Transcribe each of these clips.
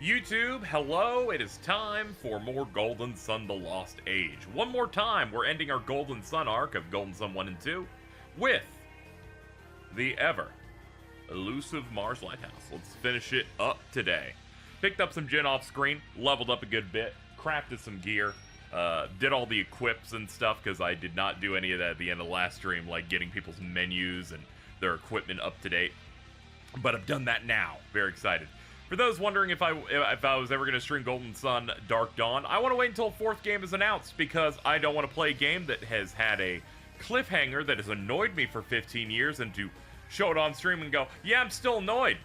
YouTube, hello, it is time for more Golden Sun: The Lost Age. One more time, we're ending our Golden Sun arc of Golden Sun 1 and 2 with the ever elusive Mars Lighthouse. Let's finish it up today. Picked up some gen off screen, leveled up a good bit, crafted some gear, did all the equips and stuff because I did not do any of that at the end of the last stream, like getting people's menus and their equipment up to date. But I've done that now. Very excited. For those wondering if I was ever going to stream Golden Sun Dark Dawn, I want to wait until fourth game is announced because I don't want to play a game that has had a cliffhanger that has annoyed me for 15 years and to show it on stream and go, yeah, I'm still annoyed.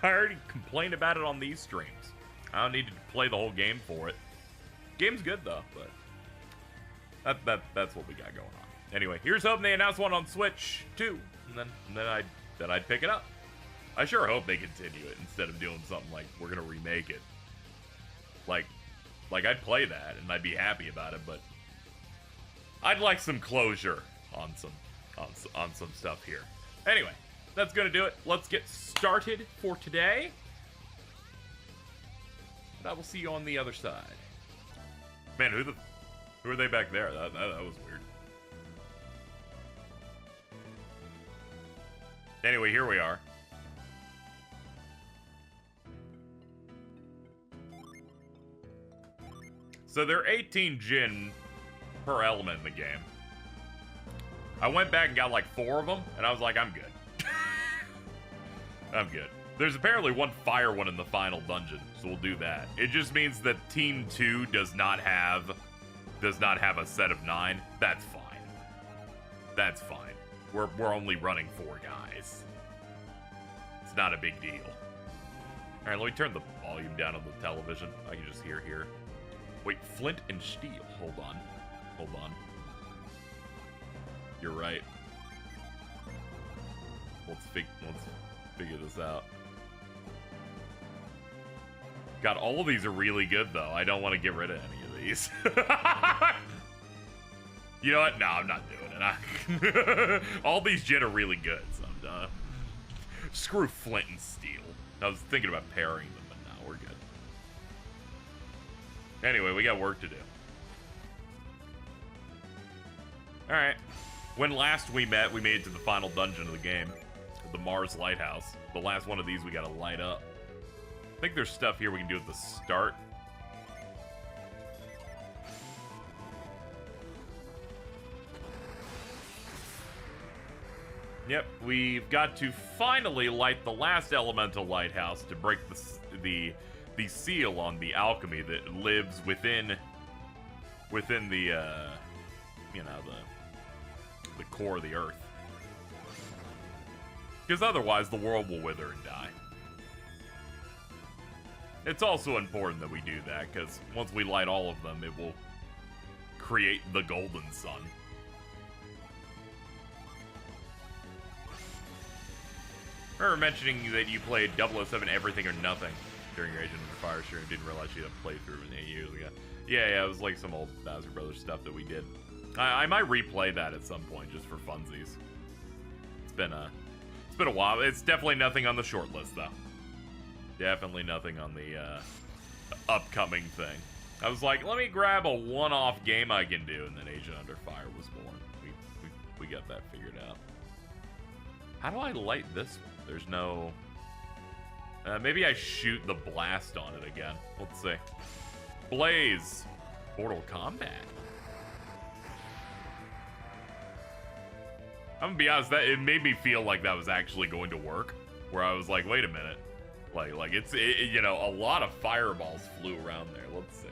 I already complained about it on these streams. I don't need to play the whole game for it. Game's good though, but that's what we got going on. Anyway, here's hoping they announce one on Switch too, and then I'd pick it up. I sure hope they continue it instead of doing something like we're gonna remake it. Like I'd play that and I'd be happy about it, but I'd like some closure on some stuff here. Anyway, that's gonna do it. Let's get started for today. And I will see you on the other side. Man, who are they back there? That was weird. Anyway, here we are. So there are 18 Jinn per element in the game. I went back and got like 4 of them, and I was like, I'm good. I'm good. There's apparently one fire one in the final dungeon, so we'll do that. It just means that Team 2 does not have a set of 9. That's fine. That's fine. We're only running 4 guys. It's not a big deal. All right, let me turn the volume down on the television. I can just hear here. Wait, flint and steel. Hold on. Hold on. You're right. Let's figure this out. God, all of these are really good, though. I don't want to get rid of any of these. You know what? No, I'm not doing it. All these Jinn are really good, so I'm done. Screw flint and steel. I was thinking about pairing them, but no, we're good. Anyway, we got work to do. Alright. When last we met, we made it to the final dungeon of the game. The Mars Lighthouse. The last one of these we gotta light up. I think there's stuff here we can do at the start. Yep, we've got to finally light the last elemental lighthouse to break the seal on the alchemy that lives within the you know, the core of the earth. Because otherwise the world will wither and die. It's also important that we do that, because once we light all of them, it will create the Golden Sun. I remember mentioning that you played 007 Everything or Nothing during your Agent Under Fire stream. Didn't realize you had played through it 8 years ago. Yeah, it was like some old Bowser Brothers stuff that we did. I might replay that at some point just for funsies. It's been a while. It's definitely nothing on the short list though. Definitely nothing on the upcoming thing. I was like, let me grab a one-off game I can do, and then Agent Under Fire was born. We got that figured out. How do I light this one? There's no... maybe I shoot the blast on it again. Let's see. Blaze. Mortal Kombat. I'm gonna be honest, that it made me feel like that was actually going to work. Where I was like, wait a minute. Like it's, you know, a lot of fireballs flew around there. Let's see.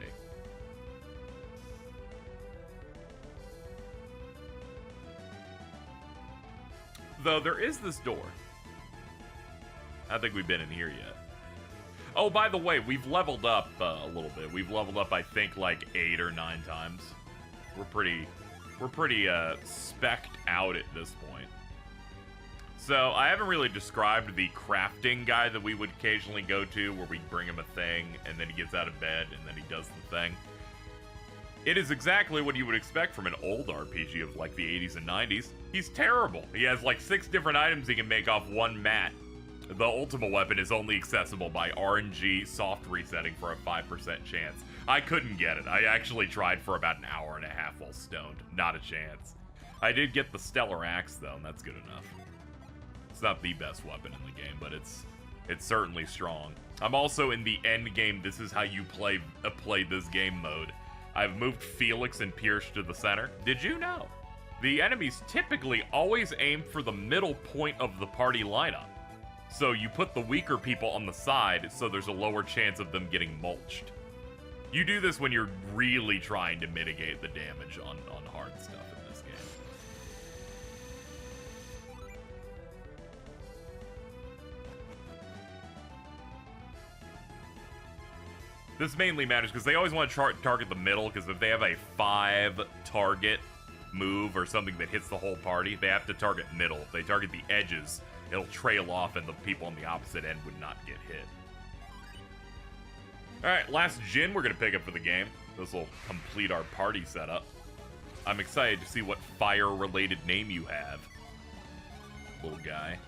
Though there is this door. I don't think we've been in here yet. Oh, by the way, we've leveled up a little bit. We've leveled up, I think, like 8 or 9 times. We're pretty specced out at this point. So, I haven't really described the crafting guy that we would occasionally go to, where we bring him a thing, and then he gets out of bed, and then he does the thing. It is exactly what you would expect from an old RPG of, like, the 80s and 90s. He's terrible. He has, like, 6 different items he can make off one mat. The ultimate weapon is only accessible by RNG soft resetting for a 5% chance. I couldn't get it. I actually tried for about an hour and a half while stoned. Not a chance. I did get the Stellar Axe, though, and that's good enough. It's not the best weapon in the game, but it's certainly strong. I'm also in the end game. This is how you play this game mode. I've moved Felix and Pierce to the center. Did you know? The enemies typically always aim for the middle point of the party lineup. So you put the weaker people on the side so there's a lower chance of them getting mulched. You do this when you're really trying to mitigate the damage on hard stuff in this game. This mainly matters because they always want to target the middle, because if they have a 5-target move or something that hits the whole party, they have to target middle. If they target the edges, it'll trail off and the people on the opposite end would not get hit. Alright, last Jin we're going to pick up for the game. This will complete our party setup. I'm excited to see what fire-related name you have, little guy.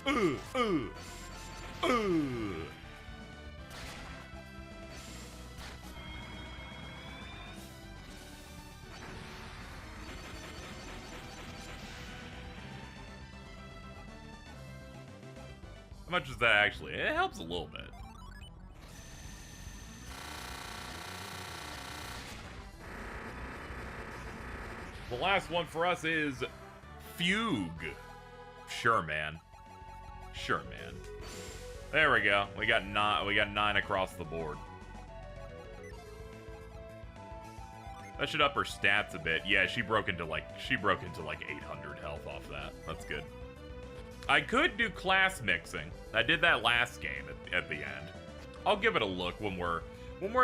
How much is that actually? It helps a little bit. The last one for us is Fugue. Sure, man. Sure, man. There we go. We got 9 across the board. That should up her stats a bit. Yeah, she broke into like 800 health off that. That's good. I could do class mixing. I did that last game at the end. I'll give it a look when we're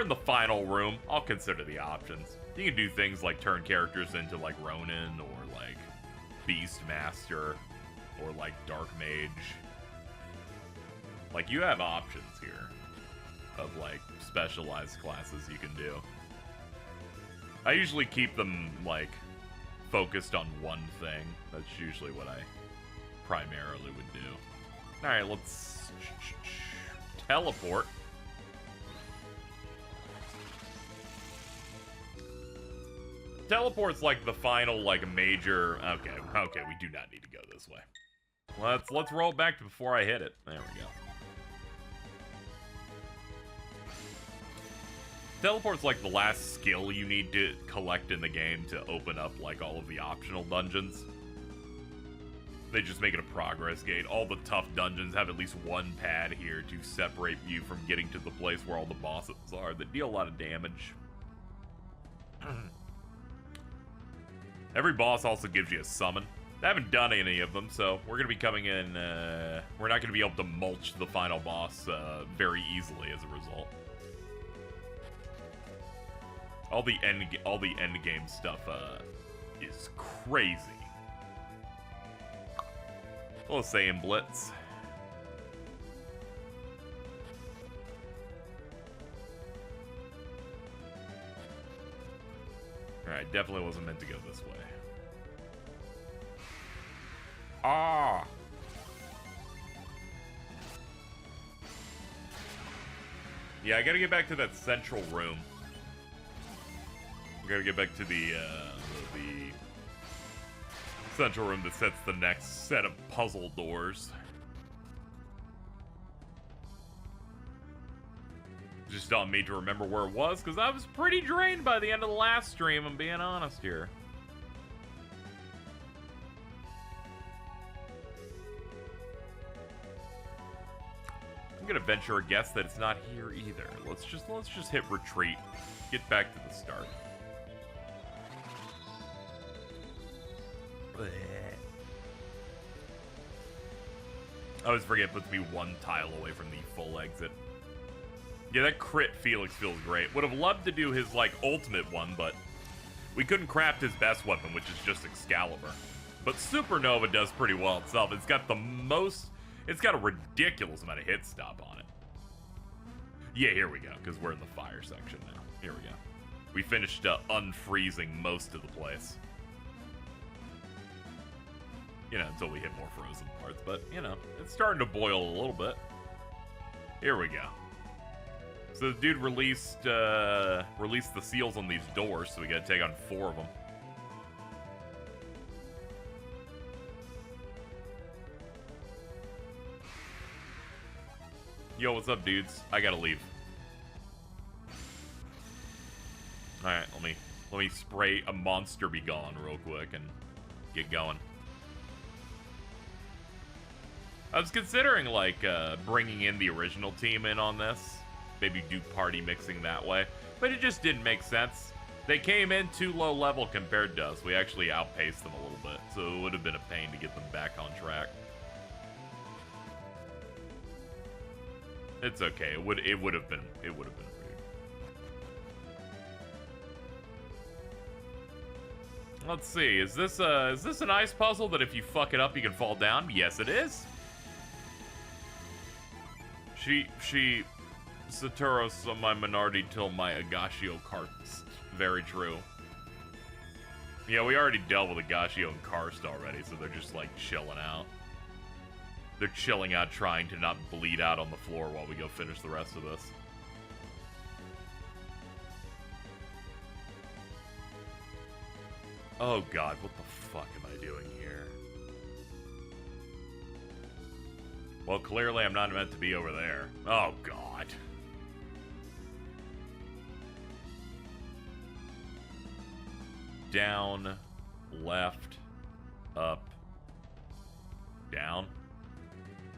in the final room. I'll consider the options. You can do things like turn characters into like Ronin or like Beastmaster or like Dark Mage. Like, you have options here of like specialized classes you can do. I usually keep them like focused on one thing. That's usually what I primarily would do. Alright, let's teleport. Teleport's like the final like major. Okay, we do not need to go this way. Let's roll back to before I hit it. There we go. Teleport's like the last skill you need to collect in the game to open up like all of the optional dungeons. They just make it a progress gate. All the tough dungeons have at least one pad here to separate you from getting to the place where all the bosses are that deal a lot of damage. Every boss also gives you a summon. I haven't done any of them, so we're going to be coming in, we're not going to be able to mulch the final boss very easily as a result. All the end game stuff is crazy. Let's say in Blitz. Alright, definitely wasn't meant to go this way. Ah! Yeah, I gotta get back to that central room. I gotta get back to the central room that sets the next set of puzzle doors. Just on me to remember where it was, because I was pretty drained by the end of the last stream, I'm being honest here. I'm gonna venture a guess that it's not here either. Let's just hit retreat. Get back to the start. I always forget it puts me one tile away from the full exit. Yeah, that crit Felix feels great. Would have loved to do his, like, ultimate one, but we couldn't craft his best weapon, which is just Excalibur. But Supernova does pretty well itself. It's got a ridiculous amount of hit stop on it. Yeah, here we go, because we're in the fire section now. Here we go. We finished unfreezing most of the place. You know, until we hit more frozen parts. But, you know, it's starting to boil a little bit. Here we go. So the dude released the seals on these doors, so we gotta take on 4 of them. Yo, what's up, dudes? I gotta leave. Alright, let me spray a monster be gone real quick and get going. I was considering, like, bringing in the original team in on this. Maybe do party mixing that way. But it just didn't make sense. They came in too low level compared to us. We actually outpaced them a little bit. So it would have been a pain to get them back on track. It's okay. It would have been rude. Let's see. Is this an ice puzzle that if you fuck it up you can fall down? Yes, it is. Satoros on my minority till my Agashio carts. Very true. Yeah, we already dealt with Agashio and Karst already, so they're just like chilling out. They're chilling out trying to not bleed out on the floor while we go finish the rest of this. Oh god, what the fuck am I doing here? Well, clearly I'm not meant to be over there. Oh god. Down, left, up, down.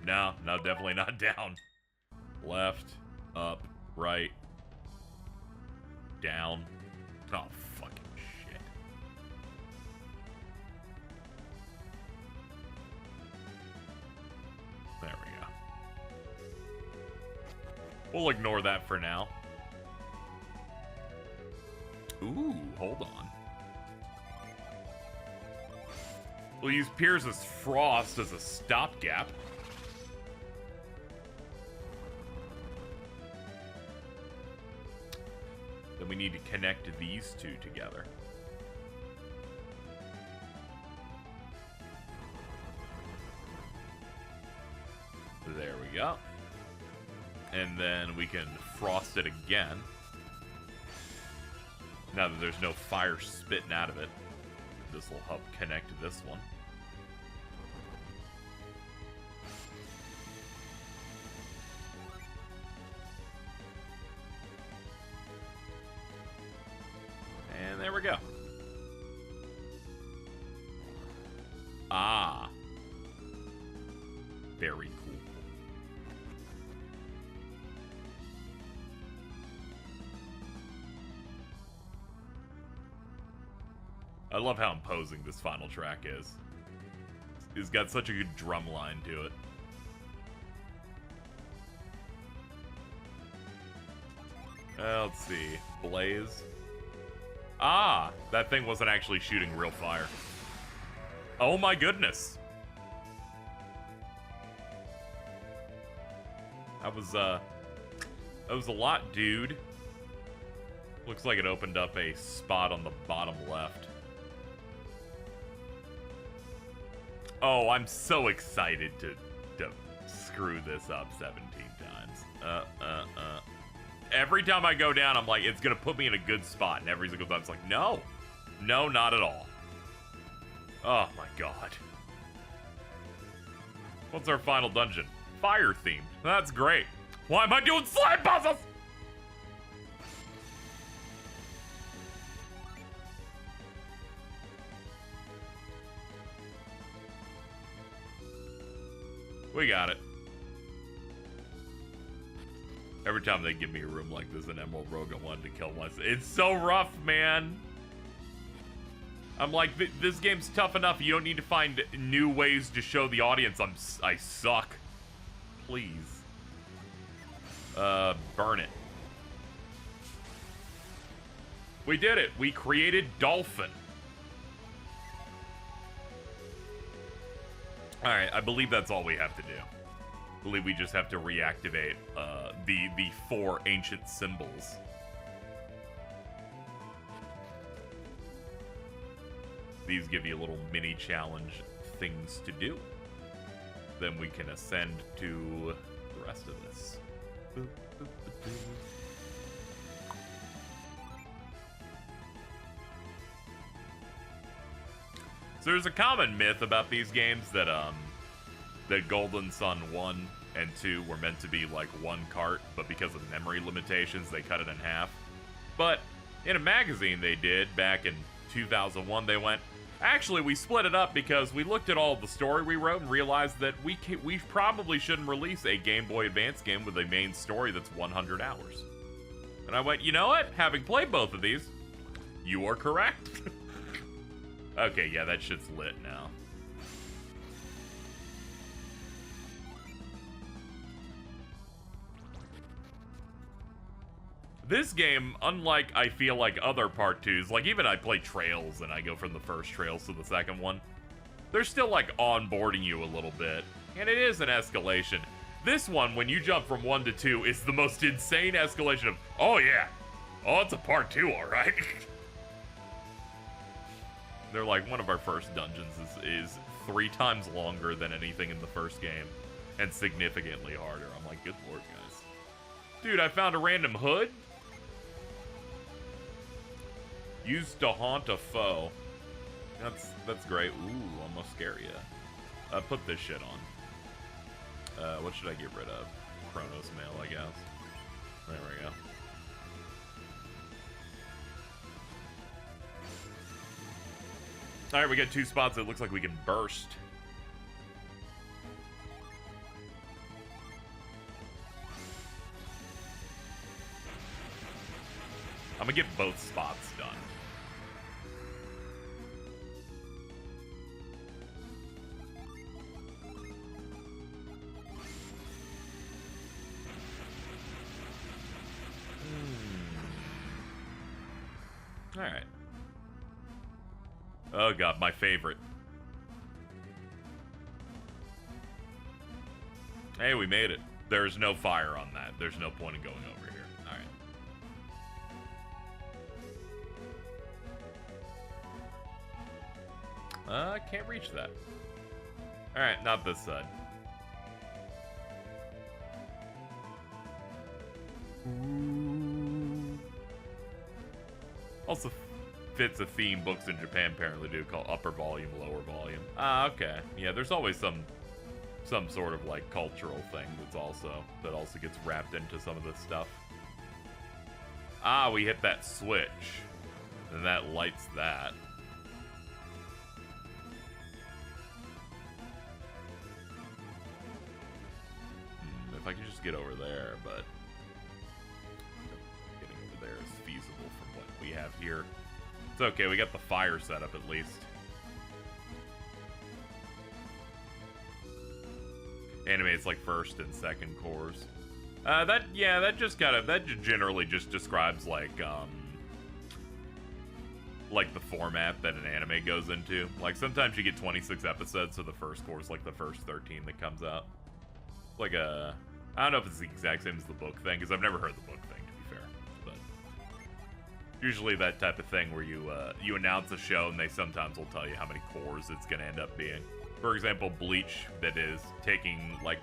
No, definitely not down. Left, up, right, down. Oh, fucking shit. There we go. We'll ignore that for now. Ooh, hold on. We'll use Piers' Frost as a stopgap. Then we need to connect these two together. There we go. And then we can frost it again. Now that there's no fire spitting out of it. This will help connect this one. And there we go. Ah. Very cool. I love how imposing this final track is. It's got such a good drum line to it. Let's see. Blaze. Ah! That thing wasn't actually shooting real fire. Oh my goodness! That was a lot, dude. Looks like it opened up a spot on the bottom left. Oh, I'm so excited to screw this up 17 times. Every time I go down, I'm like, it's gonna put me in a good spot, and every single time it's like, no. No, not at all. Oh my god. What's our final dungeon? Fire themed. That's great. Why am I doing slime puzzles? We got it. Every time they give me a room like this in Emerald Rogue, I wanted to kill myself. It's so rough, man. I'm like, this game's tough enough. You don't need to find new ways to show the audience I suck. Please. Burn it. We did it. We created Dolphin. Alright, I believe that's all we have to do. I believe we just have to reactivate the 4 ancient symbols. These give you little mini challenge things to do. Then we can ascend to the rest of this. So there's a common myth about these games that that Golden Sun 1 and 2 were meant to be like one cart, but because of memory limitations, they cut it in half. But in a magazine they did back in 2001, they went, actually, we split it up because we looked at all the story we wrote and realized that we probably shouldn't release a Game Boy Advance game with a main story that's 100 hours. And I went, you know what? Having played both of these, you are correct. Okay, yeah, that shit's lit now. This game, unlike I feel like other Part 2s, like even I play Trails and I go from the first Trails to the second one, they're still like onboarding you a little bit. And it is an escalation. This one, when you jump from 1 to 2, is the most insane escalation of, oh yeah, oh it's a Part 2, alright. They're like, one of our first dungeons is 3 times longer than anything in the first game, and significantly harder. I'm like, good lord, guys. Dude, I found a random hood. Used to haunt a foe. That's great. Ooh, almost scare ya. Put this shit on. What should I get rid of? Chronos Mail, I guess. There we go. Alright, we got 2 spots that looks like we can burst. I'm gonna get both spots done. Alright. Oh god, my favorite. Hey, we made it. There's no fire on that. There's no point in going over here. Alright. Can't reach that. Alright, not this side. Also fits a theme books in Japan apparently do called upper volume, lower volume. Ah, okay. Yeah, there's always some sort of like cultural thing that also gets wrapped into some of this stuff. Ah, we hit that switch. And that lights that. If I could just get over there, but getting over there is feasible from what we have here. It's okay, we got the fire set up at least. Animates like first and second cores. That generally just describes like the format that an anime goes into. Like sometimes you get 26 episodes, so the first core's like the first 13 that comes out. Like I don't know if it's the exact same as the book thing, because I've never heard the book thing, to be fair. But usually that type of thing where you announce a show and they sometimes will tell you how many cores it's going to end up being. For example, Bleach, that is taking like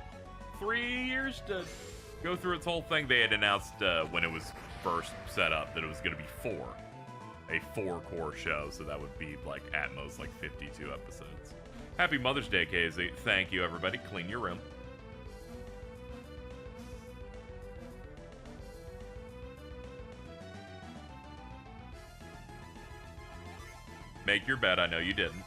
3 years to go through its whole thing. They had announced when it was first set up that it was going to be 4. A 4-core show, so that would be like at most like 52 episodes. Happy Mother's Day, KZ. Thank you, everybody. Clean your room. Make your bed. I know you didn't.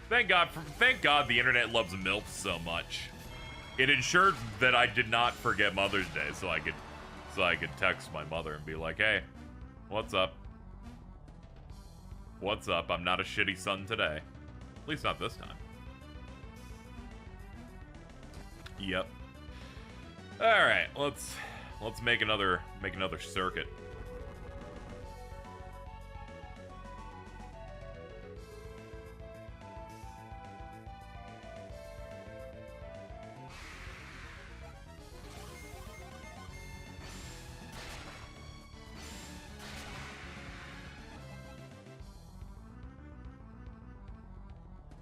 Thank God the internet loves MILF so much. It ensured that I did not forget Mother's Day, so I could text my mother and be like, "Hey, what's up? What's up? I'm not a shitty son today. At least not this time." Yep. All right, let's make another circuit.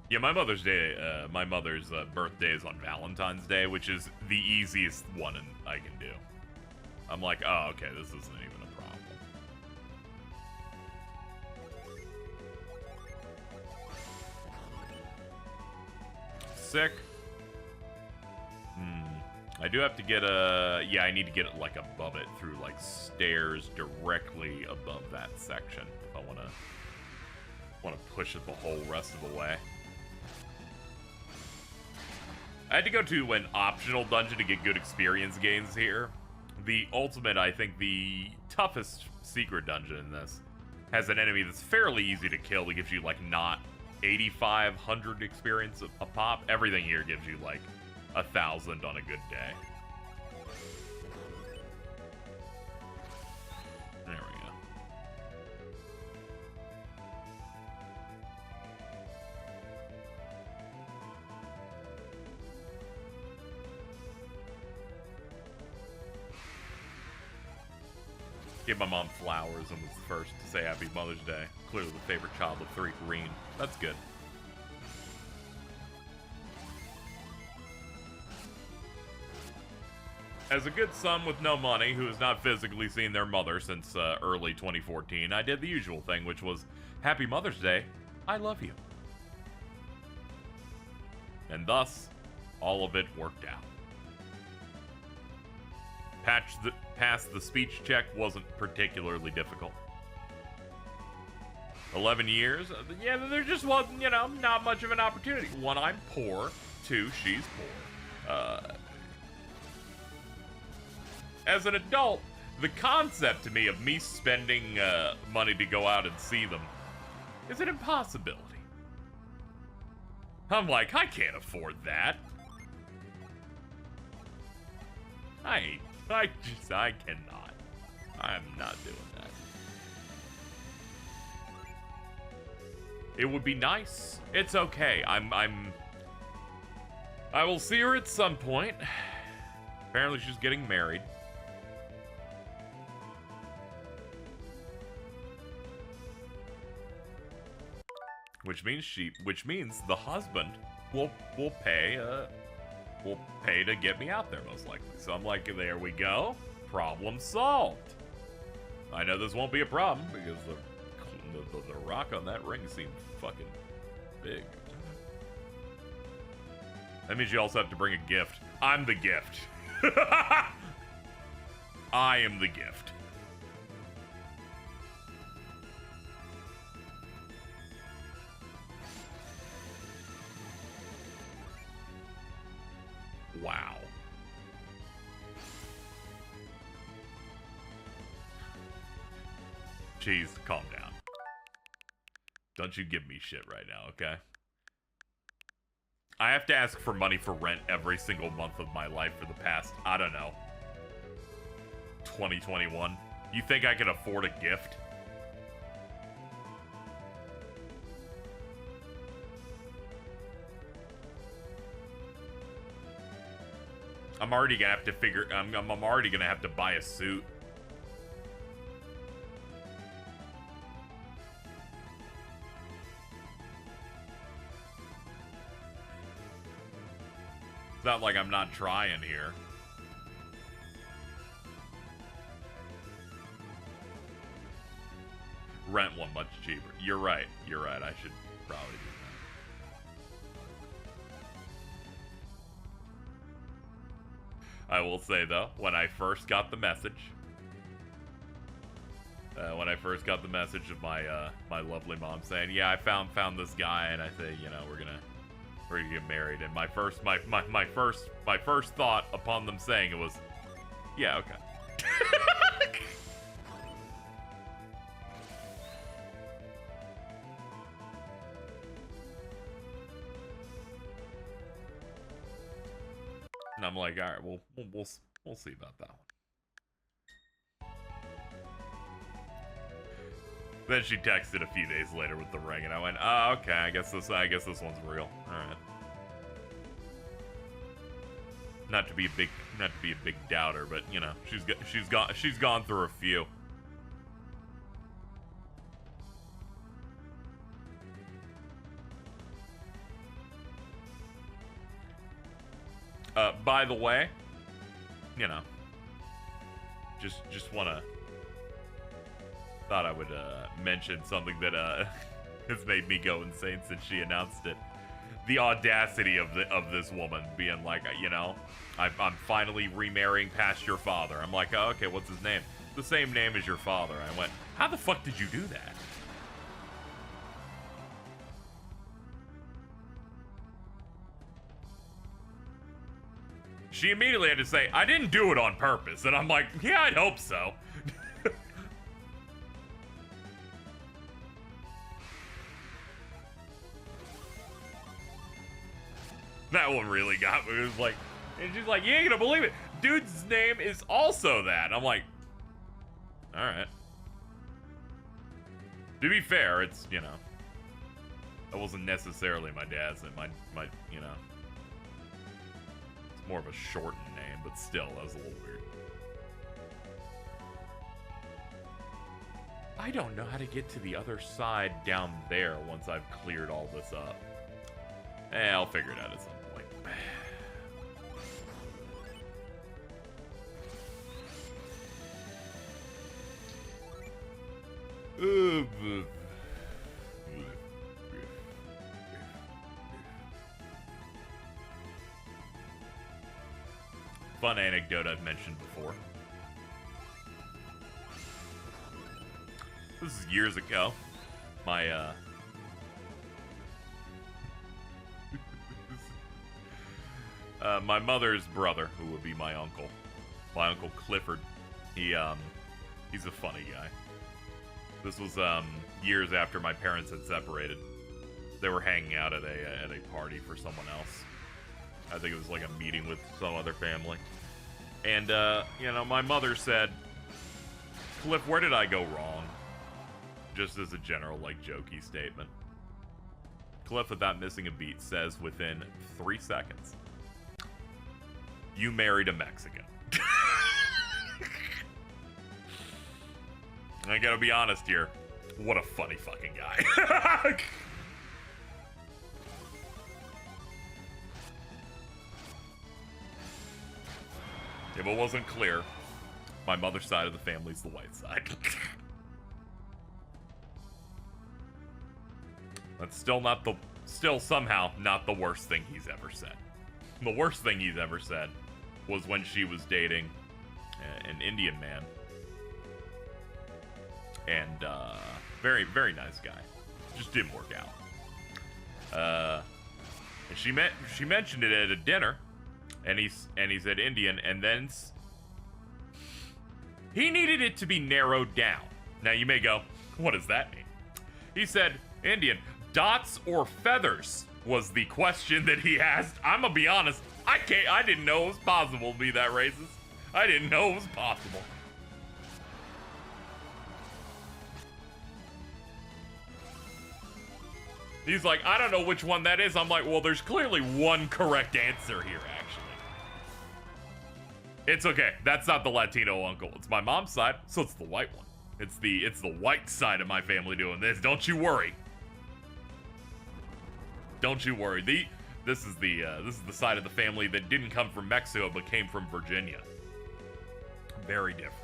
Yeah, my mother's birthday is on Valentine's Day, which is the easiest one I can do. I'm like, oh, okay, this isn't even a problem. Sick. I do have to get yeah, I need to get it like above it through like stairs directly above that section if I want to push it the whole rest of the way. I had to go to an optional dungeon to get good experience gains here. The ultimate, I think the toughest secret dungeon in this, has an enemy that's fairly easy to kill. It gives you like not 8,500 experience a pop. Everything here gives you like 1,000 on a good day. There we go. Gave my mom flowers and was the first to say Happy Mother's Day. Clearly the favorite child of 3, Green. That's good. As a good son with no money who has not physically seen their mother since early 2014, I did the usual thing, which was, Happy Mother's Day, I love you. And thus, all of it worked out. Past the speech check wasn't particularly difficult. 11 years, yeah, there just wasn't, you know, not much of an opportunity. 1, I'm poor. 2, she's poor. As an adult, the concept to me of me spending money to go out and see them is an impossibility. I'm like, I can't afford that. I cannot. I'm not doing that. It would be nice. It's okay. I will see her at some point. Apparently she's getting married. Which means the husband will pay to get me out there most likely. So I'm like, there we go. Problem solved. I know this won't be a problem because the rock on that ring seemed fucking big. That means you also have to bring a gift. I'm the gift. I am the gift. Wow. Jeez, calm down. Don't you give me shit right now, okay? I have to ask for money for rent every single month of my life for the past, I don't know, 2021. You think I can afford a gift? I'm already gonna have to figure. I'm already gonna have to buy a suit. It's not like I'm not trying here. Rent one much cheaper. You're right. You're right. I should probably do that. I will say though, when I first got the message, of my lovely mom saying, "Yeah, I found this guy," and I say, "You know, we're gonna get married," and my first thought upon them saying it was, "Yeah, okay." And I'm like, all right, we'll see about that one. Then she texted a few days later with the ring, and I went, "Oh, okay. I guess this one's real. All right." Not to be a big doubter, but you know, she's gone through a few. By the way, you know, just wanna thought I would mention something that has made me go insane since she announced it. The audacity of this woman being like, you know, I'm finally remarrying past your father. I'm like, oh, okay, what's his name? The same name as your father. I went, how the fuck did you do that? She immediately had to say, I didn't do it on purpose. And I'm like, yeah, I'd hope so. That one really got me. It was like, and she's like, you ain't gonna believe it. Dude's name is also that. I'm like, all right. To be fair, it's, you know, that wasn't necessarily my dad's name. My, you know, it's more of a shortened name, but still, that was a little weird. I don't know how to get to the other side down there once I've cleared all this up. I'll figure it out at some point. Fun anecdote I've mentioned before. This is years ago. My mother's brother, who would be my uncle Clifford, he's a funny guy. This was years after my parents had separated. They were hanging out at a party for someone else. I think it was like a meeting with some other family. And you know, my mother said, "Cliff, where did I go wrong?" Just as a general, like, jokey statement. Cliff, without missing a beat, says within 3 seconds, "You married a Mexican." I gotta be honest here. What a funny fucking guy. If it wasn't clear, my mother's side of the family's the white side. That's still somehow not the worst thing he's ever said. The worst thing he's ever said was when she was dating an Indian man. And, very, very nice guy. Just didn't work out. And she mentioned it at a dinner, and he said Indian, and then he needed it to be narrowed down. Now you may go, what does that mean? He said, Indian, dots or feathers was the question that he asked. I'm gonna be honest, I didn't know it was possible to be that racist. I didn't know it was possible. He's like, I don't know which one that is. I'm like, well, there's clearly one correct answer here, actually. It's okay. That's not the Latino uncle. It's my mom's side, so it's the white one. It's the white side of my family doing this. Don't you worry. Don't you worry. This is the side of the family that didn't come from Mexico but came from Virginia. Very different.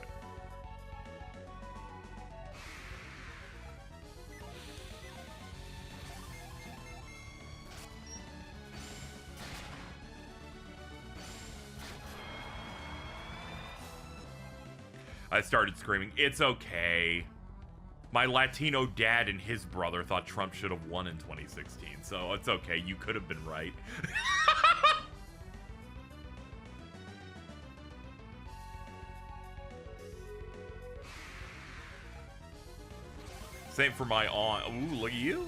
I started screaming, it's okay. My Latino dad and his brother thought Trump should have won in 2016, so it's okay. You could have been right. Same for my aunt. Ooh, look at you.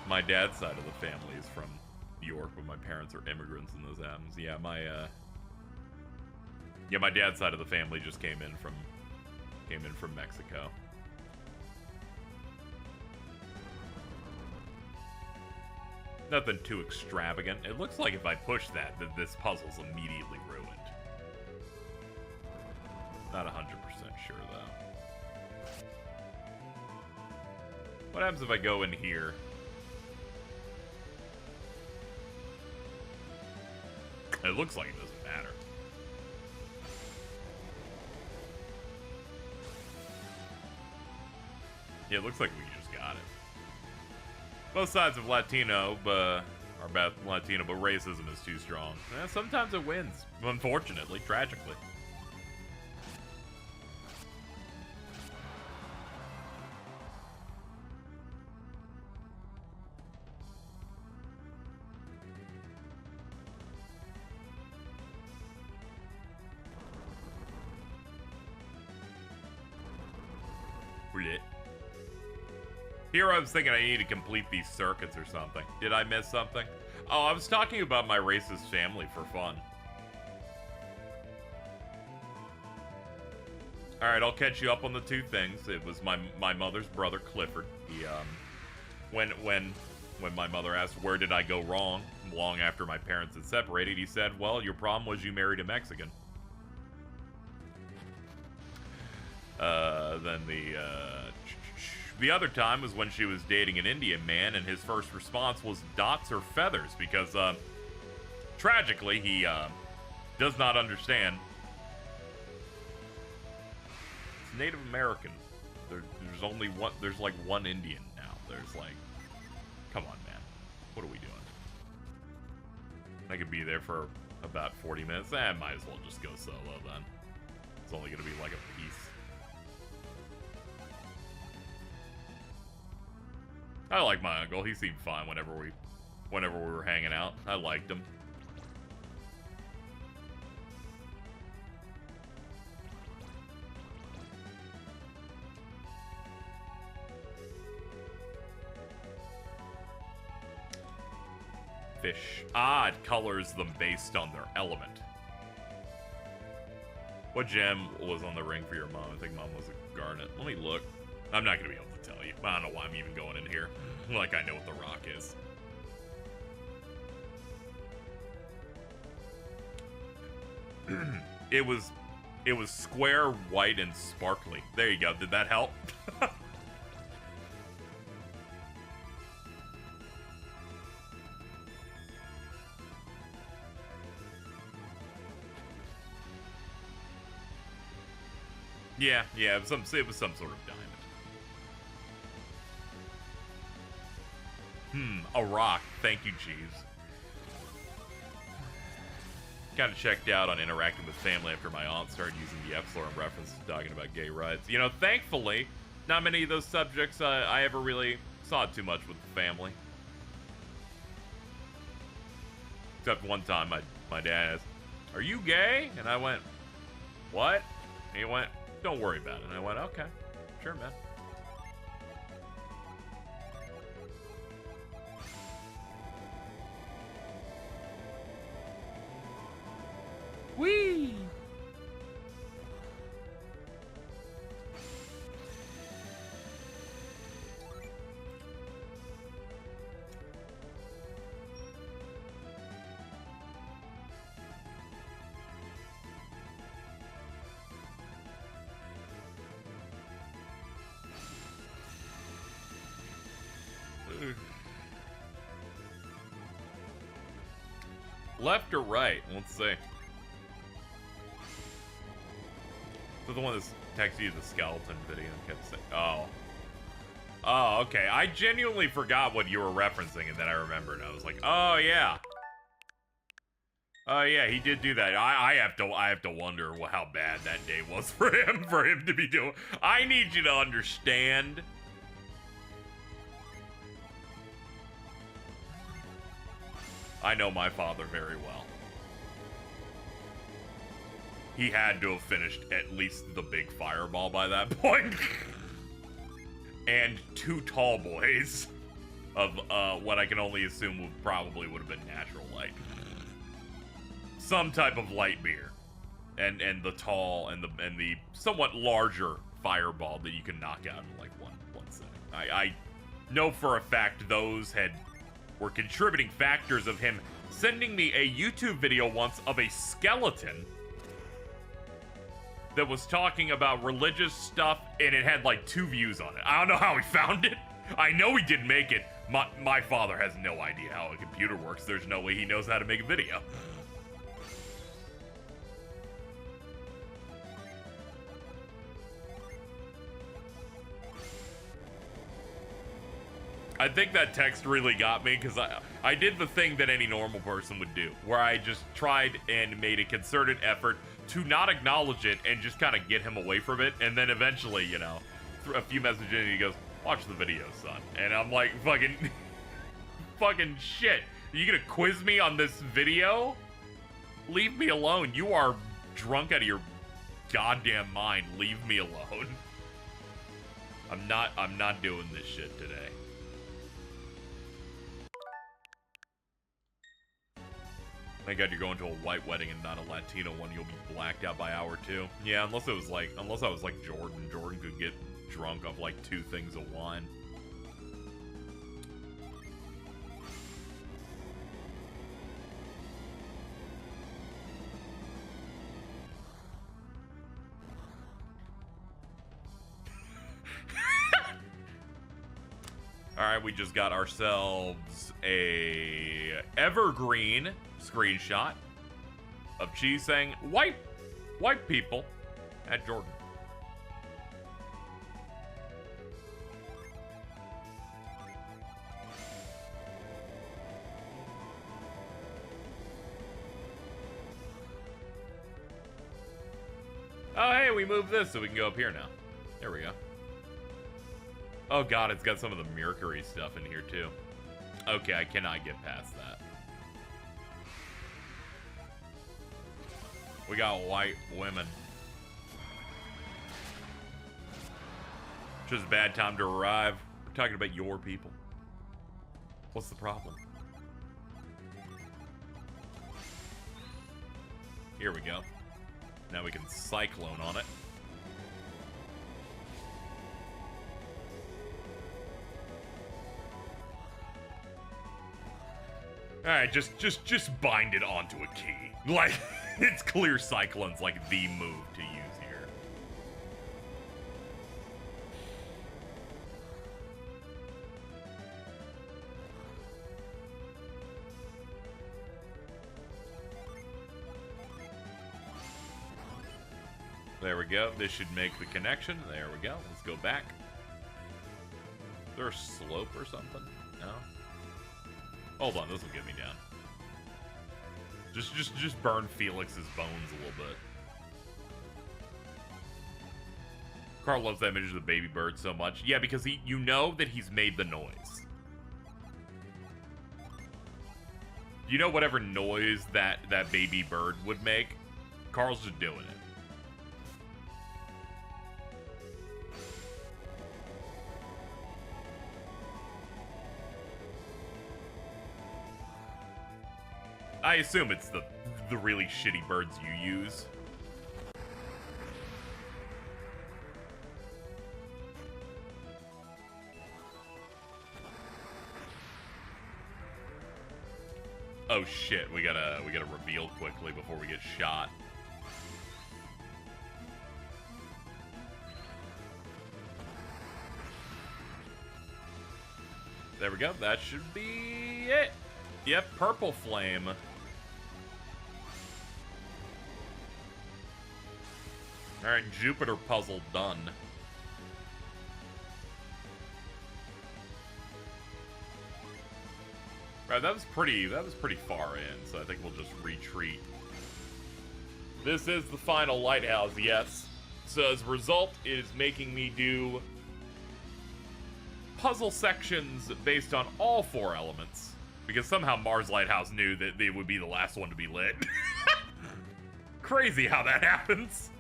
My dad's side of the family is from New York, but my parents are immigrants in those happens. Yeah, my dad's side of the family just came in from Mexico. Nothing too extravagant. It looks like if I push that this puzzle's immediately ruined. Not 100% sure though. What happens if I go in here? It looks like it doesn't matter. Yeah, it looks like we just got it. Both sides of Latino, are about Latino, but racism is too strong. Sometimes it wins, unfortunately, tragically. Here I was thinking I need to complete these circuits or something. Did I miss something? Oh, I was talking about my racist family for fun. Alright, I'll catch you up on the two things. It was my mother's brother, Clifford. He, when my mother asked where did I go wrong, long after my parents had separated, he said, well, your problem was you married a Mexican. Then the other time was when she was dating an Indian man, and his first response was dots or feathers, because, tragically, he, does not understand. It's Native American. There's only one, there's like one Indian now. There's like, come on, man. What are we doing? I could be there for about 40 minutes. Might as well just go solo then. It's only gonna be like a piece. I like my uncle. He seemed fine whenever we were hanging out. I liked him. Fish. Ah, it colors them based on their element. What gem was on the ring for your mom? I think mom was a garnet. Let me look. I'm not gonna be able to tell you. I don't know why I'm even going in here. Like I know what the rock is. It was square, white, and sparkly. There you go. Did that help? Yeah, it was some sort of diamond. A rock. Thank you, Jeeves. Kind of checked out on interacting with family after my aunt started using the F-slur in reference to talking about gay rights. You know, thankfully, not many of those subjects I ever really saw too much with the family. Except one time, my dad asked, "Are you gay?" And I went, "What?" And he went, "Don't worry about it." And I went, "Okay, sure, man." Whee! Left or right? Let's see. So the one that's texted you the skeleton video and kept saying, oh, okay. I genuinely forgot what you were referencing, and then I remembered. I was like, oh yeah, he did do that. I have to wonder how bad that day was for him to be doing. I need you to understand. I know my father very well. He had to have finished at least the big fireball by that point. And two tall boys of what I can only assume would have been natural light. Some type of light beer. And the tall and the somewhat larger fireball that you can knock out in like one setting. I know for a fact those were contributing factors of him sending me a YouTube video once of a skeleton that was talking about religious stuff, and it had like 2 views on it. I don't know how he found it. I know he didn't make it. My father has no idea how a computer works. There's no way he knows how to make a video. I think that text really got me because I did the thing that any normal person would do, where I just tried and made a concerted effort to not acknowledge it and just kind of get him away from it. And then eventually, you know, a few messages in, he goes, "Watch the video, son." And I'm like, fucking shit. Are you gonna quiz me on this video? Leave me alone. You are drunk out of your goddamn mind. Leave me alone. I'm not doing this shit today. Thank God you're going to a white wedding and not a Latino one. You'll be blacked out by hour 2. Yeah, unless I was like Jordan. Jordan could get drunk off like 2 things of wine. Alright, we just got ourselves a evergreen screenshot of Cheese saying, white people at Jordan. Oh, hey, we moved this so we can go up here now. There we go. Oh god, it's got some of the Mercury stuff in here too. Okay, I cannot get past that. We got white women. Just a bad time to arrive. We're talking about your people. What's the problem? Here we go. Now we can cyclone on it. Alright, just bind it onto a key. Like, it's clear Cyclone's like the move to use here. There we go. This should make the connection. There we go. Let's go back. Is there a slope or something? No? Hold on, this will get me down. Just burn Felix's bones a little bit. Carl loves that image of the baby bird so much. Yeah, because you know that he's made the noise. You know whatever noise that baby bird would make? Carl's just doing it. I assume it's the really shitty birds you use. Oh shit, we gotta reveal quickly before we get shot. There we go, that should be it. Yep, purple flame. Alright, Jupiter puzzle done. Right, that was pretty far in, so I think we'll just retreat. This is the final lighthouse, yes. So as a result, it is making me do puzzle sections based on all 4 elements. Because somehow Mars Lighthouse knew that they would be the last one to be lit. Crazy how that happens.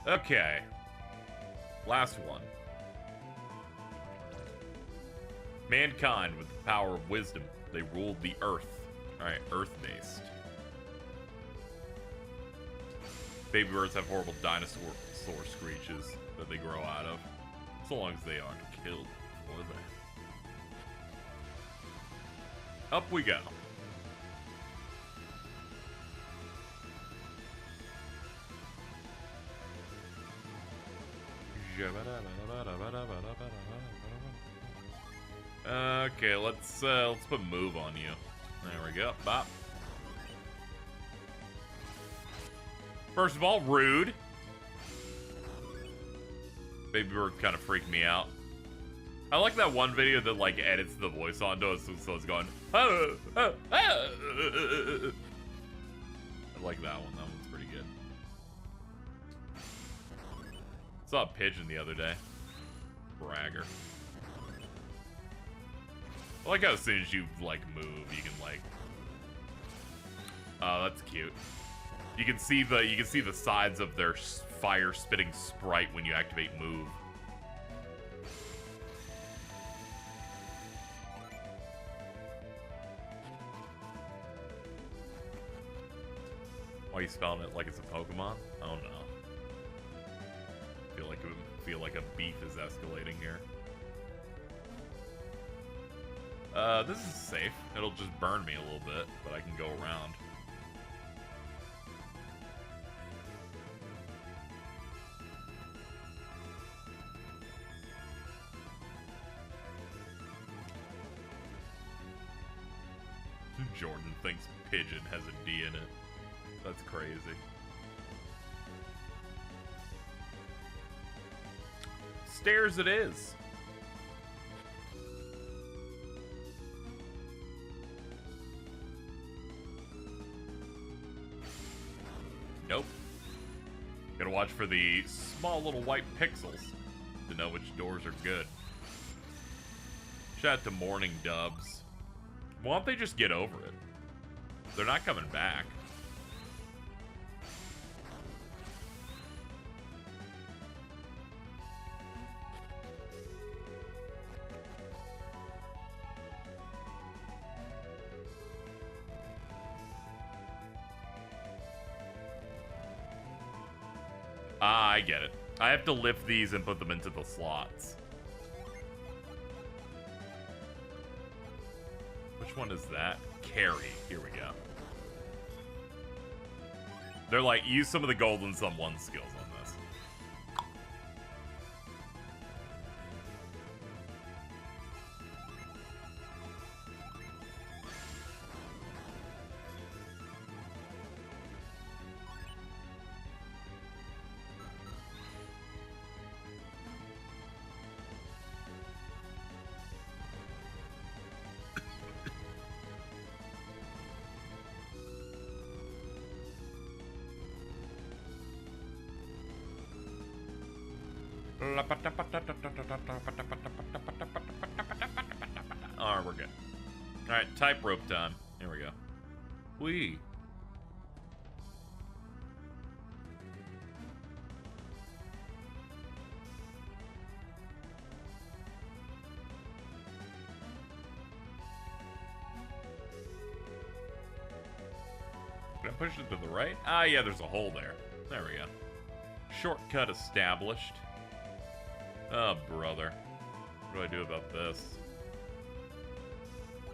Okay. Last one. Mankind with the power of wisdom. They ruled the earth. Alright, earth-based. Baby birds have horrible dinosaur screeches that they grow out of. So long as they aren't killed before that. Up we go. Okay, let's put move on you. There we go. Bop. First of all, rude. Baby Bird kind of freaked me out. I like that one video that like edits the voice onto it, so it's going. I like that one. That one's pretty good. Saw a pigeon the other day. Bragger. I like how as soon as you like move, you can like. Oh, that's cute. You can see the sides of their fire spitting sprite when you activate move. Why are you spelling it like it's a Pokemon? Oh no. Feel like a beef is escalating here. This is safe. It'll just burn me a little bit, but I can go around. Jordan thinks pigeon has a D in it. That's crazy. Stairs it is. Nope. Gotta watch for the small little white pixels to know which doors are good. Shout out to Morning Dubs. Why don't they just get over it? They're not coming back. Ah, I get it. I have to lift these and put them into the slots. Which one is that? Carry. Here we go. They're like, use some of the Golden Sun 1 skills on this. Alright, we're good. Alright, type rope time. Here we go. Whee. Can I push it to the right? Ah, yeah, there's a hole there. There we go. Shortcut established. Oh, brother. What do I do about this?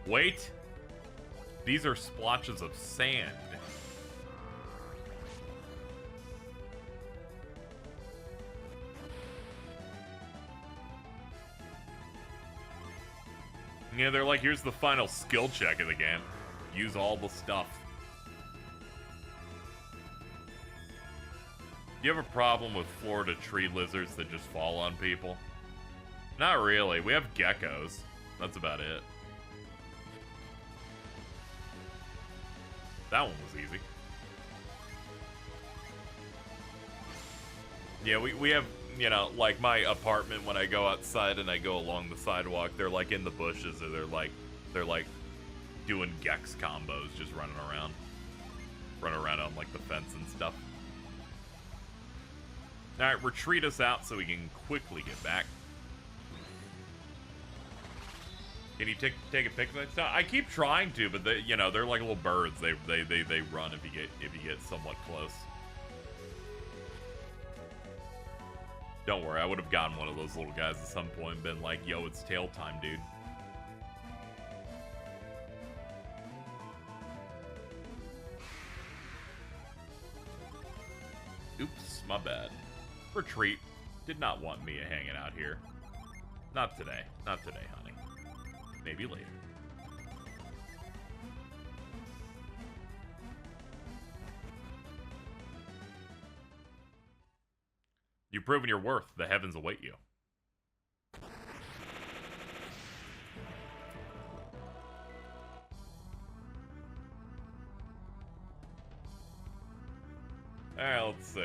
Wait! These are splotches of sand. Yeah, they're like, here's the final skill check of the game. Use all the stuff. Do you have a problem with Florida tree lizards that just fall on people? Not really. We have geckos. That's about it. That one was easy. Yeah, we have, you know, like my apartment when I go outside and I go along the sidewalk, they're like in the bushes or they're like doing Gex combos, just running around. Running around on like the fence and stuff. Alright, retreat us out so we can quickly get back. Can you take a pic next time? I keep trying to, but they, you know, they're like little birds. They run if you get somewhat close. Don't worry, I would have gotten one of those little guys at some point and been like, yo, it's tail time, dude. Oops, my bad. Retreat. Did not want Mia hanging out here. Not today. Not today, honey. Maybe later. You've proven your worth. The heavens await you. Alright, let's see.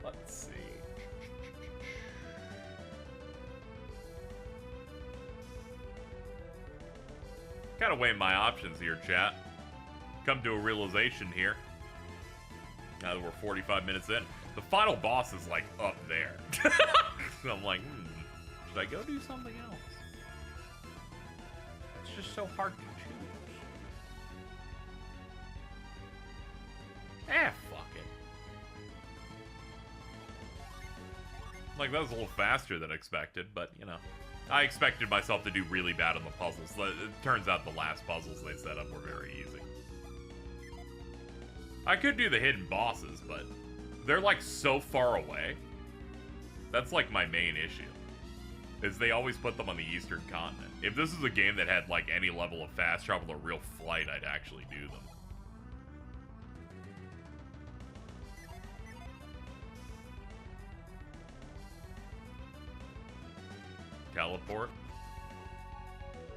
Let's see. Gotta weigh my options here, chat. Come to a realization here. Now that we're 45 minutes in. The final boss is, like, up there. So I'm like, should I go do something else? It's just so hard to choose. Fuck it. Like, that was a little faster than expected, but, you know. I expected myself to do really bad on the puzzles. It turns out the last puzzles they set up were very easy. I could do the hidden bosses, but they're, like, so far away. That's, like, my main issue. Is they always put them on the eastern continent. If this is a game that had, like, any level of fast travel or real flight, I'd actually do them. Teleport?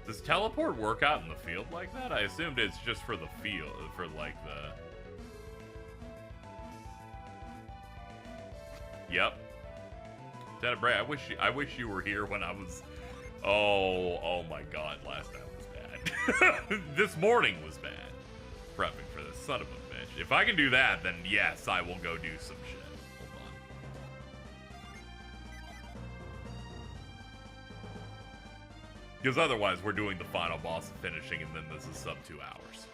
Does teleport work out in the field like that? I assumed it's just for the field, for like the... Yep. Lieutenant Bray, I wish you were here when I was... Oh my god, last night was bad. This morning was bad. Prepping for this son of a bitch. If I can do that, then yes, I will go do some shit. Because otherwise, we're doing the final boss and finishing, and then this is sub 2 hours.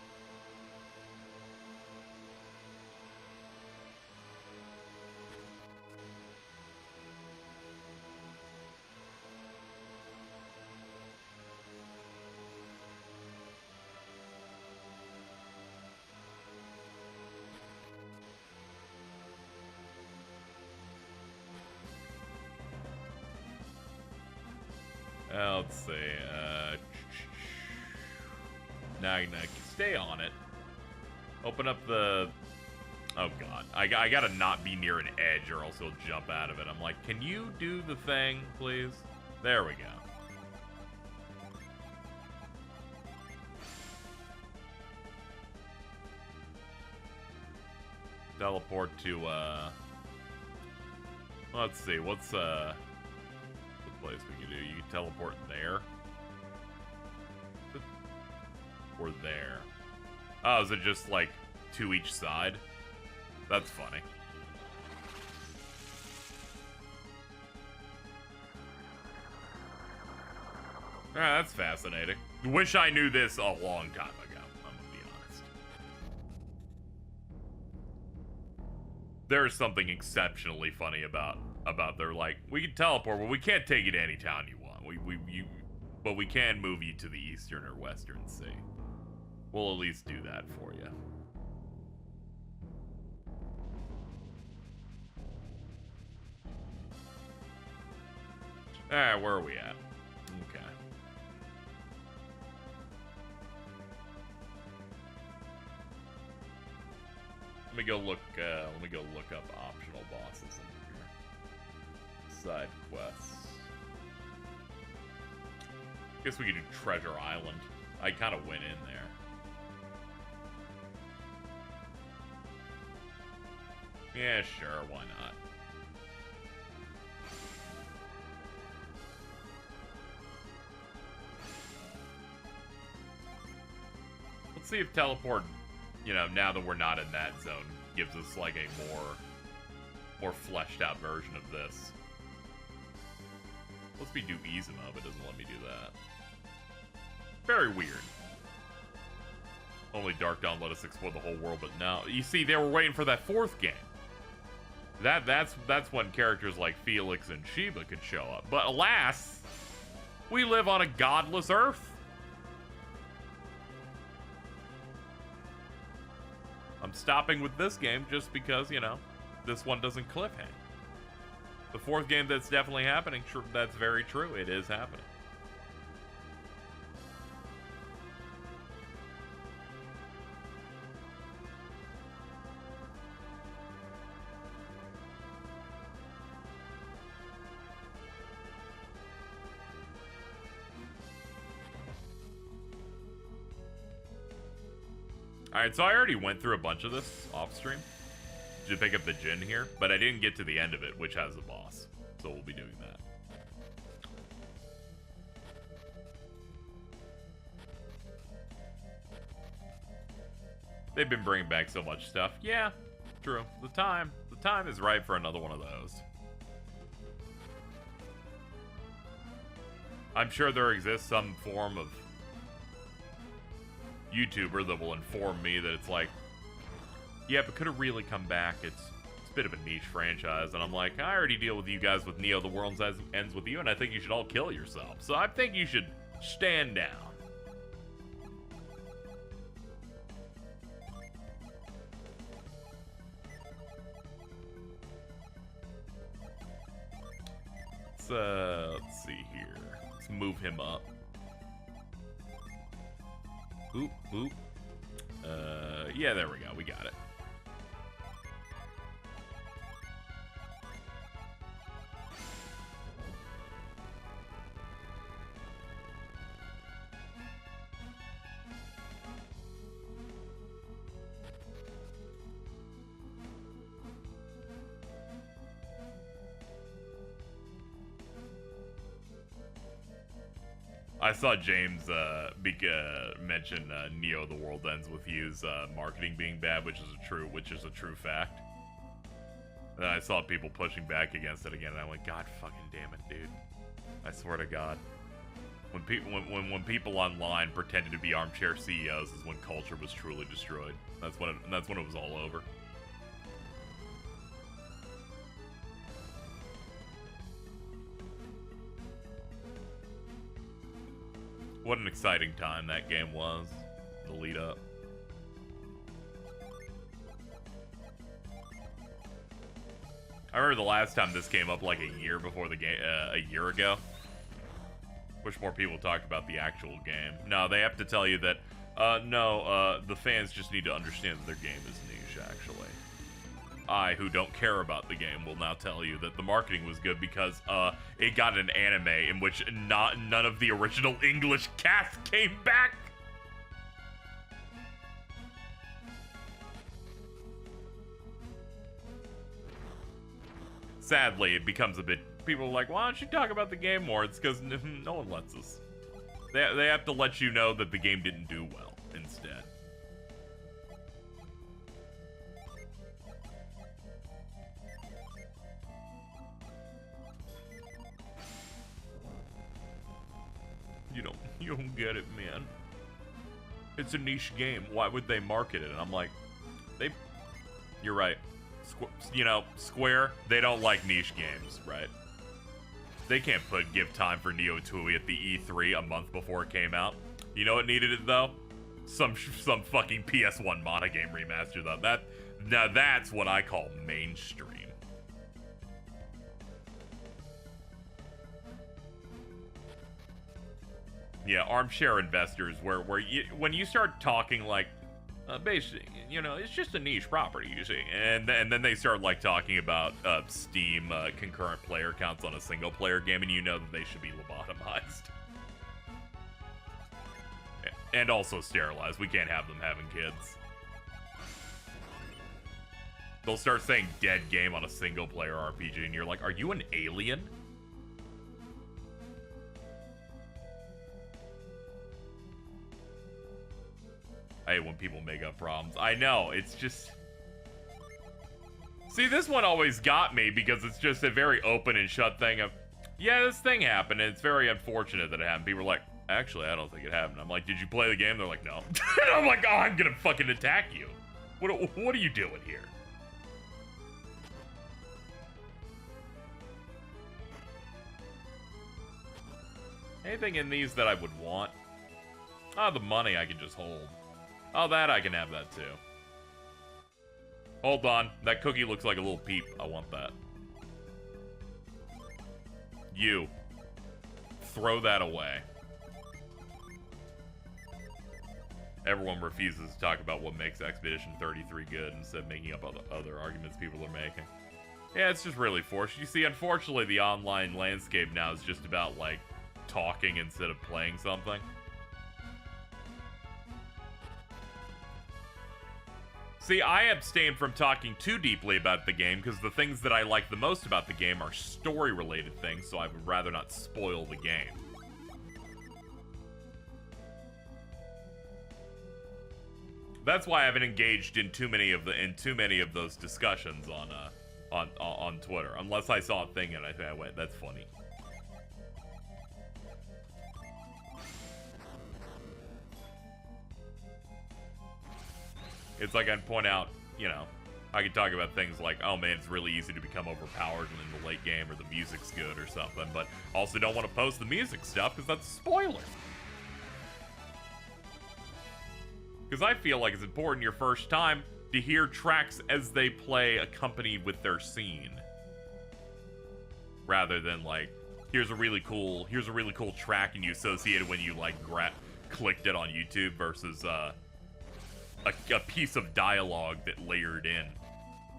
Let's see, Nag, stay on it. Open up the... Oh god, I gotta not be near an edge or else he'll jump out of it. I'm like, can you do the thing, please? There we go. Teleport to, let's see, what's, place we could do. You can teleport there. Or there. Oh, is it just like to each side? That's funny. Alright, that's fascinating. Wish I knew this a long time ago, I'm gonna be honest. There's something exceptionally funny about they're like, we can teleport, but we can't take you to any town you want. But we can move you to the eastern or western sea. We'll at least do that for you. Alright, where are we at? Okay. Let me go look up optional bosses in here. Side quests. Guess we could do Treasure Island. I kind of went in there. Yeah, sure, why not? Let's see if teleport, you know, now that we're not in that zone, gives us like a more fleshed out version of this. Let's do Izuma, but it doesn't let me do that. Very weird. Only Dark Dawn let us explore the whole world, but no. You see, they were waiting for that fourth game. That's when characters like Felix and Sheba could show up. But alas, we live on a godless Earth. I'm stopping with this game just because, you know, this one doesn't cliffhang. The fourth game that's definitely happening, that's very true. It is happening. Alright, so I already went through a bunch of this off stream to pick up the Djinn here, but I didn't get to the end of it, which has the boss. So we'll be doing that. They've been bringing back so much stuff. Yeah, true. The time is right for another one of those. I'm sure there exists some form of YouTuber that will inform me that it's like, yeah, but could it really come back? It's a bit of a niche franchise, and I'm like, I already deal with you guys with Neo the World Ends With You, and I think you should all kill yourselves. So I think you should stand down. Let's see here. Let's move him up. Oop, oop. Yeah, there we go. We got it. I saw James mention Neo: The World Ends With You's marketing being bad, which is a true fact. And then I saw people pushing back against it again, and I went, God fucking damn it, dude! I swear to God, when people online pretended to be armchair CEOs is when culture was truly destroyed. That's when it was all over. What an exciting time that game was, the lead up. I remember the last time this came up like a year before the game, a year ago. Wish more people talked about the actual game. No, they have to tell you that, the fans just need to understand that their game is niche, actually. I, who don't care about the game, will now tell you that the marketing was good because it got an anime in which none of the original English cast came back. Sadly, it becomes a bit. People are like, why don't you talk about the game more? It's because no one lets us. They have to let you know that the game didn't do well instead. You don't get it, man. It's a niche game. Why would they market it? And I'm like, you're right. Square, they don't like niche games, right? They can't give time for Neo Tooie at the E3 a month before it came out. You know what needed it though? Some fucking PS1 Mana game remaster though. Now that's what I call mainstream. Yeah, armchair investors, when you start talking like, basically, it's just a niche property, you see, and then they start like talking about Steam concurrent player counts on a single player game, and you know that they should be lobotomized, and also sterilized. We can't have them having kids. They'll start saying dead game on a single player RPG, and you're like, are you an alien? I hate when people make up problems. I know, it's just... See, this one always got me because it's just a very open and shut thing of, yeah, this thing happened, and it's very unfortunate that it happened. People are like, actually, I don't think it happened. I'm like, did you play the game? They're like, no. And I'm like, oh, I'm gonna fucking attack you. What are you doing here? Anything in these that I would want? Oh, the money I can just hold. Oh, that I can have that too. Hold on. That cookie looks like a little peep. I want that. You. Throw that away. Everyone refuses to talk about what makes Expedition 33 good instead of making up other arguments people are making. Yeah, it's just really forced. You see, unfortunately, the online landscape now is just about, like, talking instead of playing something. See, I abstain from talking too deeply about the game because the things that I like the most about the game are story-related things, so I would rather not spoil the game. That's why I haven't engaged in too many of those discussions on Twitter, unless I saw a thing and I went, "That's funny." It's like I'd point out, you know, I could talk about things like, oh man, it's really easy to become overpowered in the late game, or the music's good or something, but also don't want to post the music stuff because that's a spoiler. Because I feel like it's important your first time to hear tracks as they play accompanied with their scene. Rather than like, here's a really cool track and you associate it when you like clicked it on YouTube versus a piece of dialogue that layered in.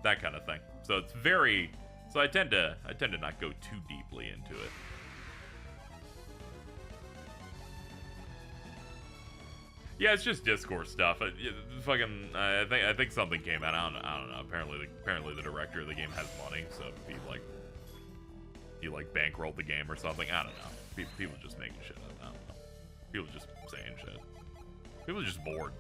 That kind of thing. So it's very, so I tend to not go too deeply into it. Yeah, it's just Discord stuff. I think something came out. I don't know. Apparently the director of the game has money, so he bankrolled the game or something. I don't know. People just making shit up. I don't know. People just saying shit. People are just bored.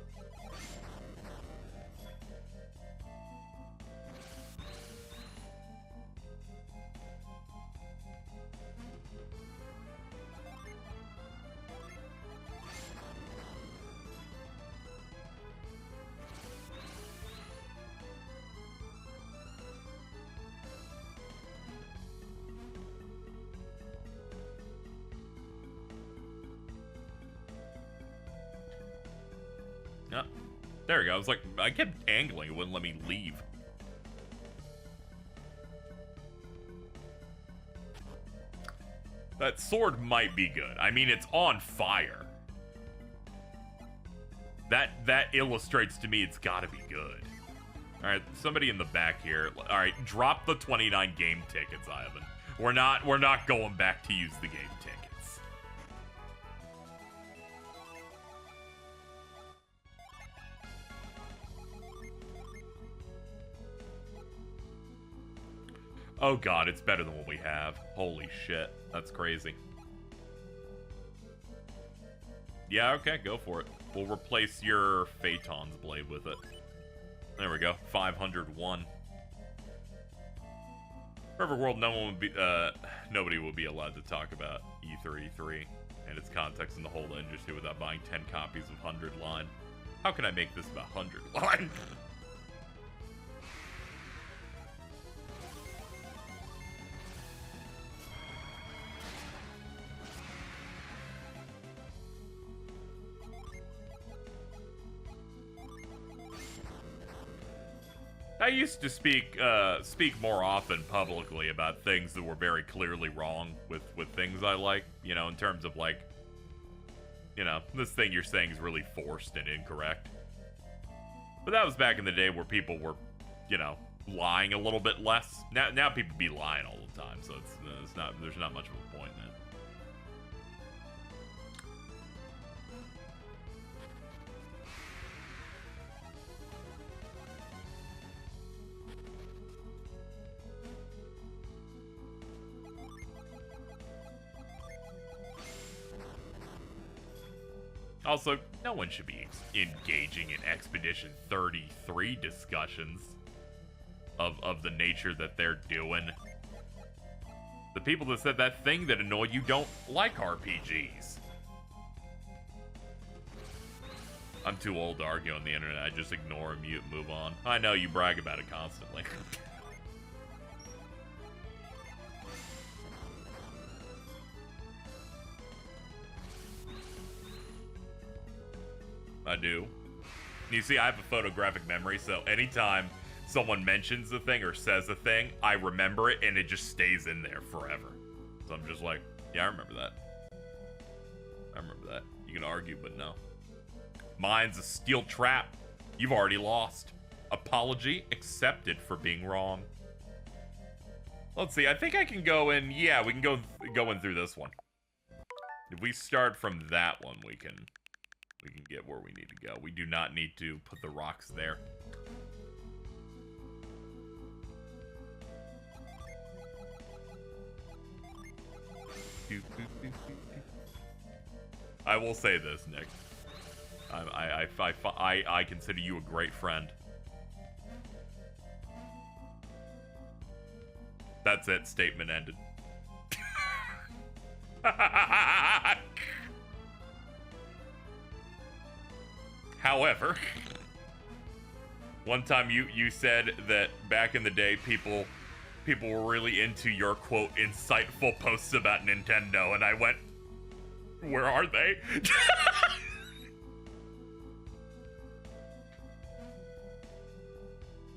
There we go. I was like, I kept angling. It wouldn't let me leave. That sword might be good. I mean, it's on fire. That illustrates to me it's gotta be good. Alright, somebody in the back here. Alright, drop the 29 game tickets, Ivan. We're not going back to use the game tickets. Oh god, it's better than what we have. Holy shit. That's crazy. Yeah, okay, go for it. We'll replace your Phaeton's blade with it. There we go. 501. Perfect world, nobody will be allowed to talk about E3 and its context in the whole industry without buying 10 copies of 100 Line. How can I make this about 100 Line? I used to speak more often publicly about things that were very clearly wrong with things I like, you know, in terms of like, you know, this thing you're saying is really forced and incorrect. But that was back in the day where people were, you know, lying a little bit less. Now people be lying all the time, so there's not much of a point in it. Also, no one should be engaging in Expedition 33 discussions of the nature that they're doing. The people that said that thing that annoyed you don't like RPGs. I'm too old to argue on the internet. I just ignore and mute and move on. I know you brag about it constantly. I do. You see, I have a photographic memory, so anytime someone mentions the thing or says a thing, I remember it and it just stays in there forever. So I'm just like, yeah, I remember that. I remember that. You can argue, but no. Mine's a steel trap. You've already lost. Apology accepted for being wrong. Let's see, I think I can go in. Yeah, we can go in through this one. If we start from that one, we can get where we need to go. We do not need to put the rocks there. I will say this, Nick. I consider you a great friend. That's it. Statement ended. However, one time you said that back in the day people were really into your quote insightful posts about Nintendo, and I went, where are they?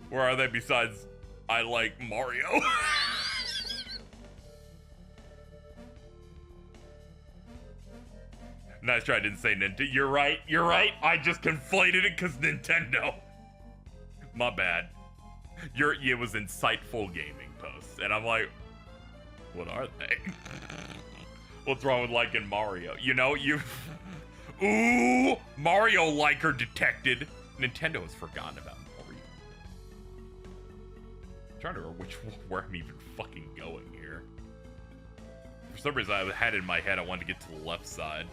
Where are they besides I like Mario? Nice try, I didn't say Nintendo. You're right. I just conflated it because Nintendo. My bad. It was insightful gaming posts, and I'm like, what are they? What's wrong with liking Mario? You know, ooh, Mario liker detected. Nintendo has forgotten about Mario. I'm trying to remember where I'm even fucking going here. For some reason, I had in my head I wanted to get to the left side.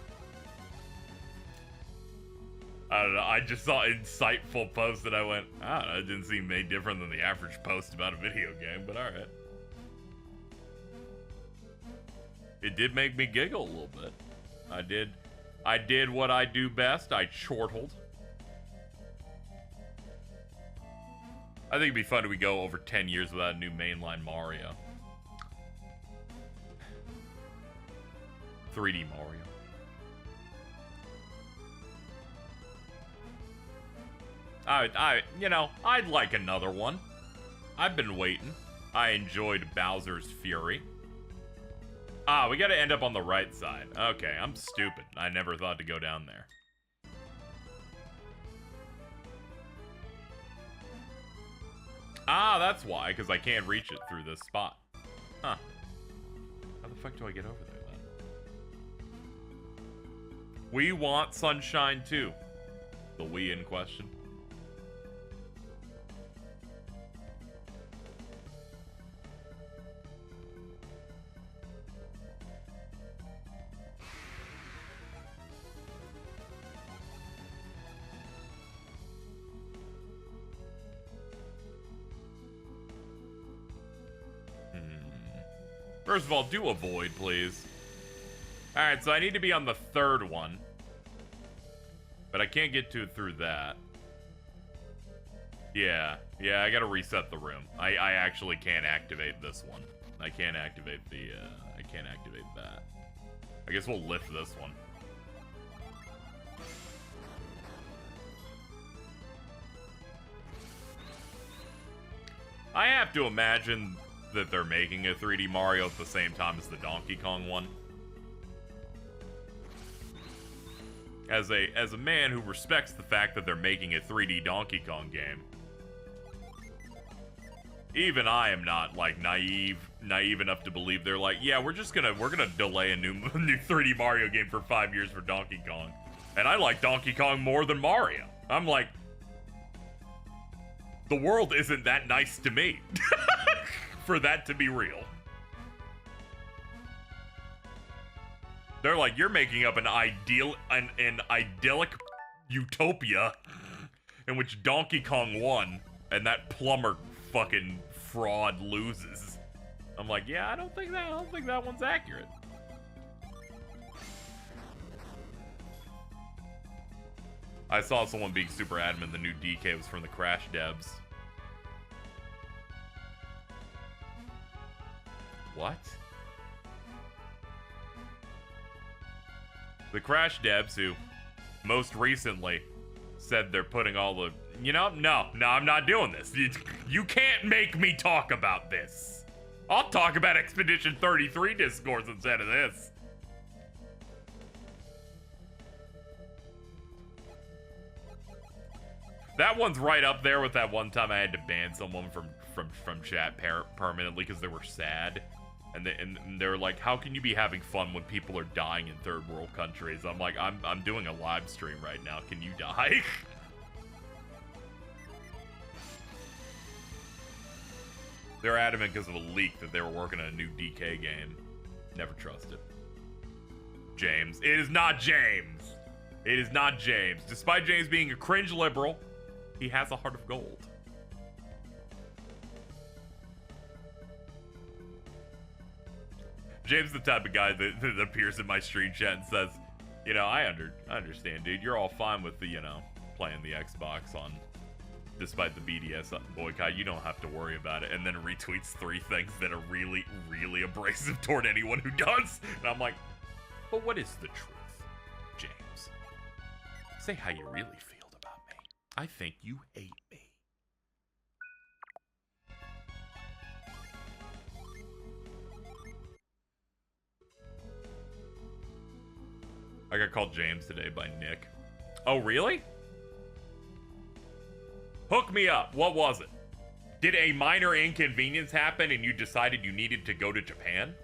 I don't know, I just saw insightful post and I went, I don't know, it didn't seem any different than the average post about a video game, but alright. It did make me giggle a little bit. I did what I do best, I chortled. I think it'd be fun if we go over 10 years without a new mainline Mario. 3D Mario. I'd like another one. I've been waiting. I enjoyed Bowser's Fury. We gotta end up on the right side. Okay, I'm stupid. I never thought to go down there. That's why, because I can't reach it through this spot. Huh. How the fuck do I get over there, then? We want Sunshine too. The we in question. First of all, do avoid, please. Alright, so I need to be on the third one. But I can't get to it through that. Yeah, I gotta reset the room. I actually can't activate this one. I can't activate the, I can't activate that. I guess we'll lift this one. I have to imagine that they're making a 3D Mario at the same time as the Donkey Kong one. As a man who respects the fact that they're making a 3D Donkey Kong game, even I am not like naive enough to believe they're like, yeah, we're gonna delay a new 3D Mario game for 5 years for Donkey Kong, and I like Donkey Kong more than Mario. I'm like, the world isn't that nice to me. For that to be real. They're like, you're making up an idyllic utopia in which Donkey Kong won and that plumber fucking fraud loses. I'm like, yeah, I don't think that one's accurate. I saw someone being super adamant the new DK was from the Crash devs. What? The Crash devs who most recently said they're putting all the... You know, no, I'm not doing this. You can't make me talk about this. I'll talk about Expedition 33 discourse instead of this. That one's right up there with that one time I had to ban someone from chat permanently because they were sad. And they were like, how can you be having fun when people are dying in third world countries? I'm like, I'm doing a live stream right now. Can you die? They're adamant because of a leak that they were working on a new DK game. Never trusted. James. It is not James. It is not James. Despite James being a cringe liberal, he has a heart of gold. James is the type of guy that appears in my stream chat and says, you know, I understand, dude. You're all fine with the, you know, playing the Xbox on, despite the BDS boycott. You don't have to worry about it. And then retweets 3 things that are really, really abrasive toward anyone who does. And I'm like, but what is the truth, James? Say how you really feel about me. I think you hate me. I got called James today by Nick. Oh, really? Hook me up. What was it? Did a minor inconvenience happen and you decided you needed to go to Japan?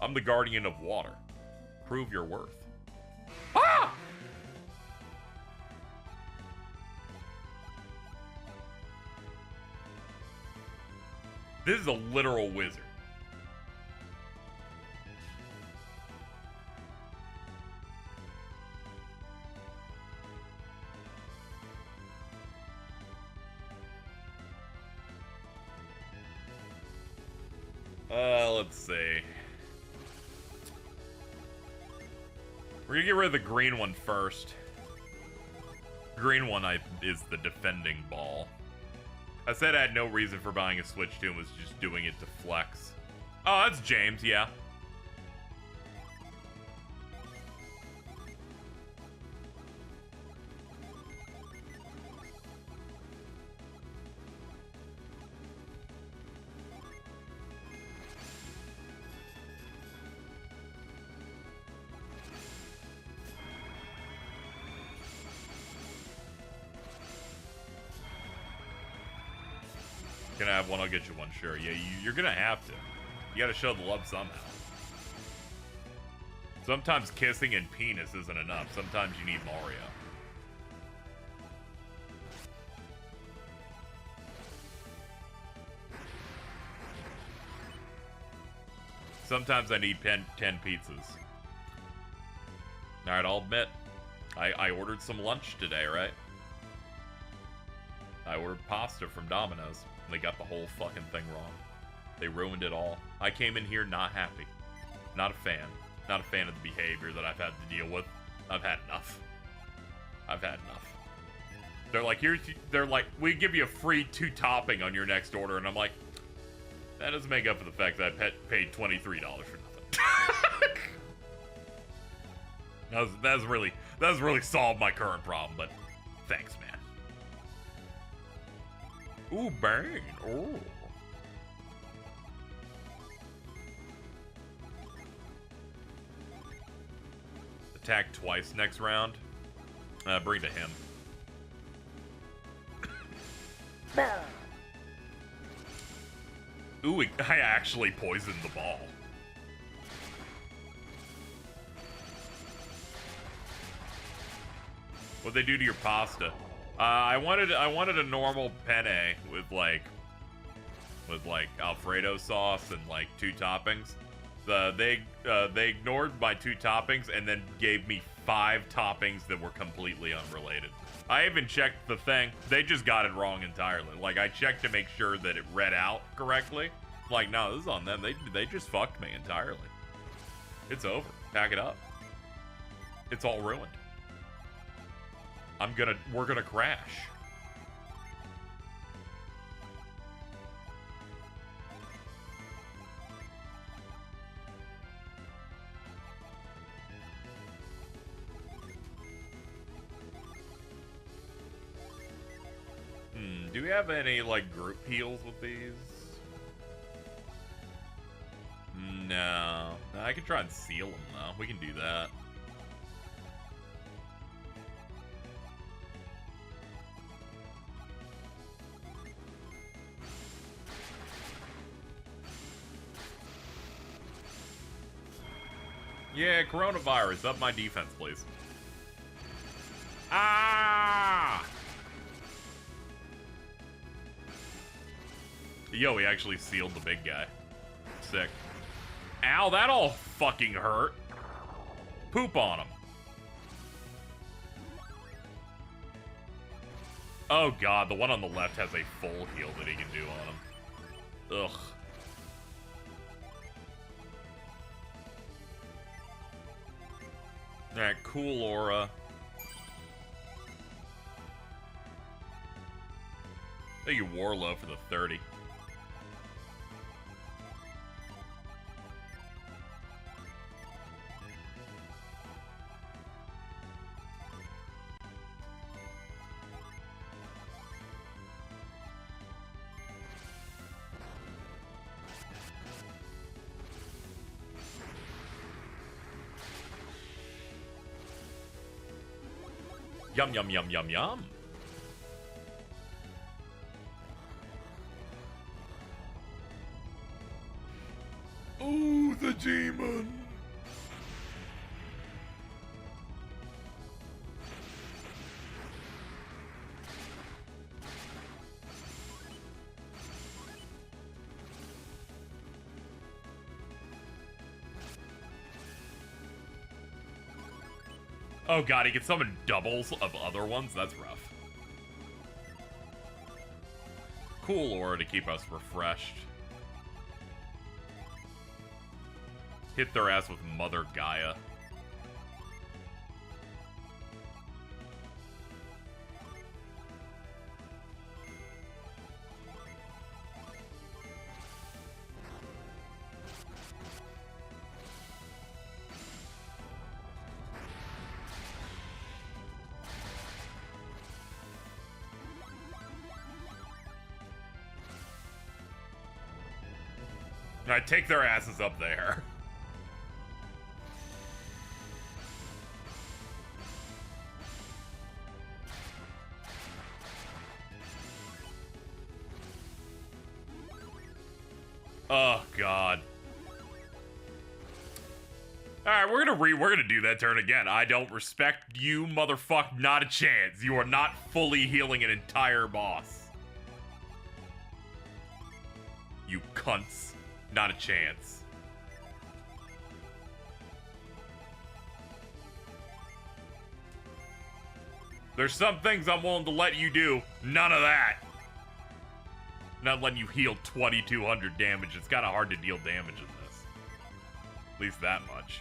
I'm the guardian of water. Prove your worth. Ah! This is a literal wizard. Let's see. We're gonna get rid of the green one first. Green one is the defending ball. I said I had no reason for buying a Switch 2 and was just doing it to flex. Oh, that's James, yeah. Gonna have one, I'll get you one, sure. Yeah, you're gonna have to. You gotta show the love somehow. Sometimes kissing and penis isn't enough. Sometimes you need Mario. Sometimes I need 10 pizzas. Alright, I'll admit. I ordered some lunch today, right? I ordered pasta from Domino's. And they got the whole fucking thing wrong. They ruined it all. I came in here not happy. Not a fan. Not a fan of the behavior that I've had to deal with. I've had enough. I've had enough. They're like, we give you a free 2 topping on your next order, and I'm like, that doesn't make up for the fact that I paid $23 for nothing. That's really solved my current problem, but thanks, man. Ooh, Bane. Ooh. Attack twice next round. Bring to him. Ooh, I actually poisoned the ball. What'd they do to your pasta? I wanted a normal penne with like Alfredo sauce and like 2 toppings. They ignored my 2 toppings and then gave me 5 toppings that were completely unrelated. I even checked the thing. They just got it wrong entirely. Like, I checked to make sure that it read out correctly. Like, no, this is on them. They just fucked me entirely. It's over. Pack it up. It's all ruined. We're gonna crash. Do we have any, like, group heals with these? No. I could try and seal them, though. We can do that. Yeah, coronavirus. Up my defense, please. Ah! Yo, he actually sealed the big guy. Sick. Ow, that all fucking hurt. Poop on him. Oh god, the one on the left has a full heal that he can do on him. Ugh. Alright, cool aura. Thank you, Warlow, for the 30. Yum, yum, yum, yum, yum. Ooh, the demon. Oh god, he can summon doubles of other ones? That's rough. Cool aura to keep us refreshed. Hit their ass with Mother Gaia. I take their asses up there. Oh god. Alright, we're gonna do that turn again. I don't respect you, motherfucker. Not a chance. You are not fully healing an entire boss. You cunts. Not a chance. There's some things I'm willing to let you do. None of that. Not letting you heal 2,200 damage. It's kind of hard to deal damage in this. At least that much.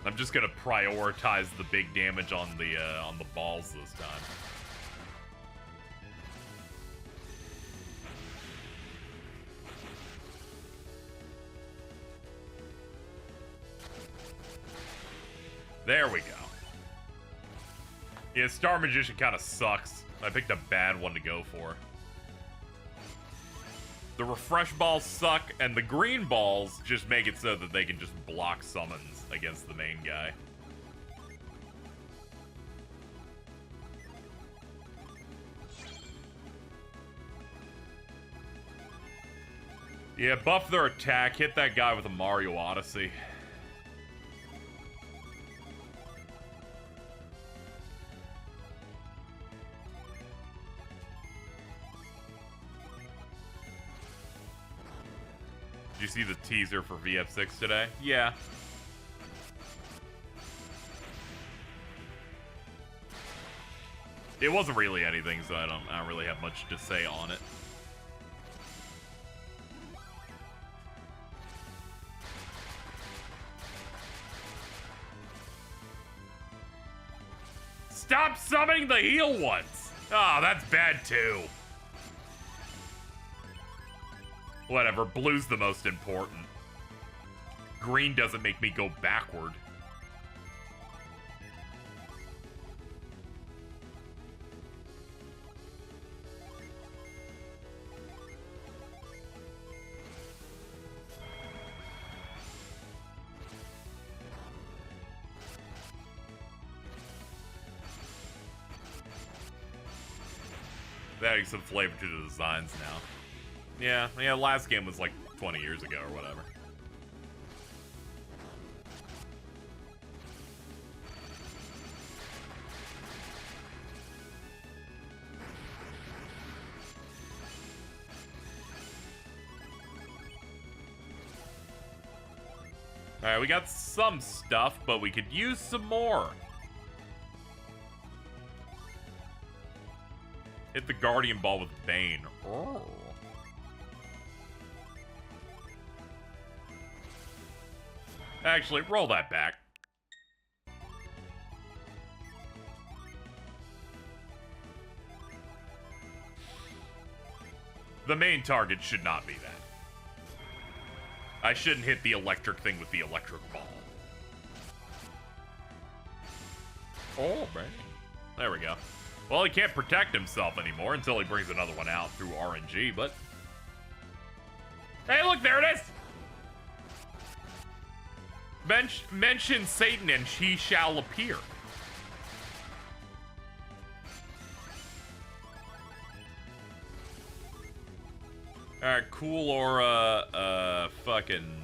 I'm just gonna prioritize the big damage on the balls this time. There we go. Yeah, Star Magician kind of sucks. I picked a bad one to go for. The refresh balls suck, and the green balls just make it so that they can just block summons against the main guy. Yeah, buff their attack, hit that guy with a Mario Odyssey. Did you see the teaser for VF6 today? Yeah. It wasn't really anything, so I don't really have much to say on it. Stop summoning the heal ones! Oh, that's bad too. Whatever, blue's the most important. Green doesn't make me go backward. adding some flavor to the designs now. Yeah, last game was like 20 years ago or whatever. Alright, we got some stuff, but we could use some more. Hit the Guardian Ball with Bane. Oh. Actually, roll that back. The main target should not be that. I shouldn't hit the electric thing with the electric ball. Oh, man. There we go. Well, he can't protect himself anymore until he brings another one out through RNG, but... Hey, look, there it is! Mention Satan and he shall appear. Alright, cool aura, fucking...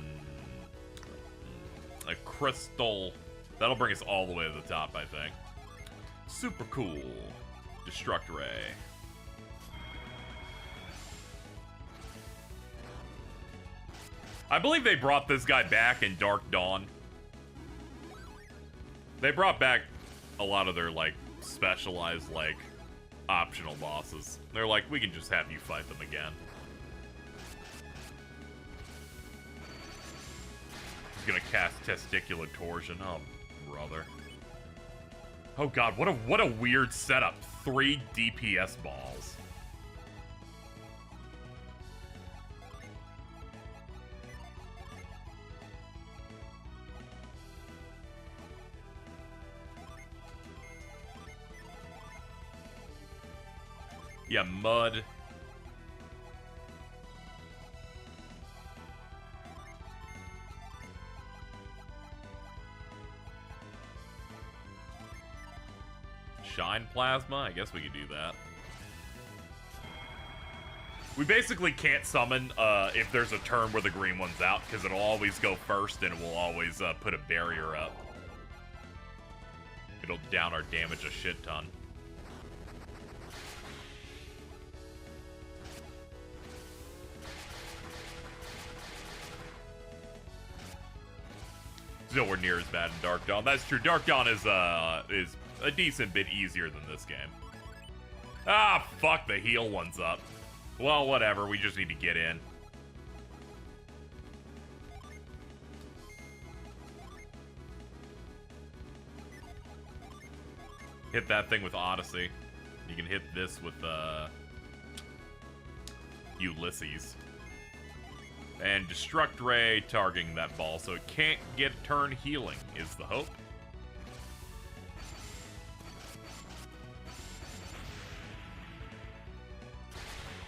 a crystal. That'll bring us all the way to the top, I think. Super cool. Destruct Ray. I believe they brought this guy back in Dark Dawn. They brought back a lot of their, like, specialized, like, optional bosses. They're like, we can just have you fight them again. He's gonna cast Testicular Torsion. Oh, brother. Oh god, what a weird setup. 3 DPS balls. Yeah, mud. Shine Plasma? I guess we could do that. We basically can't summon if there's a turn where the green one's out, because it'll always go first and it will always put a barrier up. It'll down our damage a shit ton. It's nowhere near as bad in Dark Dawn. That's true. Dark Dawn is a decent bit easier than this game. Ah, fuck, the heal one's up. Well, whatever, we just need to get in. Hit that thing with Odyssey. You can hit this with, Ulysses. And Destruct Ray targeting that ball, so it can't get turn healing, is the hope.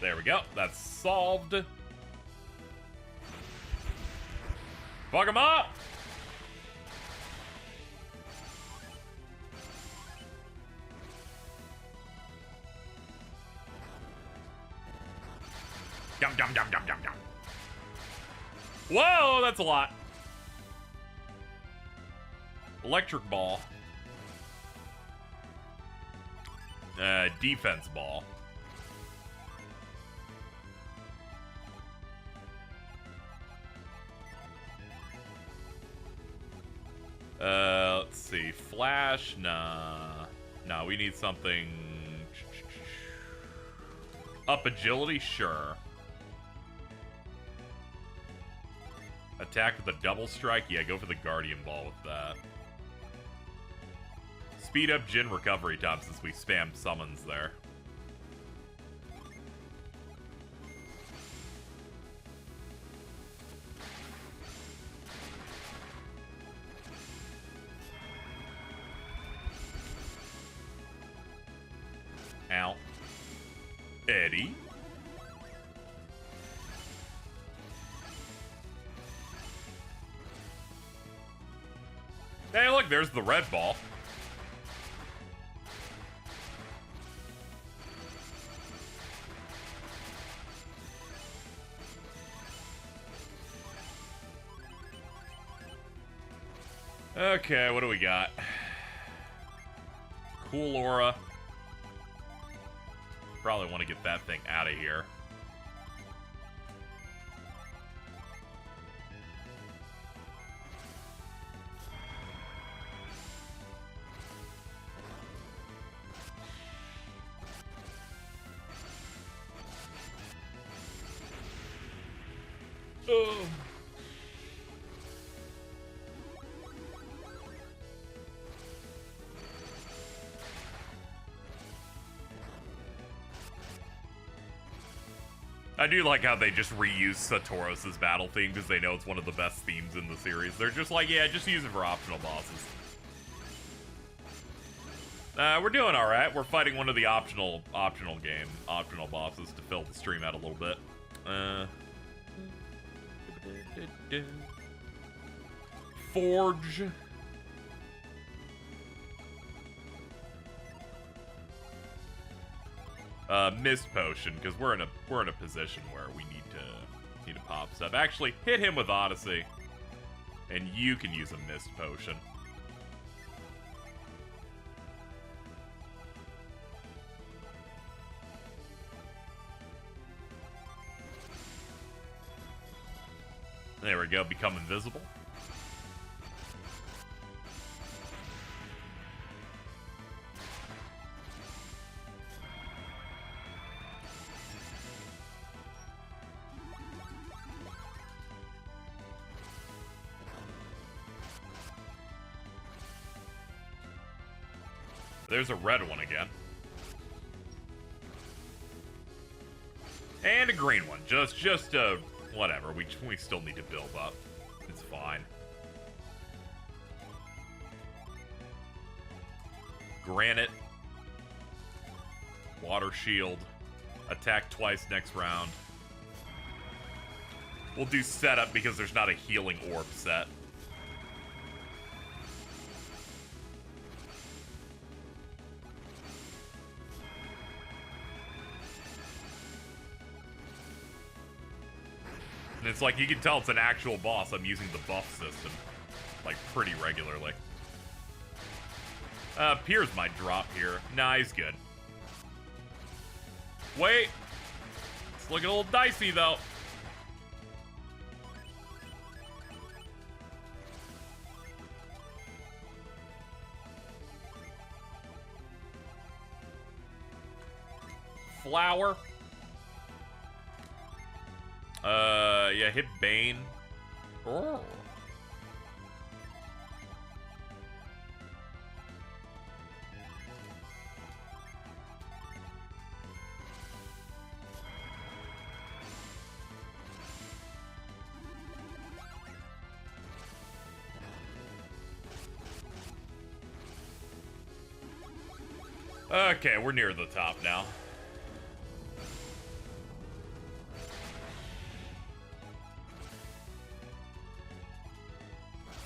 There we go. That's solved. Fuck him up! Dum dum dum dum dum dum. Whoa, that's a lot. Electric ball. Defense ball. Let's see. Flash? Nah. Nah, we need something... Up agility? Sure. Attack with a double strike? Yeah, go for the Guardian Ball with that. Speed up Jin recovery time since we spam summons there. Ow. Eddie. Hey, look, there's the red ball. Okay, what do we got? Cool aura. Probably want to get that thing out of here. Oh. I do like how they just reuse Satoros' battle theme because they know it's one of the best themes in the series. They're just like, yeah, just use it for optional bosses. We're doing all right. We're fighting one of the optional bosses to fill the stream out a little bit. Forge. Mist potion, because we're in a position where we need to pop stuff. Actually, hit him with Odyssey, and you can use a mist potion. There we go, become invisible. There's a red one again. And a green one. Just whatever. We still need to build up. It's fine. Granite. Water shield. Attack twice next round. We'll do setup because there's not a healing orb set. And it's like, you can tell it's an actual boss. I'm using the buff system, like, pretty regularly. Piers might drop here. Nah, he's good. Wait! It's looking a little dicey, though. Flower. Yeah, hit Bane. Oh. Okay, we're near the top now.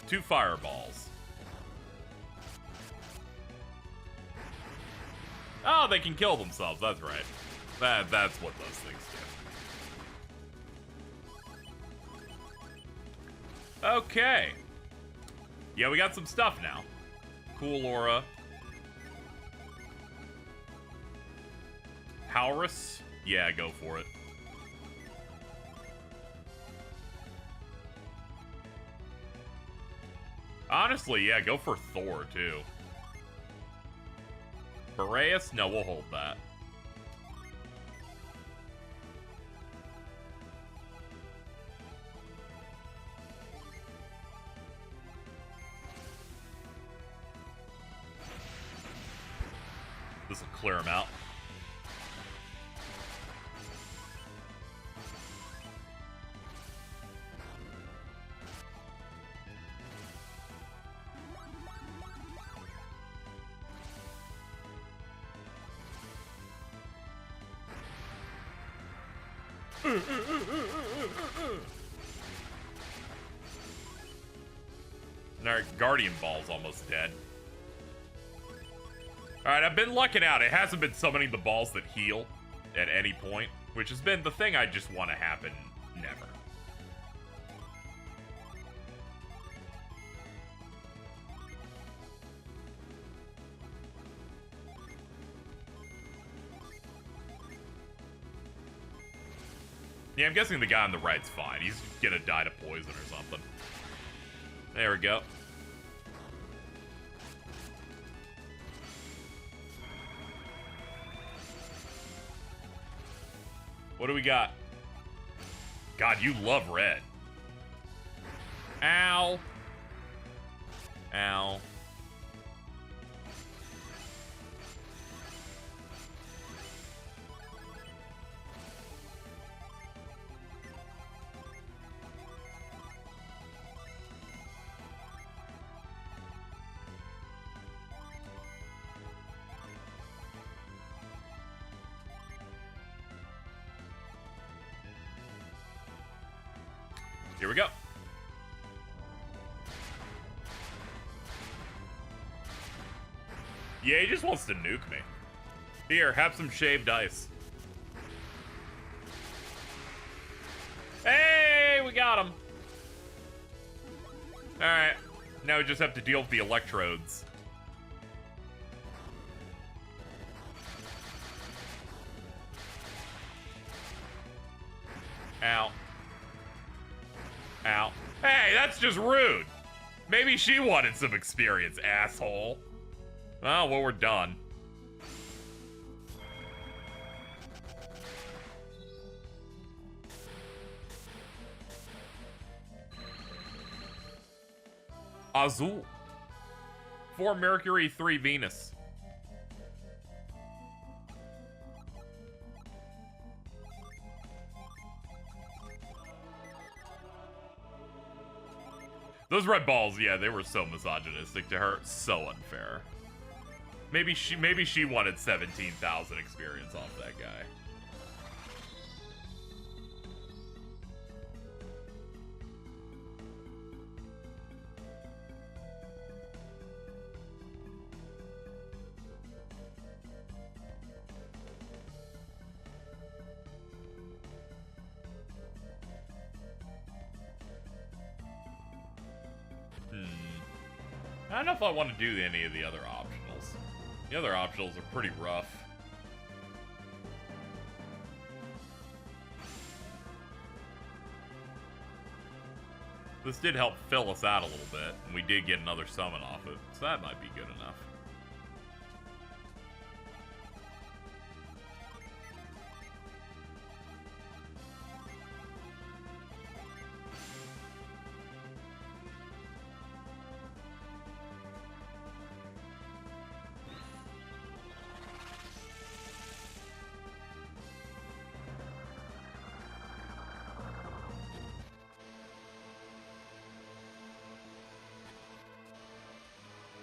Two fireballs. Oh, they can kill themselves. That's right. That's what those things do. Okay. Yeah, we got some stuff now. Cool aura. Haurus? Yeah, go for it. Honestly, yeah, go for Thor, too. Boreas? No, we'll hold that. This will clear him out. And our Guardian Ball's almost dead. Alright, I've been lucking out. It hasn't been summoning the balls that heal at any point, which has been the thing I just want to happen never. Yeah, I'm guessing the guy on the right's fine. He's gonna die to poison or something. There we go. What do we got? God, you love red. Ow. Ow. Here we go. Yeah, he just wants to nuke me. Here, have some shaved ice. Hey, we got him. Alright. Now we just have to deal with the electrodes. Ow. Ow. Hey, that's just rude. Maybe she wanted some experience, asshole. Oh, well, we're done. Azul. 4 Mercury, 3 Venus. Those red balls, yeah, they were so misogynistic to her. So unfair. Maybe she wanted 17,000 experience off that guy. I don't know if I want to do any of the other optionals. The other optionals are pretty rough. This did help fill us out a little bit, and we did get another summon off it, so that might be good enough.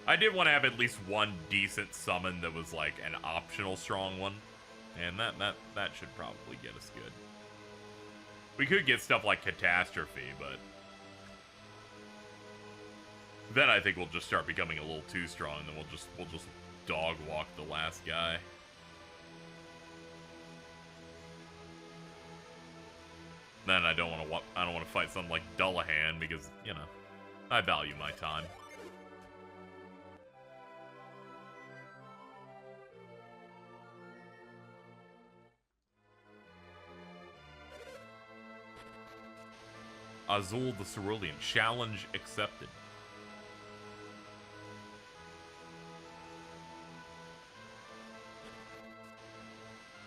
I did want to have at least one decent summon that was like an optional strong one, and that should probably get us good. We could get stuff like Catastrophe, but then I think we'll just start becoming a little too strong, and then we'll just dog walk the last guy. Then I don't want to fight something like Dullahan because, you know, I value my time. Azul the Cerulean. Challenge accepted.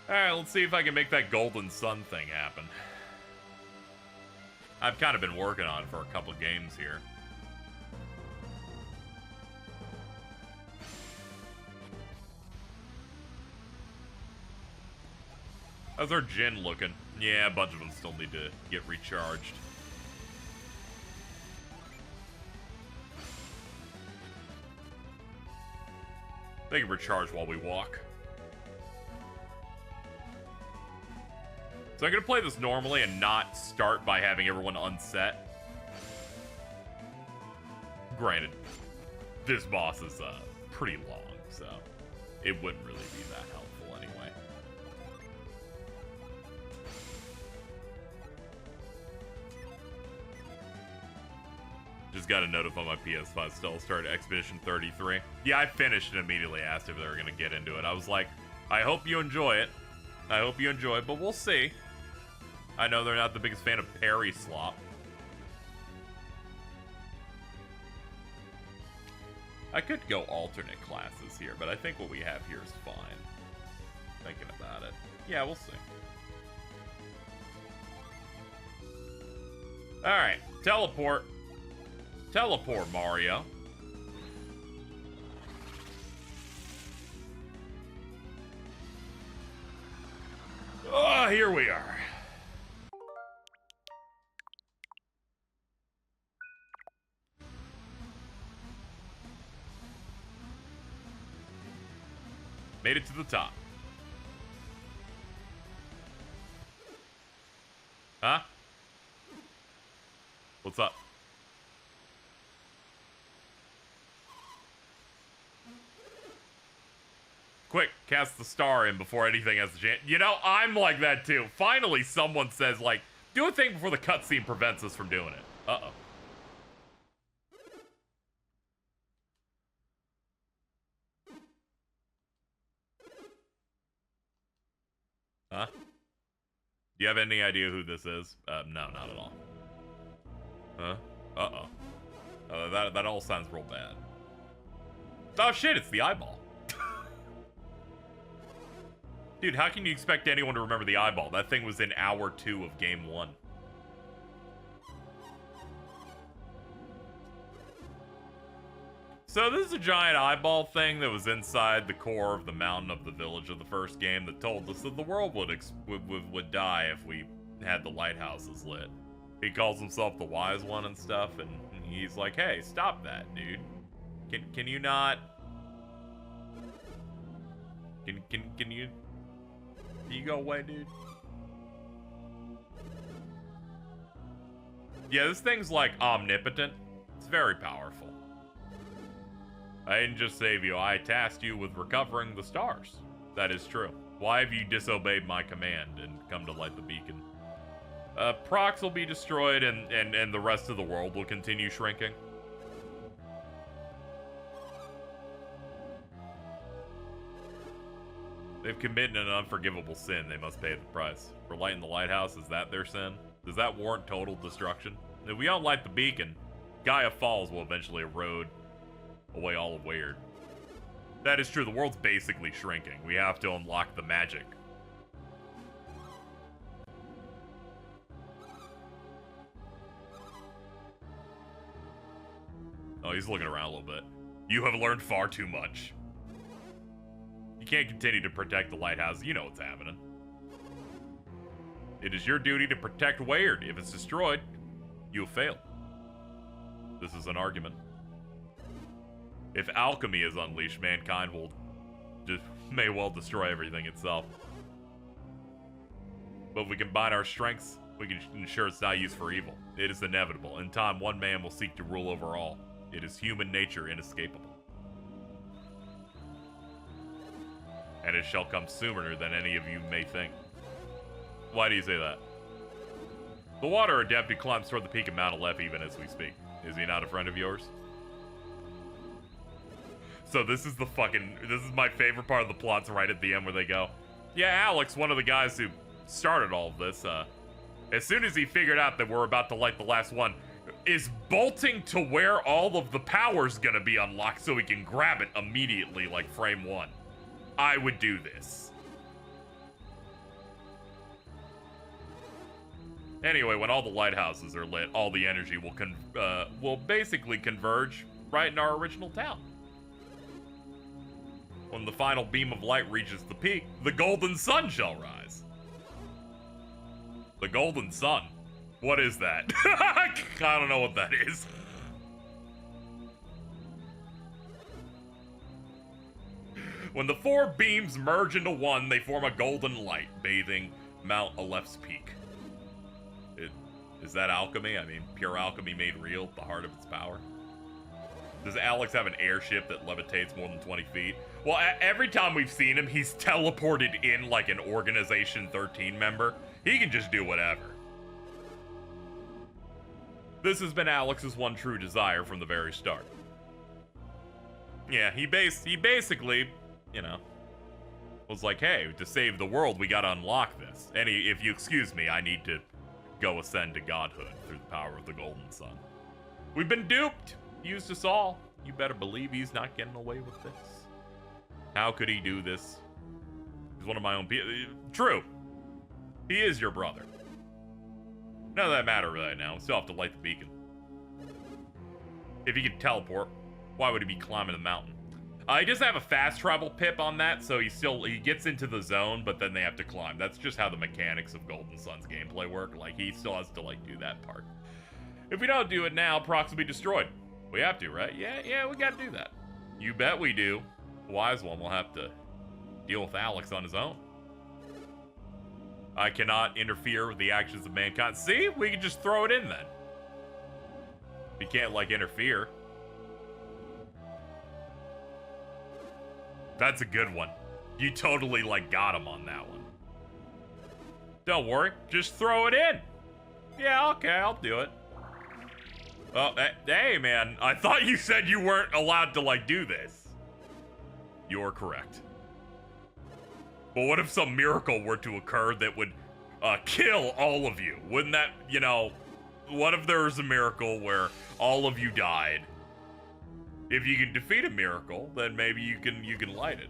Alright, let's see if I can make that Golden Sun thing happen. I've kind of been working on it for a couple of games here. How's our Jin looking? Yeah, a bunch of them still need to get recharged. They can recharge while we walk. So I'm going to play this normally and not start by having everyone unset. Granted, this boss is pretty long, so it wouldn't really be that helpful anyway. Just got a notify my PS5 still started Expedition 33. Yeah, I finished and immediately asked if they were going to get into it. I was like, I hope you enjoy it. I hope you enjoy it, but we'll see. I know they're not the biggest fan of Parry Slop. I could go alternate classes here, but I think what we have here is fine. Thinking about it. Yeah, we'll see. Alright, teleport. Teleport, Mario. Oh, here we are. Made it to the top. Huh? What's up? Quick, cast the star in before anything has a chance. You know, I'm like that too. Finally, someone says, like, do a thing before the cutscene prevents us from doing it. Uh-oh. Huh? Do you have any idea who this is? No, not at all. Huh? Uh-oh. That all sounds real bad. Oh shit, it's the eyeball. Dude, how can you expect anyone to remember the eyeball? That thing was in hour 2 of game 1. So this is a giant eyeball thing that was inside the core of the mountain of the village of the first game that told us that the world would die if we had the lighthouses lit. He calls himself the wise one and stuff, and he's like, hey, stop that, dude. Can you not... Can you go away, dude? Yeah, this thing's like omnipotent. It's very powerful. I didn't just save you, I tasked you with recovering the stars. That is true. Why have you disobeyed my command and come to light the beacon? Prox will be destroyed and the rest of the world will continue shrinking. They've committed an unforgivable sin. They must pay the price. For lighting the lighthouse, is that their sin? Does that warrant total destruction? If we don't light the beacon, Gaia Falls will eventually erode away all of Weird. That is true. The world's basically shrinking. We have to unlock the magic. Oh, he's looking around a little bit. You have learned far too much. You can't continue to protect the lighthouse. You know what's happening. It is your duty to protect Weird. If it's destroyed, you have failed. This is an argument. If alchemy is unleashed, mankind will may well destroy everything itself. But if we combine our strengths, we can ensure it's not used for evil. It is inevitable. In time, one man will seek to rule over all. It is human nature inescapable. And it shall come sooner than any of you may think. Why do you say that? The water adept who climbs toward the peak of Mount Aleph even as we speak. Is he not a friend of yours? So this is my favorite part of the plot's right at the end where they go, yeah, Alex, one of the guys who started all of this, as soon as he figured out that we're about to light the last one, is bolting to where all of the power's gonna be unlocked so we can grab it immediately like frame 1. I would do this. Anyway, when all the lighthouses are lit, all the energy will basically converge right in our original town. When the final beam of light reaches the peak, the golden sun shall rise. The golden sun? What is that? I don't know what that is. When the 4 beams merge into one, they form a golden light, bathing Mount Aleph's peak. Is that alchemy? I mean, pure alchemy made real at the heart of its power? Does Alex have an airship that levitates more than 20 feet? Well, every time we've seen him, he's teleported in like an Organization 13 member. He can just do whatever. This has been Alex's one true desire from the very start. Yeah, he basically, you know, was like, hey, to save the world, we gotta unlock this. And if you excuse me, I need to go ascend to godhood through the power of the Golden Sun. We've been duped. He used us all. You better believe he's not getting away with this. How could he do this? He's one of my own people. True. He is your brother. None of that matter right now. We still have to light the beacon. If he could teleport, why would he be climbing the mountain? He doesn't have a fast travel pip on that, so he gets into the zone, but then they have to climb. That's just how the mechanics of Golden Sun's gameplay work. Like, he still has to, like, do that part. If we don't do it now, Prox will be destroyed. We have to, right? Yeah, we gotta do that. You bet we do. The wise one will have to deal with Alex on his own. I cannot interfere with the actions of mankind. See? We can just throw it in then. We can't, like, interfere. That's a good one. You totally, like, got him on that one. Don't worry. Just throw it in. Yeah, okay, I'll do it. Oh, hey, man. I thought you said you weren't allowed to, like, do this. You're correct. But what if some miracle were to occur that would kill all of you? Wouldn't that, you know... What if there was a miracle where all of you died? If you can defeat a miracle, then maybe you can light it.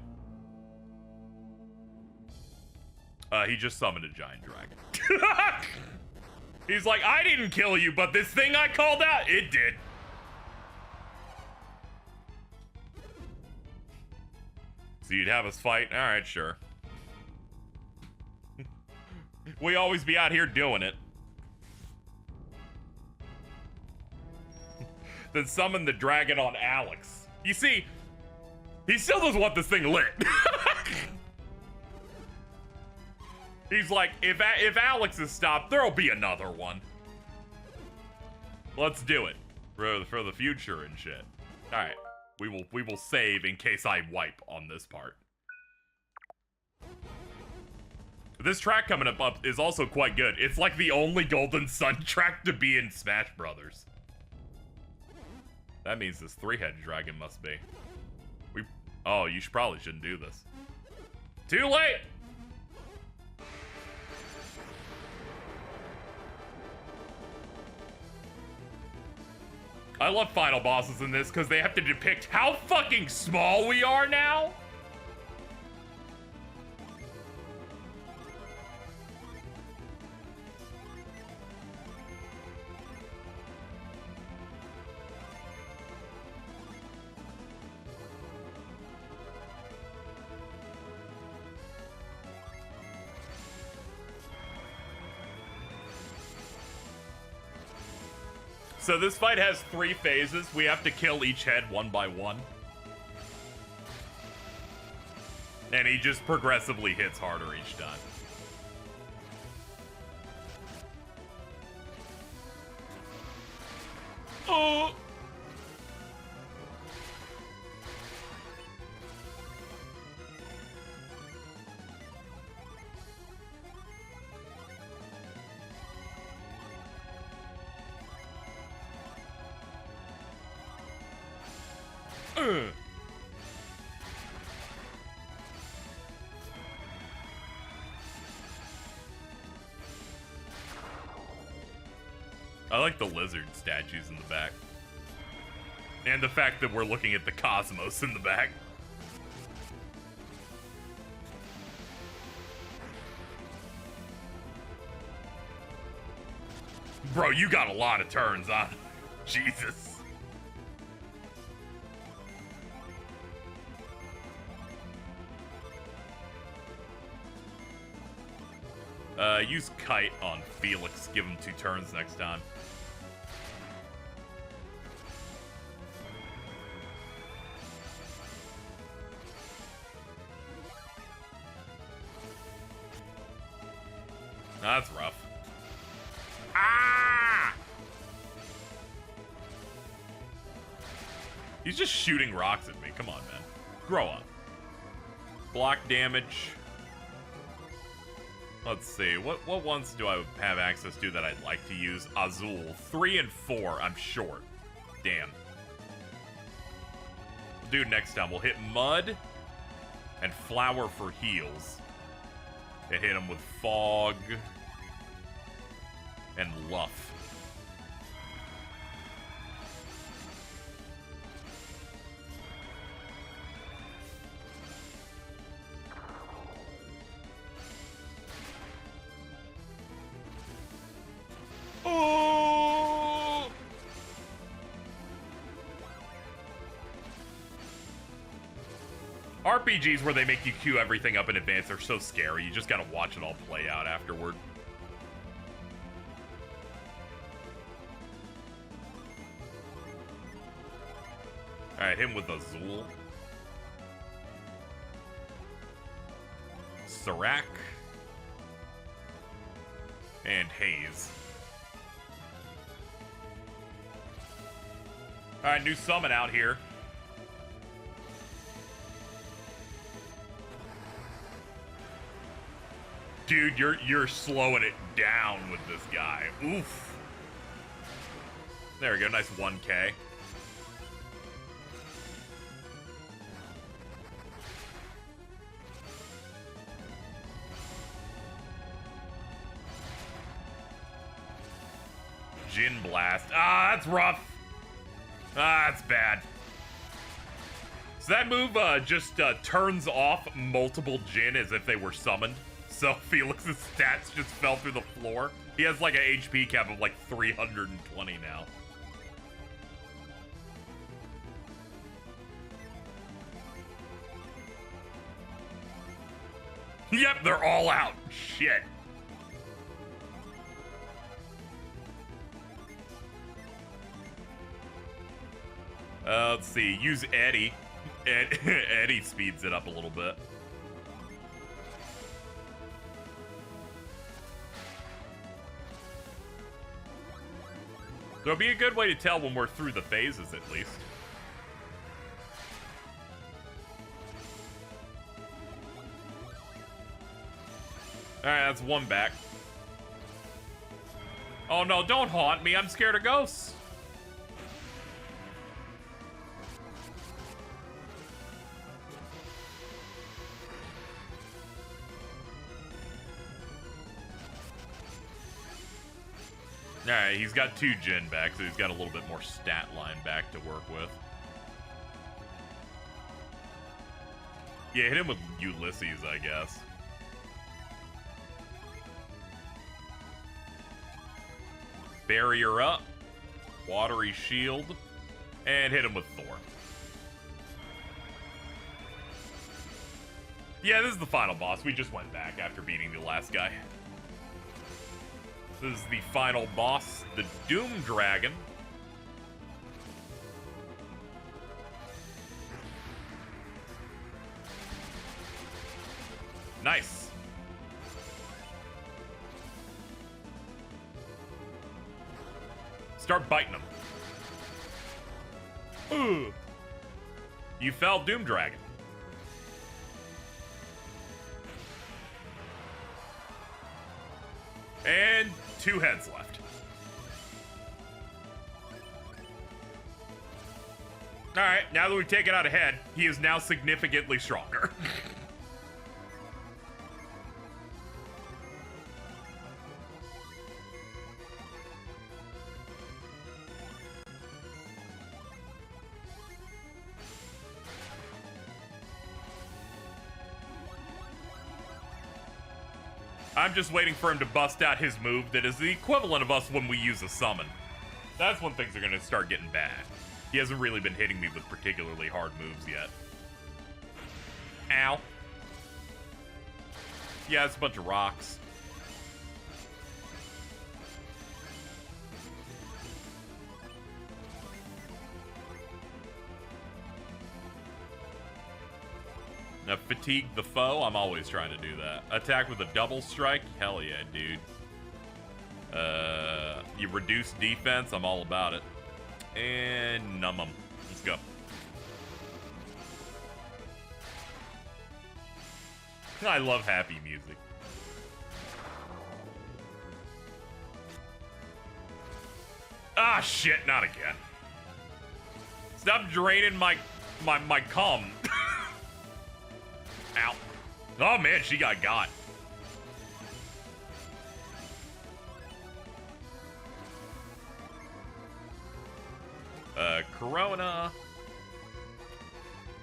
He just summoned a giant dragon. He's like, I didn't kill you, but this thing I called out, it did. So you'd have us fight? All right, sure. We always be out here doing it. Then summon the dragon on Alex. You see, he still doesn't want this thing lit. He's like, if Alex is stopped, there'll be another one. Let's do it for the future and shit. All right, we will save in case I wipe on this part. This track coming up is also quite good. It's like the only Golden Sun track to be in Smash Brothers. That means this three-headed dragon must be. Oh, you probably shouldn't do this. Too late! I love final bosses in this because they have to depict how fucking small we are now. So this fight has 3 phases. We have to kill each head one by one. And he just progressively hits harder each time. Oh! I like the lizard statues in the back. And the fact that we're looking at the cosmos in the back. Bro, you got a lot of turns on. Jesus. Use Kite on Felix. Give him 2 turns next time. That's rough. Ah! He's just shooting rocks at me. Come on, man. Grow up. Block damage. Let's see. What ones do I have access to that I'd like to use? Azul. 3 and 4. I'm short. Damn. Dude, next time we'll hit Mud. And Flower for heals. It hit him with Fog and Luff. Oh! RPGs where they make you queue everything up in advance are so scary. You just gotta watch it all play out afterward. Alright, him with Azul. Serac. And Haze. Alright, new summon out here. Dude, you're slowing it down with this guy. Oof. There we go, nice 1K. Jin Blast. Ah, that's rough. Ah, that's bad. So that move just turns off multiple Jin as if they were summoned. So Felix's stats just fell through the floor. He has like an HP cap of like 320 now. Yep, they're all out. Shit. Let's see. Use Eddie. Eddie speeds it up a little bit. So it'll be a good way to tell when we're through the phases, at least. Alright, that's one back. Oh no, don't haunt me. I'm scared of ghosts. Alright, he's got 2 Jin back, so he's got a little bit more stat line back to work with. Yeah, hit him with Ulysses, I guess. Barrier up. Watery Shield. And hit him with Thor. Yeah, this is the final boss. We just went back after beating the last guy. This is the final boss, the Doom Dragon. Nice. Start biting him. Ooh. You fell, Doom Dragon. And 2 heads left. Alright, now that we've taken out a head, he is now significantly stronger. I'm just waiting for him to bust out his move that is the equivalent of us when we use a summon. That's when things are going to start getting bad. He hasn't really been hitting me with particularly hard moves yet. Ow. Yeah, it's a bunch of rocks. Now, fatigue the foe, I'm always trying to do that. Attack with a double strike? Hell yeah, dude. You reduce defense, I'm all about it. And numb 'em. Let's go. I love happy music. Ah, shit, not again. Stop draining my cum. Oh man, she got. Corona.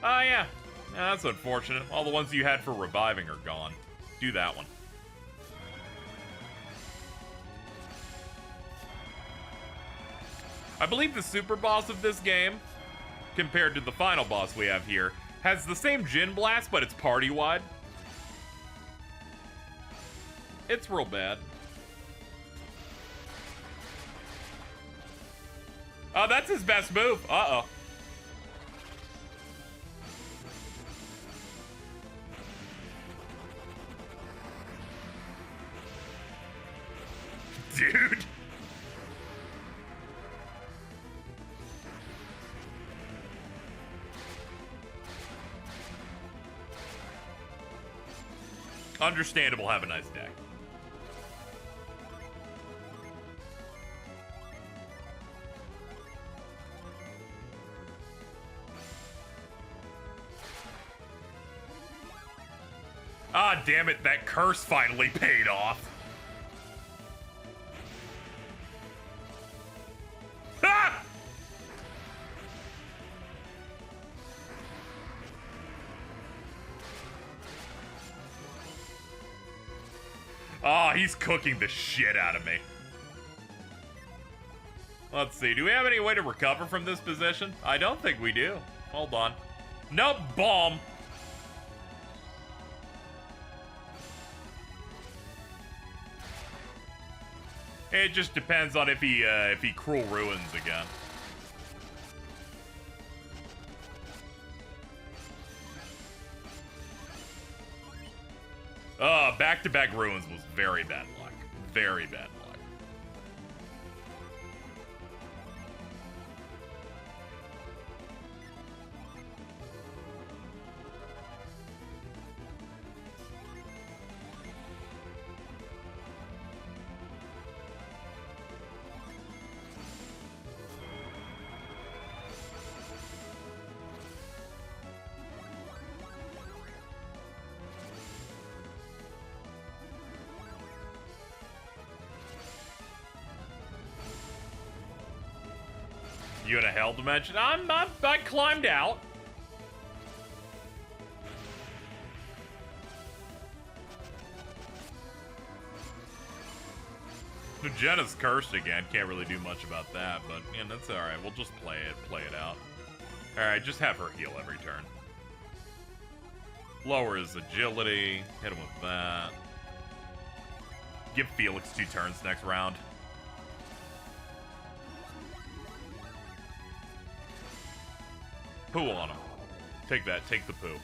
Oh yeah. That's unfortunate. All the ones you had for reviving are gone. Do that one. I believe the super boss of this game, compared to the final boss we have here, has the same Jin Blast, but it's party-wide. It's real bad. Oh, that's his best move. Uh-oh. Dude. Understandable. Have a nice day. Ah, damn it, that curse finally paid off. Ah! Oh, he's cooking the shit out of me. Let's see, do we have any way to recover from this position? I don't think we do. Hold on. Nope, bomb. It just depends on if he cruel ruins again. Back-to-back ruins was very bad luck. Very bad luck. You in a hell dimension? I climbed out. Jenna's cursed again. Can't really do much about that, but yeah, that's all right. We'll just play it out. All right, just have her heal every turn. Lower his agility. Hit him with that. Give Felix 2 turns next round. Poo on him. Take that. Take the poo.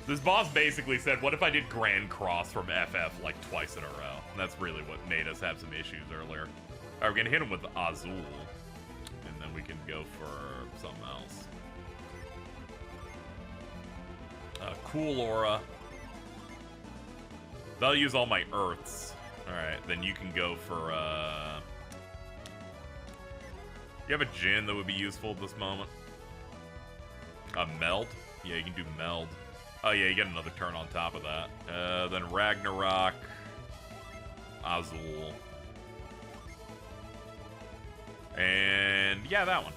This boss basically said, what if I did Grand Cross from FF like twice in a row? And that's really what made us have some issues earlier. All right, we're going to hit him with Azul. And then we can go for something else. Cool Aura. That'll use all my Earths. Alright, then you can go for, You have a Jin that would be useful at this moment? Meld? Yeah, you can do Meld. Oh yeah, you get another turn on top of that. Then Ragnarok. Azul. And yeah, that one.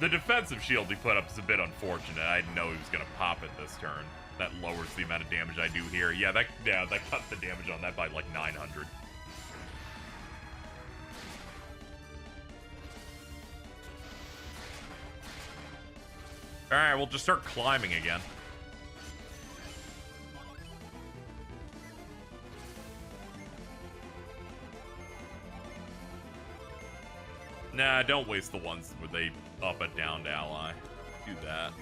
The defensive shield he put up is a bit unfortunate. I didn't know he was going to pop it this turn. That lowers the amount of damage I do here. Yeah, that cut the damage on that by like 900. Alright, we'll just start climbing again. Nah, don't waste the ones where they up a downed ally. Do that.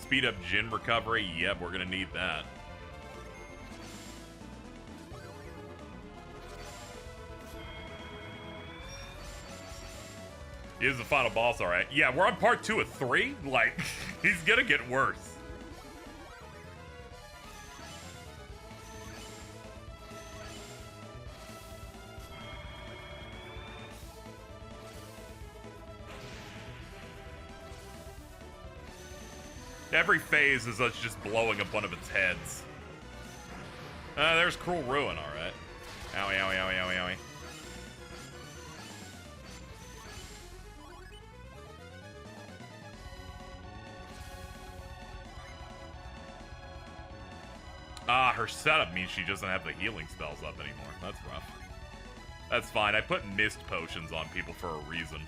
Speed up Jin recovery. Yep, we're gonna need that. He is the final boss, alright. Yeah, we're on part 2 of 3. Like, he's gonna get worse. Every phase is us just blowing up one of its heads. There's Cruel Ruin, alright. Owie, owie, owie, owie, owie. Her setup means she doesn't have the healing spells up anymore. That's rough. That's fine. I put mist potions on people for a reason.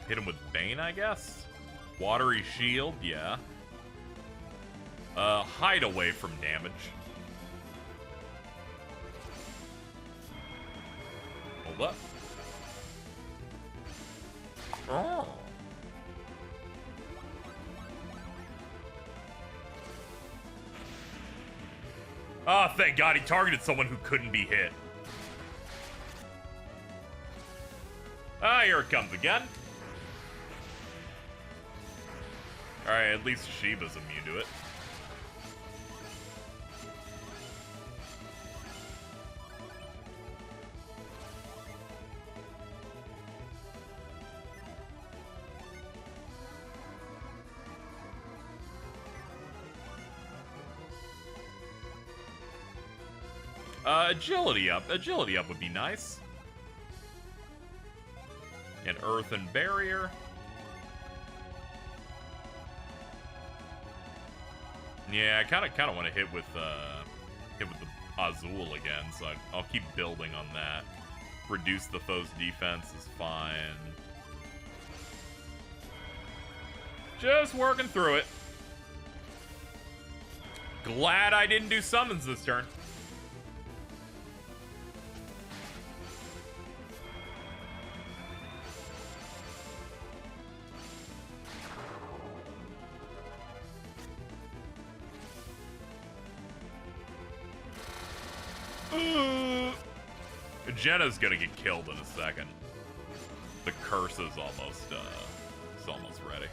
Hit him with Bane, I guess? Watery Shield, yeah. Hide away from damage. Hold up. Oh. Oh, thank God he targeted someone who couldn't be hit. Here it comes again. Alright, at least Shiba's immune to it. Agility up. Agility up would be nice. An earthen barrier. Yeah, I kind of want to hit with the Azul again, so I'll keep building on that. Reduce the foe's defense is fine. Just working through it. Glad I didn't do summons this turn. Jenna's gonna get killed in a second. The curse is almost ready.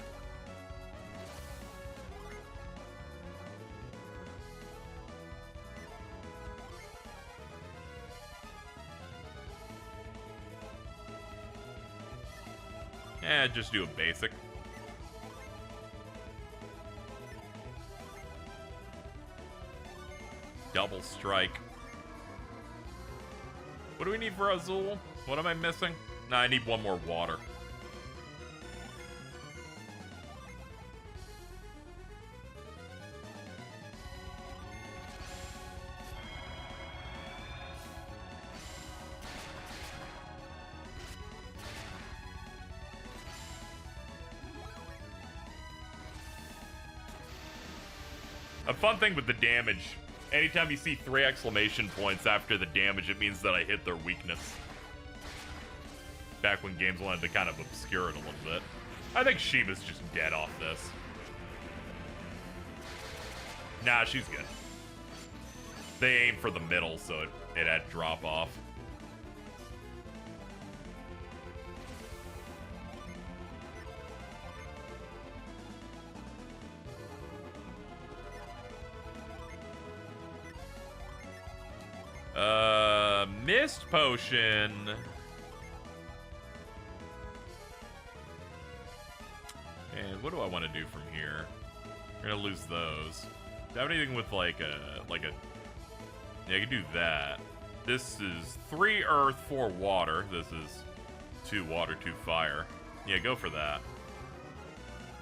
Just do a basic. Double strike. What do we need for Azul? What am I missing? Nah, I need one more water. A fun thing with the damage. Anytime you see 3 exclamation points after the damage, it means that I hit their weakness. Back when games wanted to kind of obscure it a little bit. I think Shiva's just dead off this. Nah, she's good. They aim for the middle, so it had drop off. Mist potion. And what do I want to do from here? We're gonna lose those. Do I have anything with like a yeah, I can do that. This is 3 earth, 4 water. This is 2 water, 2 fire. Yeah, go for that.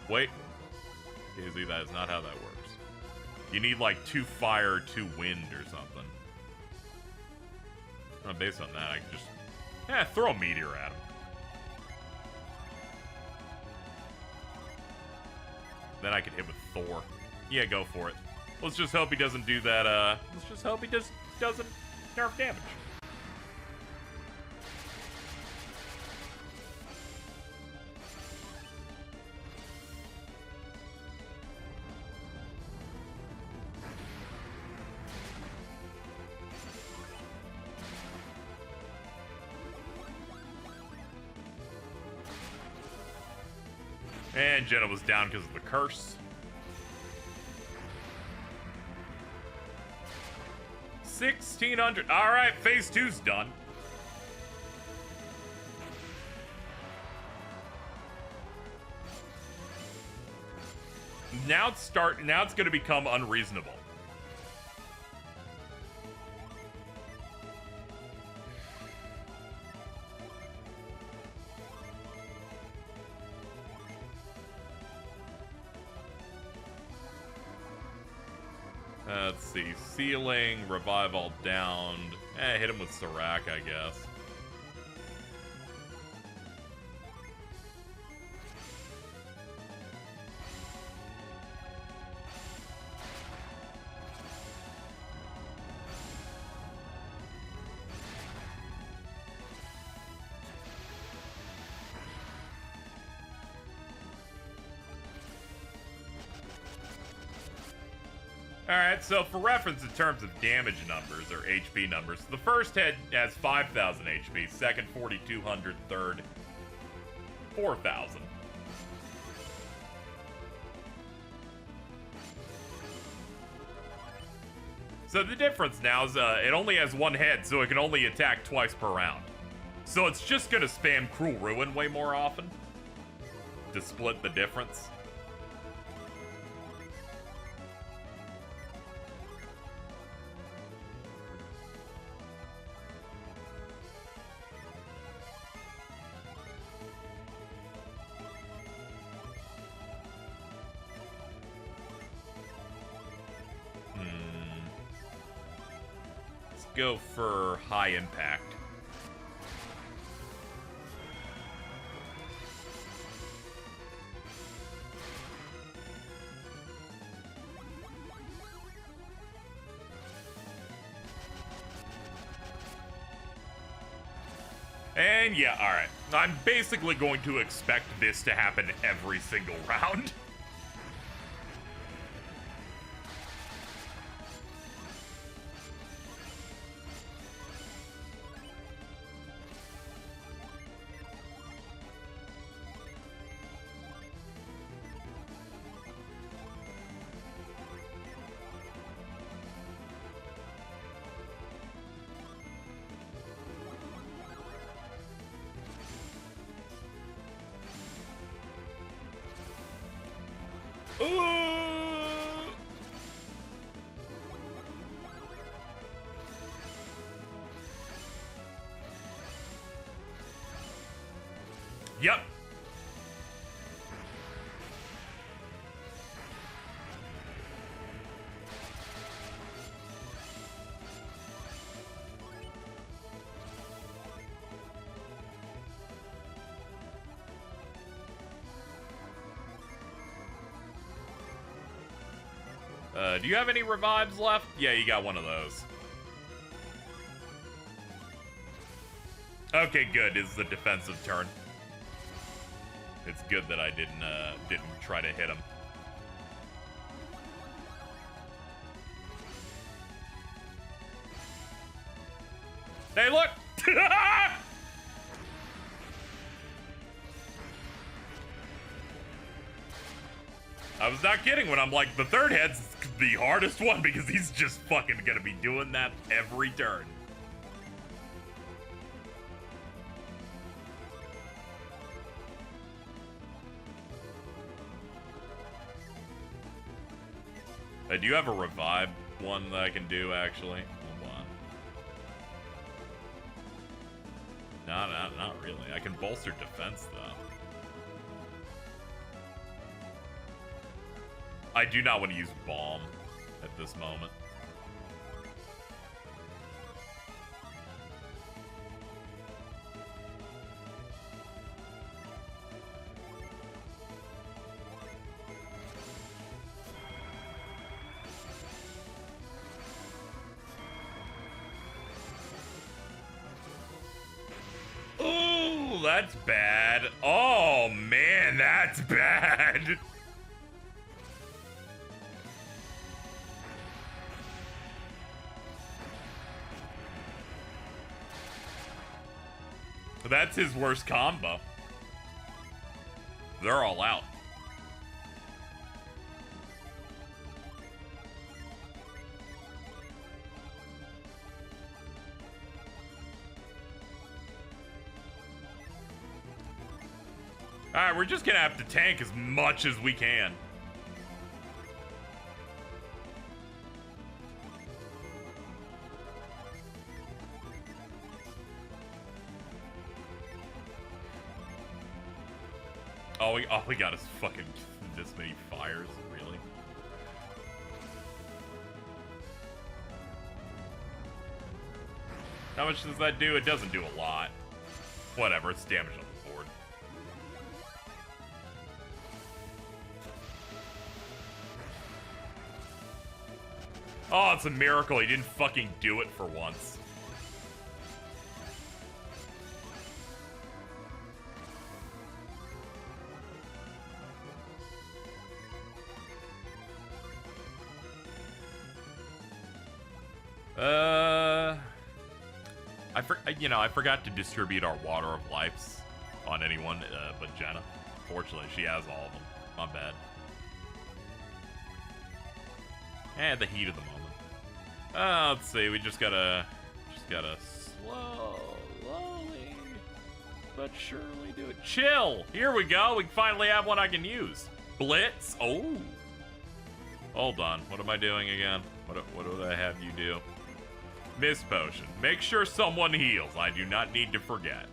Wait. Easy, that is not how that works. You need like 2 fire, 2 wind or something. Based on that, I can just throw a meteor at him. Then I can hit with Thor. Yeah, go for it. Let's just hope he doesn't do that, let's just hope he just doesn't nerf damage. And Jenna was down because of the curse. 1,600. All right, phase 2's done. Now it's going to become unreasonable. Let's see. Sealing, revive all downed. Hit him with Serac, I guess. Alright, so for reference in terms of damage numbers, or HP numbers, the first head has 5,000 HP, second 4,200, third 4,000. So the difference now is it only has one head, so it can only attack twice per round. So it's just gonna spam Cruel Ruin way more often to split the difference. Go for high impact. And yeah, alright. I'm basically going to expect this to happen every single round. Yep. Do you have any revives left? Yeah, you got one of those. Okay, good. It's the defensive turn. It's good that I didn't try to hit him. Hey, look! I was not kidding when I'm like, the third head's the hardest one because he's just fucking gonna be doing that every turn. Do you have a revive one that I can do, actually? Hold on. No, not really. I can bolster defense, though. I do not want to use Balm at this moment. Ooh, that's bad. Oh, man, that's bad. That's his worst combo. They're all out. Alright, we're just gonna have to tank as much as we can. All we got is fucking this many fires, really? How much does that do? It doesn't do a lot. Whatever, it's damage on the board. Oh, it's a miracle he didn't fucking do it for once. I forgot to distribute our Water of Lives on anyone but Jenna. Fortunately, she has all of them. My bad. The heat of the moment. Let's see. We just gotta slowly but surely do it. Chill. Here we go. We finally have one I can use. Blitz. Oh. Hold on. What am I doing again? What do I have you do? Mist Potion. Make sure someone heals. I do not need to forget.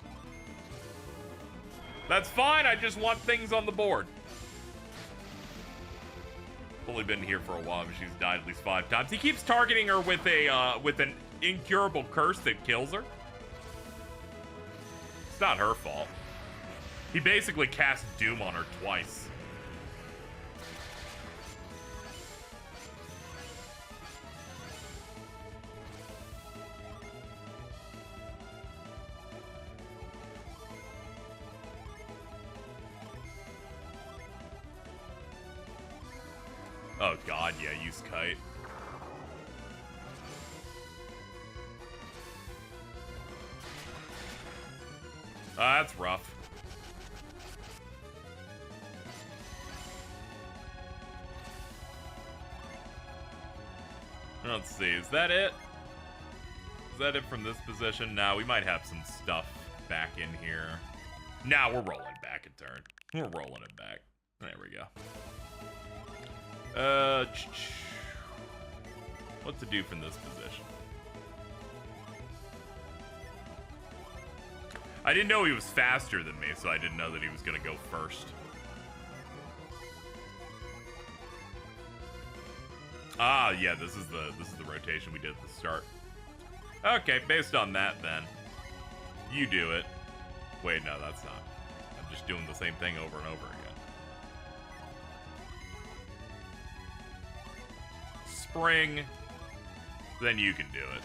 That's fine. I just want things on the board. Only been here for a while, but she's died at least 5 times. He keeps targeting her with an incurable curse that kills her. It's not her fault. He basically cast Doom on her twice. Oh god, yeah, use Kite. That's rough. Let's see, is that it? Is that it from this position? Nah, we might have some stuff back in here. Nah, we're rolling back a turn. We're rolling it back. There we go. What to do from this position? I didn't know he was faster than me, so I didn't know that he was gonna go first. Ah, yeah, this is the rotation we did at the start. Okay, based on that, then you do it. Wait, no, that's not. I'm just doing the same thing over and over again. Spring, then you can do it.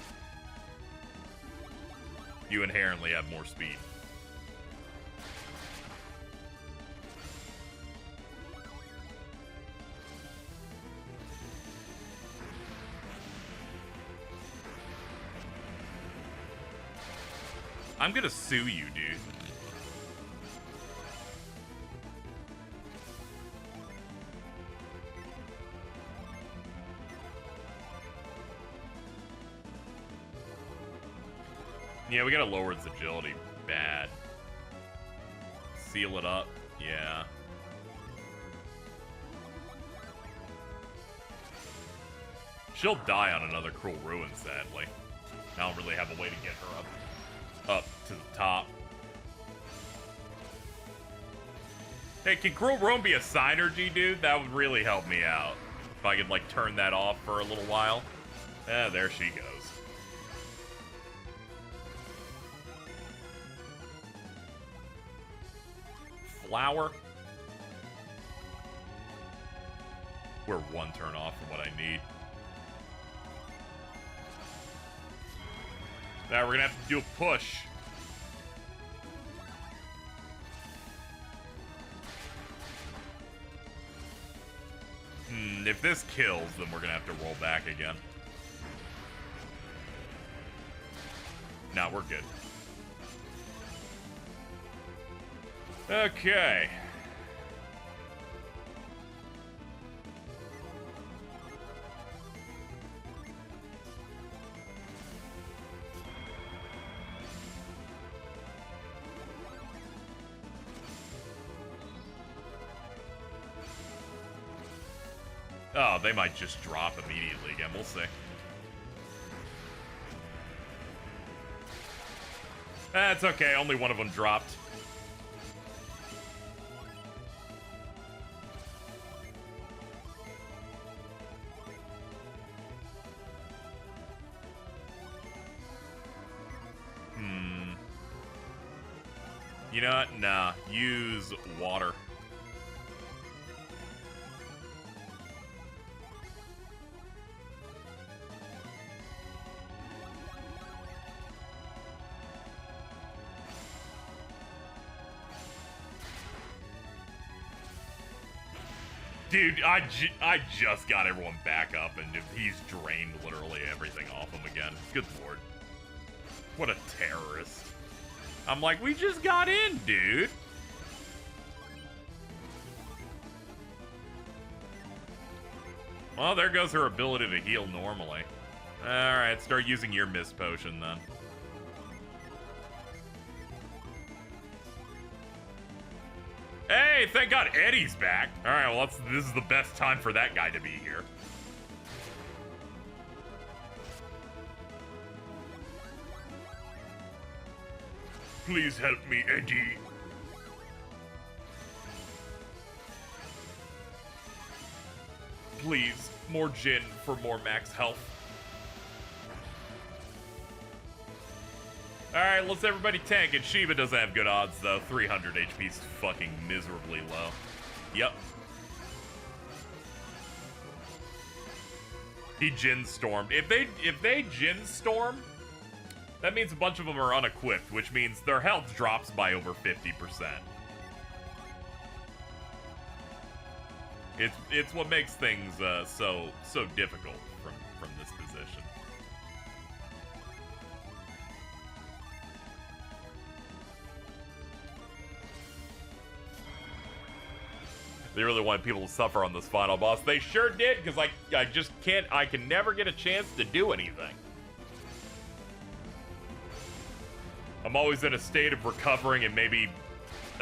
You inherently have more speed. I'm gonna sue you, dude. Yeah, we gotta lower its agility bad. Seal it up, yeah. She'll die on another Cruel Ruin, sadly. I don't really have a way to get her up to the top. Hey, can Cruel Ruin be a Synergy, dude? That would really help me out. If I could, like, turn that off for a little while. There she goes. Flower. We're one turn off from what I need. Now we're gonna have to do a push. If this kills, then we're gonna have to roll back again. Nah, we're good. Okay. Oh, they might just drop immediately again. We'll see. That's okay. Only one of them dropped. You know what? Nah. Use water. Dude, I just got everyone back up, and he's drained literally everything off him again. Good lord. What a terrorist. I'm like, we just got in, dude. Well, there goes her ability to heal normally. Alright, start using your mist potion then. Hey, thank God Eddie's back. Alright, well, this is the best time for that guy to be here. Please help me, Eddie. Please, more Jhin for more max health. Alright, let's everybody tank it. Shiva doesn't have good odds, though. 300 HP's fucking miserably low. Yep. He Jhin stormed. If they Jhin storm, that means a bunch of them are unequipped, which means their health drops by over 50%. It's what makes things so difficult from this position. They really wanted people to suffer on this final boss. They sure did, because I just can't. I can never get a chance to do anything. I'm always in a state of recovering and maybe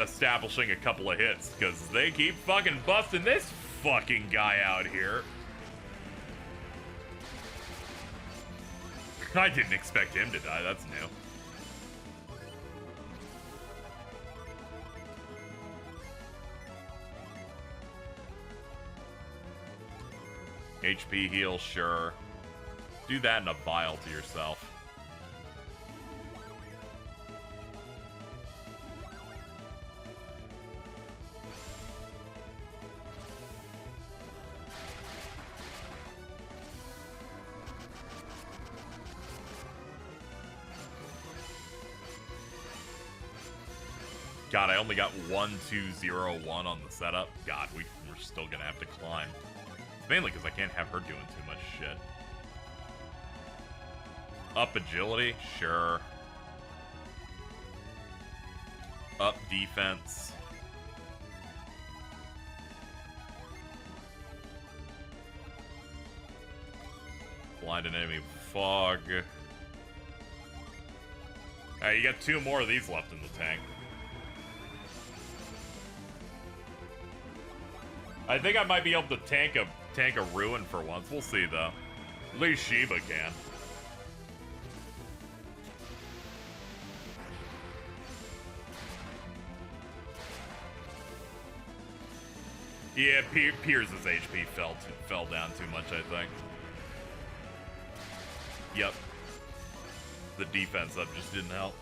establishing a couple of hits, because they keep fucking busting this fucking guy out here. I didn't expect him to die, that's new. HP heal, sure. Do that in a vial to yourself. God, I only got 1-2-0-1 on the setup. God, we're still gonna have to climb. It's mainly because I can't have her doing too much shit. Up agility? Sure. Up defense? Blind an enemy fog. Alright, you got 2 more of these left in the tank. I think I might be able to tank a ruin for once. We'll see though. At least Shiva can. Yeah, Piers' HP fell down too much, I think. Yep. The defense up just didn't help.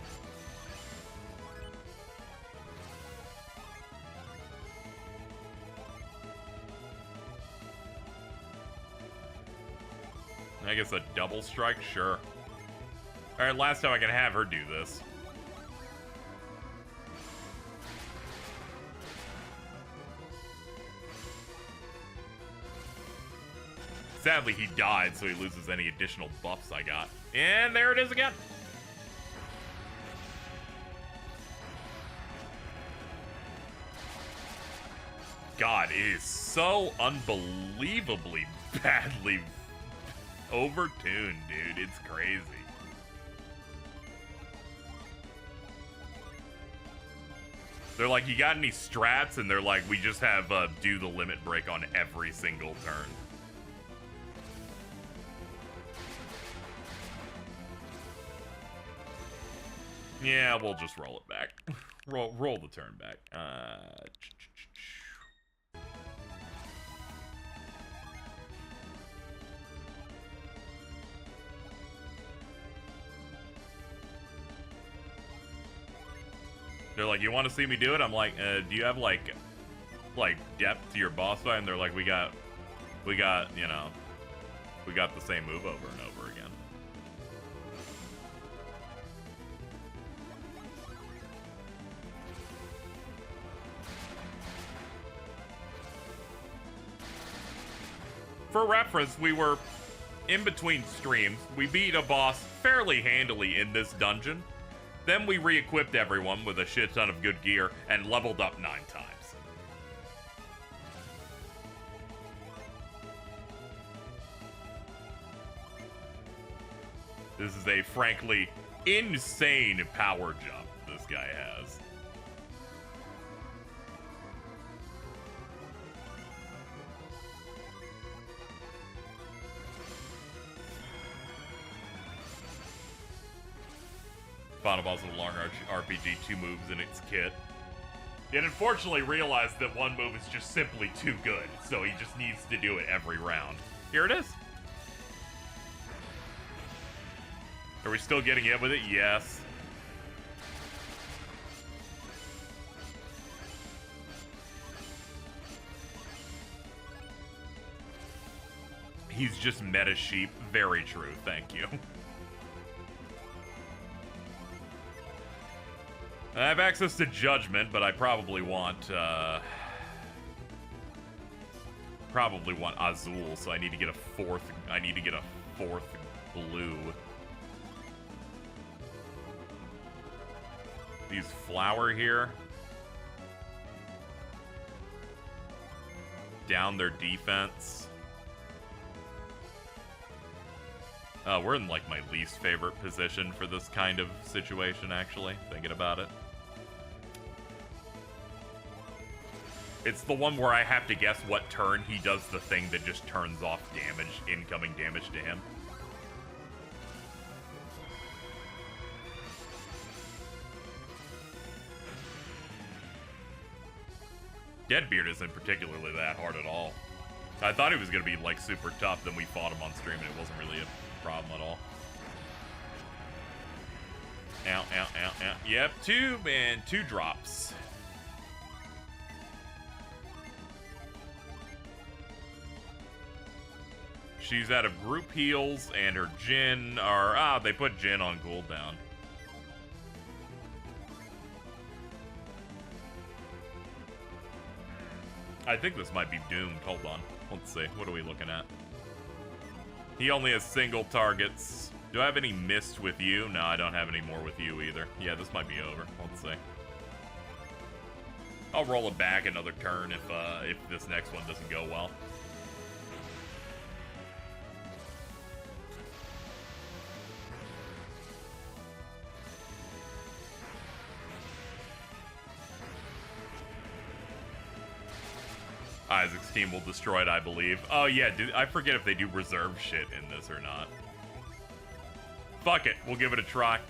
I guess a double strike? Sure. Alright, last time I can have her do this. Sadly, he died, so he loses any additional buffs I got. And there it is again. God, it is so unbelievably badly overtuned, dude. It's crazy. They're like, you got any strats? And they're like, we just have do the limit break on every single turn. Yeah, we'll just roll it back. roll the turn back. They're like, you want to see me do it? I'm like, do you have like depth to your boss fight? And they're like, we got, you know, we got the same move over and over again. For reference, we were in between streams. We beat a boss fairly handily in this dungeon. Then we re-equipped everyone with a shit ton of good gear and leveled up 9 times. This is a frankly insane power jump this guy has. Final boss of the long RPG, 2 moves in its kit. It unfortunately realized that 1 move is just simply too good, so he just needs to do it every round. Here it is. Are we still getting hit with it? Yes. He's just meta sheep. Very true. Thank you. I have access to Judgment, but I probably want Azul, so I need to get a fourth blue. These flower here. Down their defense. We're in like my least favorite position for this kind of situation, actually, thinking about it. It's the one where I have to guess what turn he does the thing that just turns off damage, incoming damage to him. Deadbeard isn't particularly that hard at all. I thought he was going to be like super tough, then we fought him on stream and it wasn't really a problem at all. Ow, ow, ow, ow. Yep, 2 drops. She's out of group heals, and her Jin are... they put Jin on cooldown. I think this might be doomed. Hold on. Let's see. What are we looking at? He only has single targets. Do I have any mist with you? No, I don't have any more with you either. Yeah, this might be over. Let's see. I'll roll it back another turn if this next one doesn't go well. Isaac's team will destroy it, I believe. Oh, yeah, I forget if they do reserve shit in this or not. Fuck it, we'll give it a try.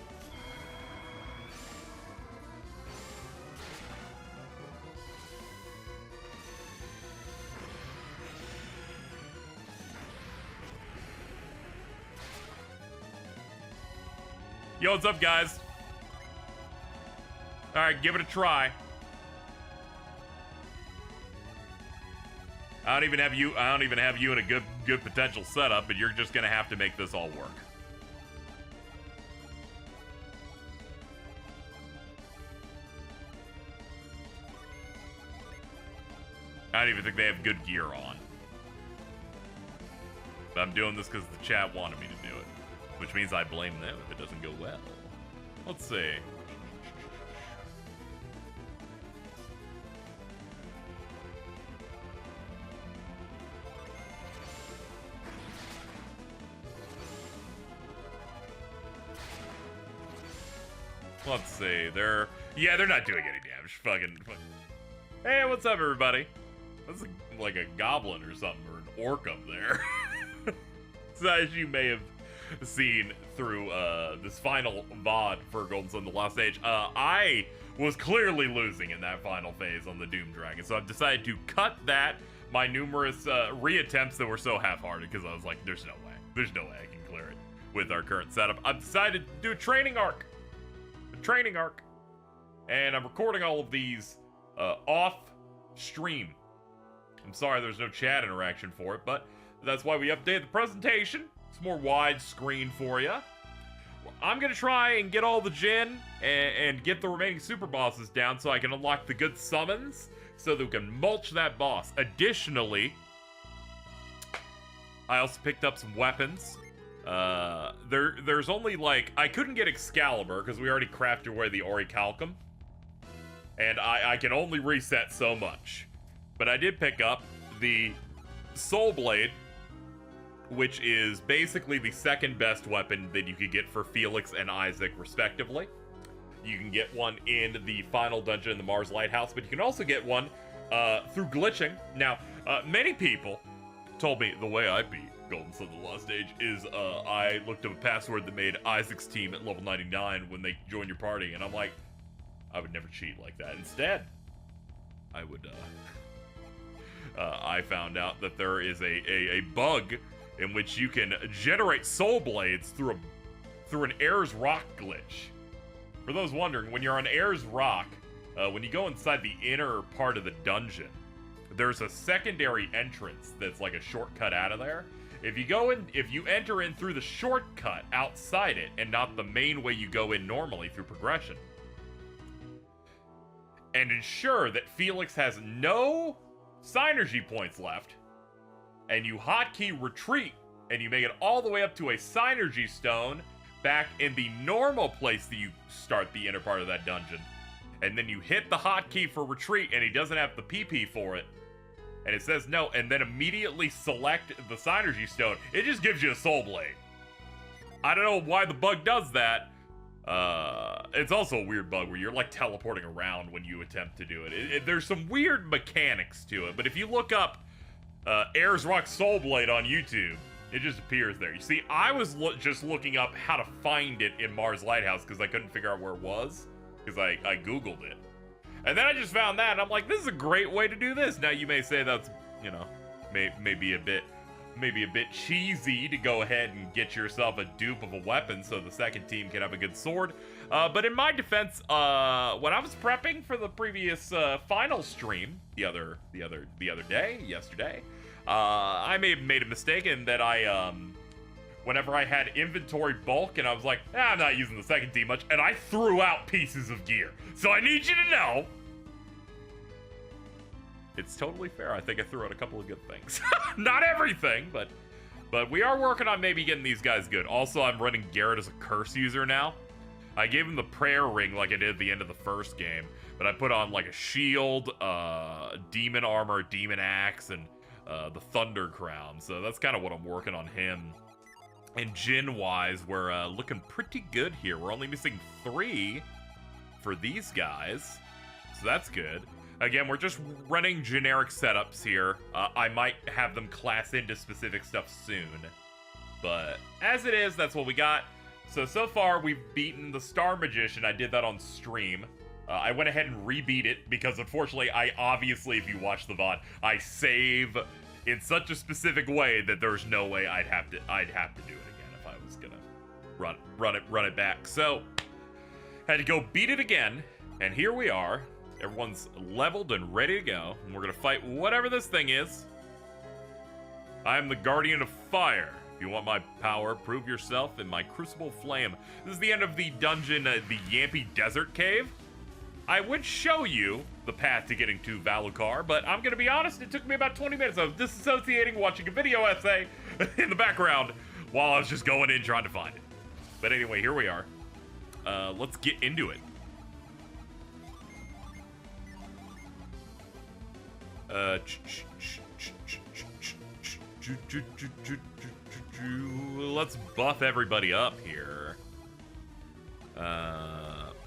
Yo, what's up, guys? Alright, give it a try. I don't even have you in a good potential setup, but you're just gonna have to make this all work. I don't even think they have good gear on. But I'm doing this because the chat wanted me to do it. Which means I blame them if it doesn't go well. Let's see. Let's see. They're not doing any damage. Fucking. Hey, what's up, everybody? That's like a goblin or something, or an orc up there. So as you may have seen through this final VOD for Golden Sun: The Lost Age, I was clearly losing in that final phase on the Doom Dragon, so I've decided to cut my numerous reattempts that were so half-hearted, because I was like, there's no way I can clear it with our current setup. I've decided to do a training arc, and I'm recording all of these off stream. I'm sorry there's no chat interaction for it, but that's why we updated the presentation. It's more widescreen for you. I'm gonna try and get all the Jin and get the remaining super bosses down so I can unlock the good summons so that we can mulch that boss. Additionally, I also picked up some weapons. There's only like, I couldn't get Excalibur because we already crafted away the Orichalcum, and I can only reset so much. But I did pick up the Soul Blade, which is basically the second best weapon that you could get for Felix and Isaac, respectively. You can get one in the final dungeon in the Mars Lighthouse, but you can also get one through glitching. Now, many people told me the way I beat Golden Sun: The Lost Age is I looked up a password that made Isaac's team at level 99 when they join your party, and I'm like, I would never cheat like that. Instead, I would, I found out that there is a bug in which you can generate soul blades through an Ayers Rock glitch. For those wondering, when you're on Ayers Rock, when you go inside the inner part of the dungeon, there's a secondary entrance that's like a shortcut out of there. If you enter in through the shortcut outside it and not the main way you go in normally through progression, and ensure that Felix has no Synergy points left, and you hotkey retreat, and you make it all the way up to a Synergy stone back in the normal place that you start the inner part of that dungeon, and then you hit the hotkey for retreat, and he doesn't have the PP for it, and it says no, and then immediately select the Synergy stone, it just gives you a Soul Blade. I don't know why the bug does that. It's also a weird bug where you're like teleporting around when you attempt to do it. There's some weird mechanics to it, but if you look up Ayers Rock Soul Blade on YouTube, it just appears there. You see, I was just looking up how to find it in Mars Lighthouse because I couldn't figure out where it was, because I Googled it. And then I just found that, and I'm like, this is a great way to do this. Now, you may say that's, you know, maybe a bit cheesy to go ahead and get yourself a dupe of a weapon so the second team can have a good sword. But in my defense, when I was prepping for the previous final stream yesterday, I may have made a mistake in that I whenever I had inventory bulk and I was like, I'm not using the second team much, and I threw out pieces of gear. So I need you to know, it's totally fair. I think I threw out a couple of good things. Not everything, but we are working on maybe getting these guys good. Also, I'm running Garrett as a curse user now. I gave him the prayer ring like I did at the end of the first game, but I put on like a shield, demon armor, demon axe, and the thunder crown. So that's kind of what I'm working on him. And Jin-wise, we're looking pretty good here. We're only missing 3 for these guys, so that's good. Again, we're just running generic setups here. I might have them class into specific stuff soon, but as it is, that's what we got. So far, we've beaten the Star Magician. I did that on stream. I went ahead and rebeat it because, unfortunately, obviously, if you watch the VOD, I save in such a specific way that there's no way I'd have to do it again if I was gonna run it back. So had to go beat it again, and here we are. Everyone's leveled and ready to go, and we're gonna fight whatever this thing is. I am the Guardian of Fire. If you want my power, prove yourself in my Crucible Flame. This is the end of the dungeon, the Yampi Desert Cave. I would show you the path to getting to Valukar, but I'm gonna be honest, it took me about 20 minutes. I was disassociating, watching a video essay in the background while I was just going in trying to find it. But anyway, here we are. Let's get into it. Let's buff everybody up here.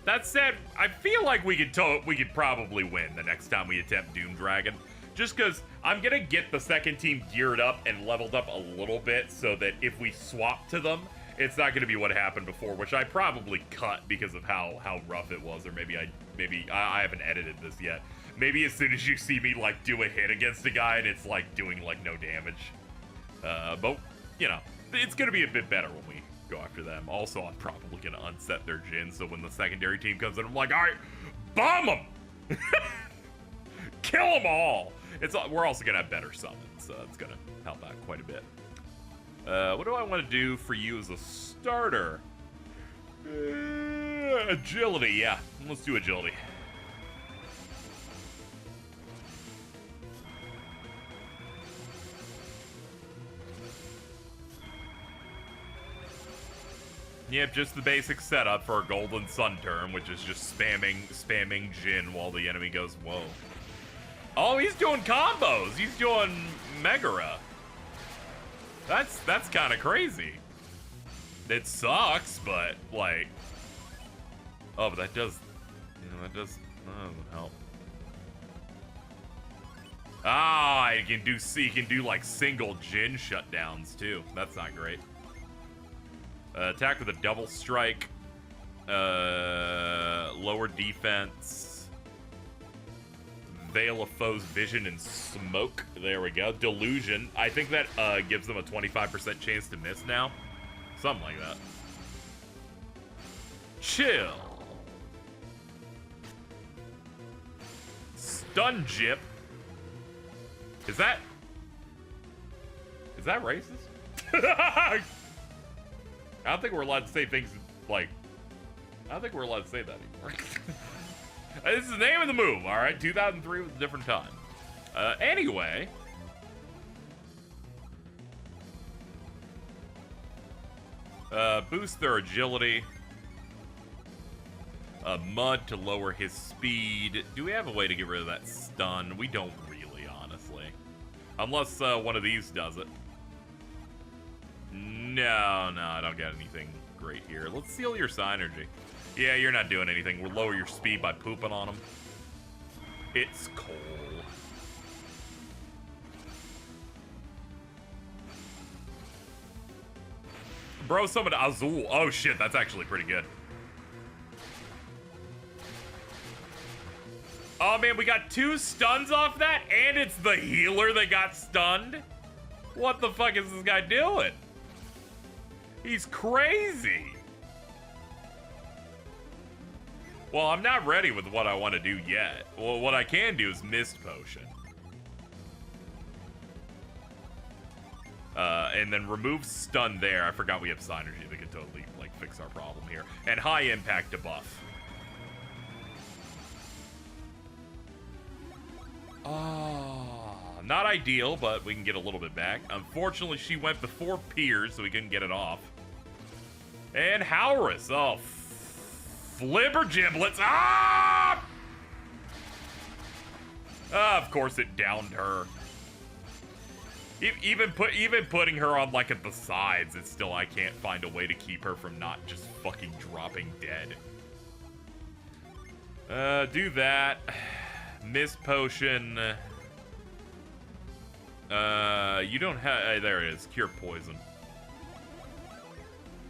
That said, I feel like we could probably win the next time we attempt Doom Dragon. Just because I'm gonna get the second team geared up and leveled up a little bit so that if we swap to them It's not going to be what happened before, which I probably cut because of how rough it was, or maybe I haven't edited this yet. Maybe as soon as you see me like do a hit against a guy and it's like doing like no damage. But you know, it's going to be a bit better when we go after them. Also, I'm probably going to unset their Jhin, so when the secondary team comes in, I'm like, all right, bomb them, kill them all. We're also going to have better summons, so it's going to help out quite a bit. What do I want to do for you as a starter? Agility, yeah. Let's do agility. Yep, just the basic setup for a Golden Sun turn, which is just spamming Jhin while the enemy goes, whoa. Oh, he's doing combos. He's doing Megara. That's kind of crazy. It sucks, but like, oh, but that does, that doesn't help. Ah, he can do like single Jhin shutdowns too. That's not great. Attack with a double strike. Lower defense. Veil of foe's vision and smoke. There we go. Delusion. I think that gives them a 25% chance to miss now. Something like that. Chill. Stun Jip. Is that racist? I don't think we're allowed to say things like, I don't think we're allowed to say that anymore. This is the name of the move, all right? 2003 was a different time. Anyway. Boost their agility. Mud to lower his speed. Do we have a way to get rid of that stun? We don't really, honestly. Unless one of these does it. No, I don't get anything great here. Let's seal your Synergy. Yeah, you're not doing anything. We'll lower your speed by pooping on them. It's Cole. Bro summoned Azul. Oh shit, that's actually pretty good. Oh man, we got 2 stuns off that, and it's the healer that got stunned? What the fuck is this guy doing? He's crazy. Well, I'm not ready with what I want to do yet. Well, what I can do is Mist Potion. And then remove stun there. I forgot we have Synergy that could totally, like, fix our problem here. And high impact debuff. Not ideal, but we can get a little bit back. Unfortunately, she went before Piers, so we couldn't get it off. And Howrus. Oh, flipper giblets. Ah! Of course it downed her. Even putting her on like at the sides, it's still, I can't find a way to keep her from not just fucking dropping dead. Do that. Mist Potion. You don't have, there it is, Cure Poison.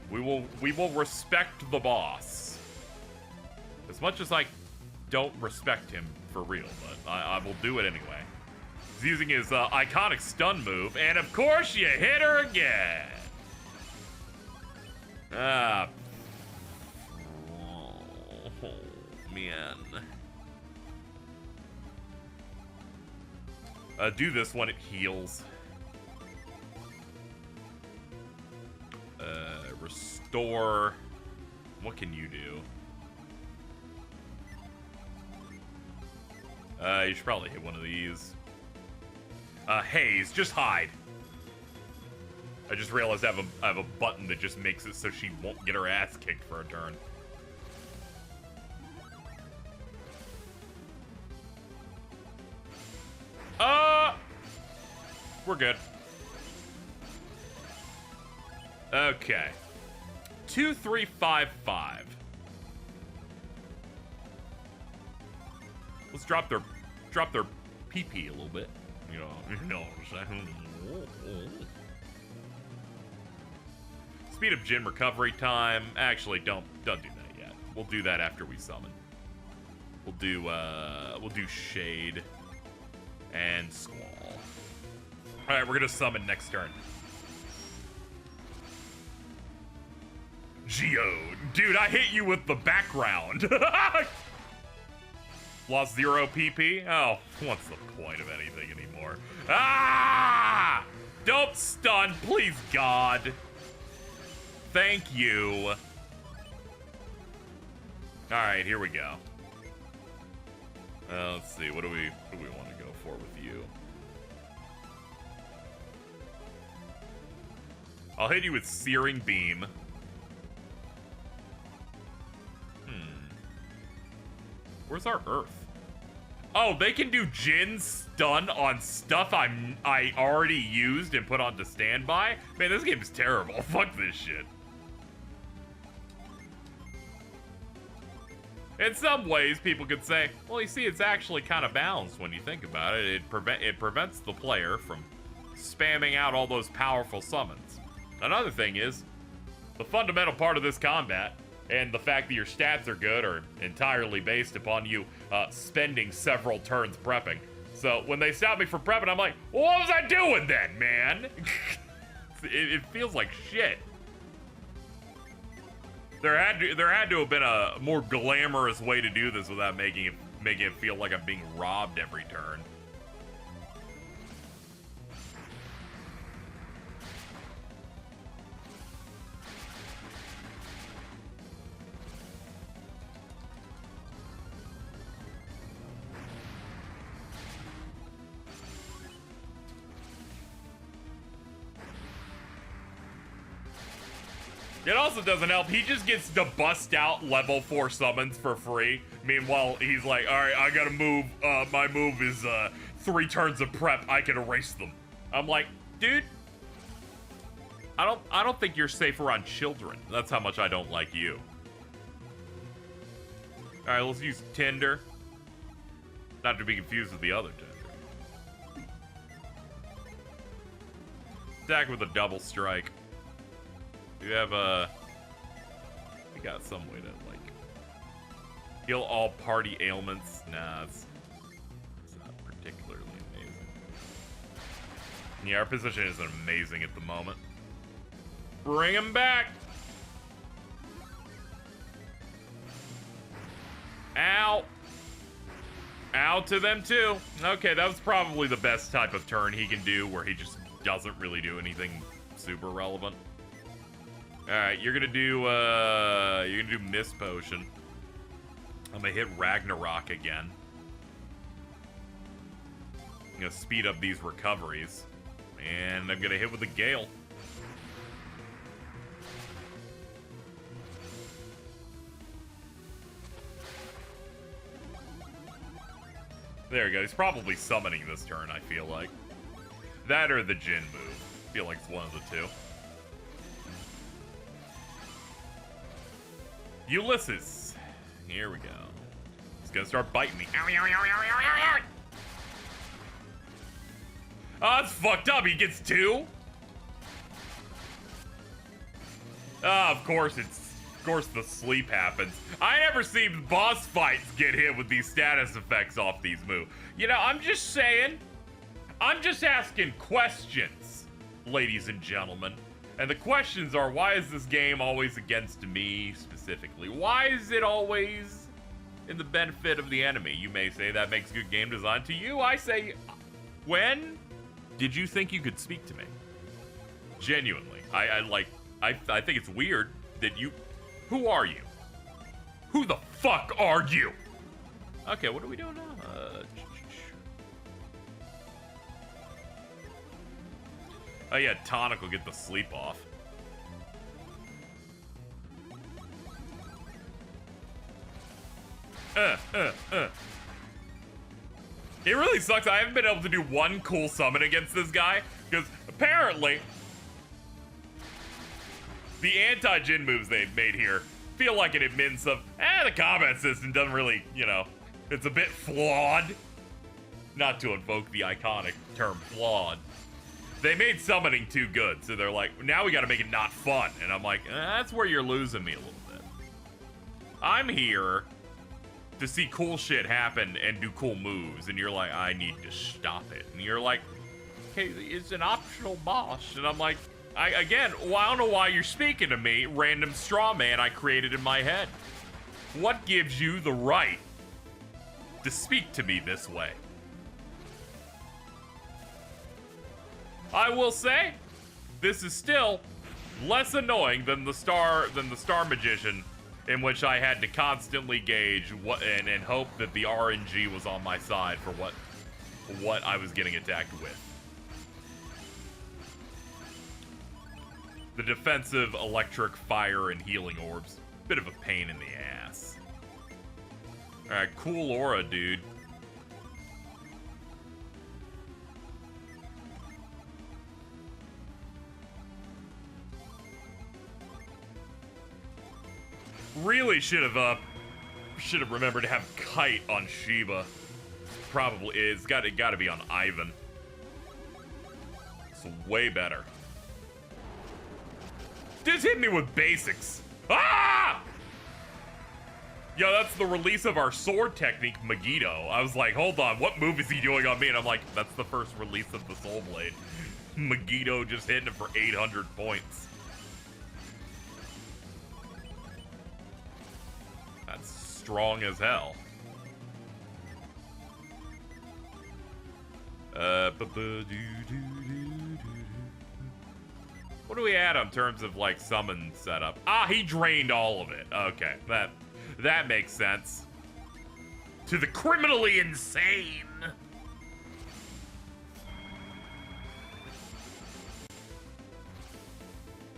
We will respect the boss. As much as I don't respect him for real, but I will do it anyway. He's using his iconic stun move, and of course you hit her again. Ah. Oh, man. Do this when it heals. Restore. What can you do? You should probably hit one of these. Haze, just hide. I just realized I have a button that just makes it so she won't get her ass kicked for a turn. We're good. Okay. 2, 3, 5, 5. Let's drop their PP a little bit. You know. Speed up Jin recovery time. Actually, don't do that yet. We'll do that after we summon. We'll do Shade and Squall. All right, we're gonna summon next turn. Geode. Dude, I hit you with the background. Lost 0 PP? Oh, what's the point of anything anymore? Ah! Don't stun, please, God. Thank you. Alright, here we go. Let's see, what do we want to go for with you? I'll hit you with Searing Beam. Where's our Earth? Oh, they can do Jin stun on stuff I already used and put onto standby? Man, this game is terrible. Fuck this shit. In some ways, people could say, well, you see, it's actually kind of balanced when you think about it. It prevents the player from spamming out all those powerful summons. Another thing is, the fundamental part of this combat and the fact that your stats are good are entirely based upon you spending several turns prepping. So when they stop me from prepping, I'm like, well, what was I doing then, man? it feels like shit. There had to have been a more glamorous way to do this without making it feel like I'm being robbed every turn. It also doesn't help. He just gets to bust out level 4 summons for free. Meanwhile, he's like, all right, I gotta move. My move is 3 turns of prep. I can erase them. I'm like, dude, I don't think you're safe around children. That's how much I don't like you. All right, let's use Tinder. Not to be confused with the other Tinder. Attack with a double strike. We have we got some way to like heal all party ailments. Nah, it's not particularly amazing. Yeah, our position isn't amazing at the moment. Bring him back. Ow. Ow to them too. Okay, that was probably the best type of turn he can do, where he just doesn't really do anything super relevant. All right, you're gonna do Mist Potion. I'm gonna hit Ragnarok again. I'm gonna speed up these recoveries, and I'm gonna hit with a Gale. There you go. He's probably summoning this turn, I feel like. That or the Jin move. I feel like it's one of the two. Ulysses. Here we go. He's gonna start biting me. Ow, ow, ow, ow, ow, ow, ow. Oh, that's fucked up. He gets 2? Of course the sleep happens. I never seen boss fights get hit with these status effects off these moves. You know, I'm just saying. I'm just asking questions, ladies and gentlemen. And the questions are, why is this game always against me specifically? Why is it always in the benefit of the enemy? You may say that makes good game design. To you, I say, when did you think you could speak to me? Genuinely. I think it's weird that you... Who are you? Who the fuck are you? Okay, what are we doing now? Oh yeah, Tonic will get the sleep off. It really sucks. I haven't been able to do one cool summon against this guy, because apparently the anti-Jin moves they've made here feel like it admins of, the combat system doesn't really, you know, it's a bit flawed. Not to invoke the iconic term flawed. They made summoning too good, so they're like, now we gotta make it not fun. And I'm like, that's where you're losing me a little bit. I'm here to see cool shit happen and do cool moves, and you're like, I need to stop it. And you're like, okay, it's an optional boss. And I'm like, I don't know why you're speaking to me, random straw man I created in my head. What gives you the right to speak to me this way? I will say, this is still less annoying than the Star Magician, in which I had to constantly gauge what and hope that the RNG was on my side for what I was getting attacked with. The defensive electric fire and healing orbs, bit of a pain in the ass. All right, cool aura, dude. Really should have remembered to have Kite on Shiva. Probably is. Got to be on Ivan. It's way better. Just hit me with basics. Ah! Yo, that's the release of our sword technique, Megiddo. I was like, hold on, what move is he doing on me? And I'm like, that's the first release of the Soul Blade. Megiddo just hitting him for 800 points. That's strong as hell. What do we add in terms of like summon setup? Ah, he drained all of it. Okay, that makes sense. To the criminally insane.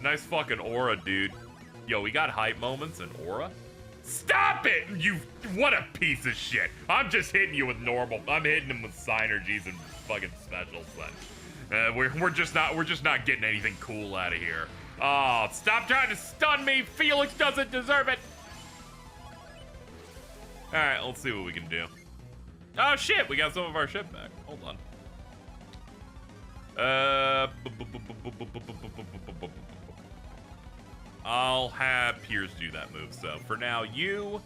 Nice fucking aura, dude. Yo, we got hype moments in aura. Stop it! You, what a piece of shit. I'm just hitting you with normal. I'm hitting him with synergies and fucking special such. We're just not getting anything cool out of here. Oh, stop trying to stun me. Felix doesn't deserve it. All right, let's see what we can do. Oh shit, we got some of our shit back. Hold on. I'll have Piers do that move. So for now, you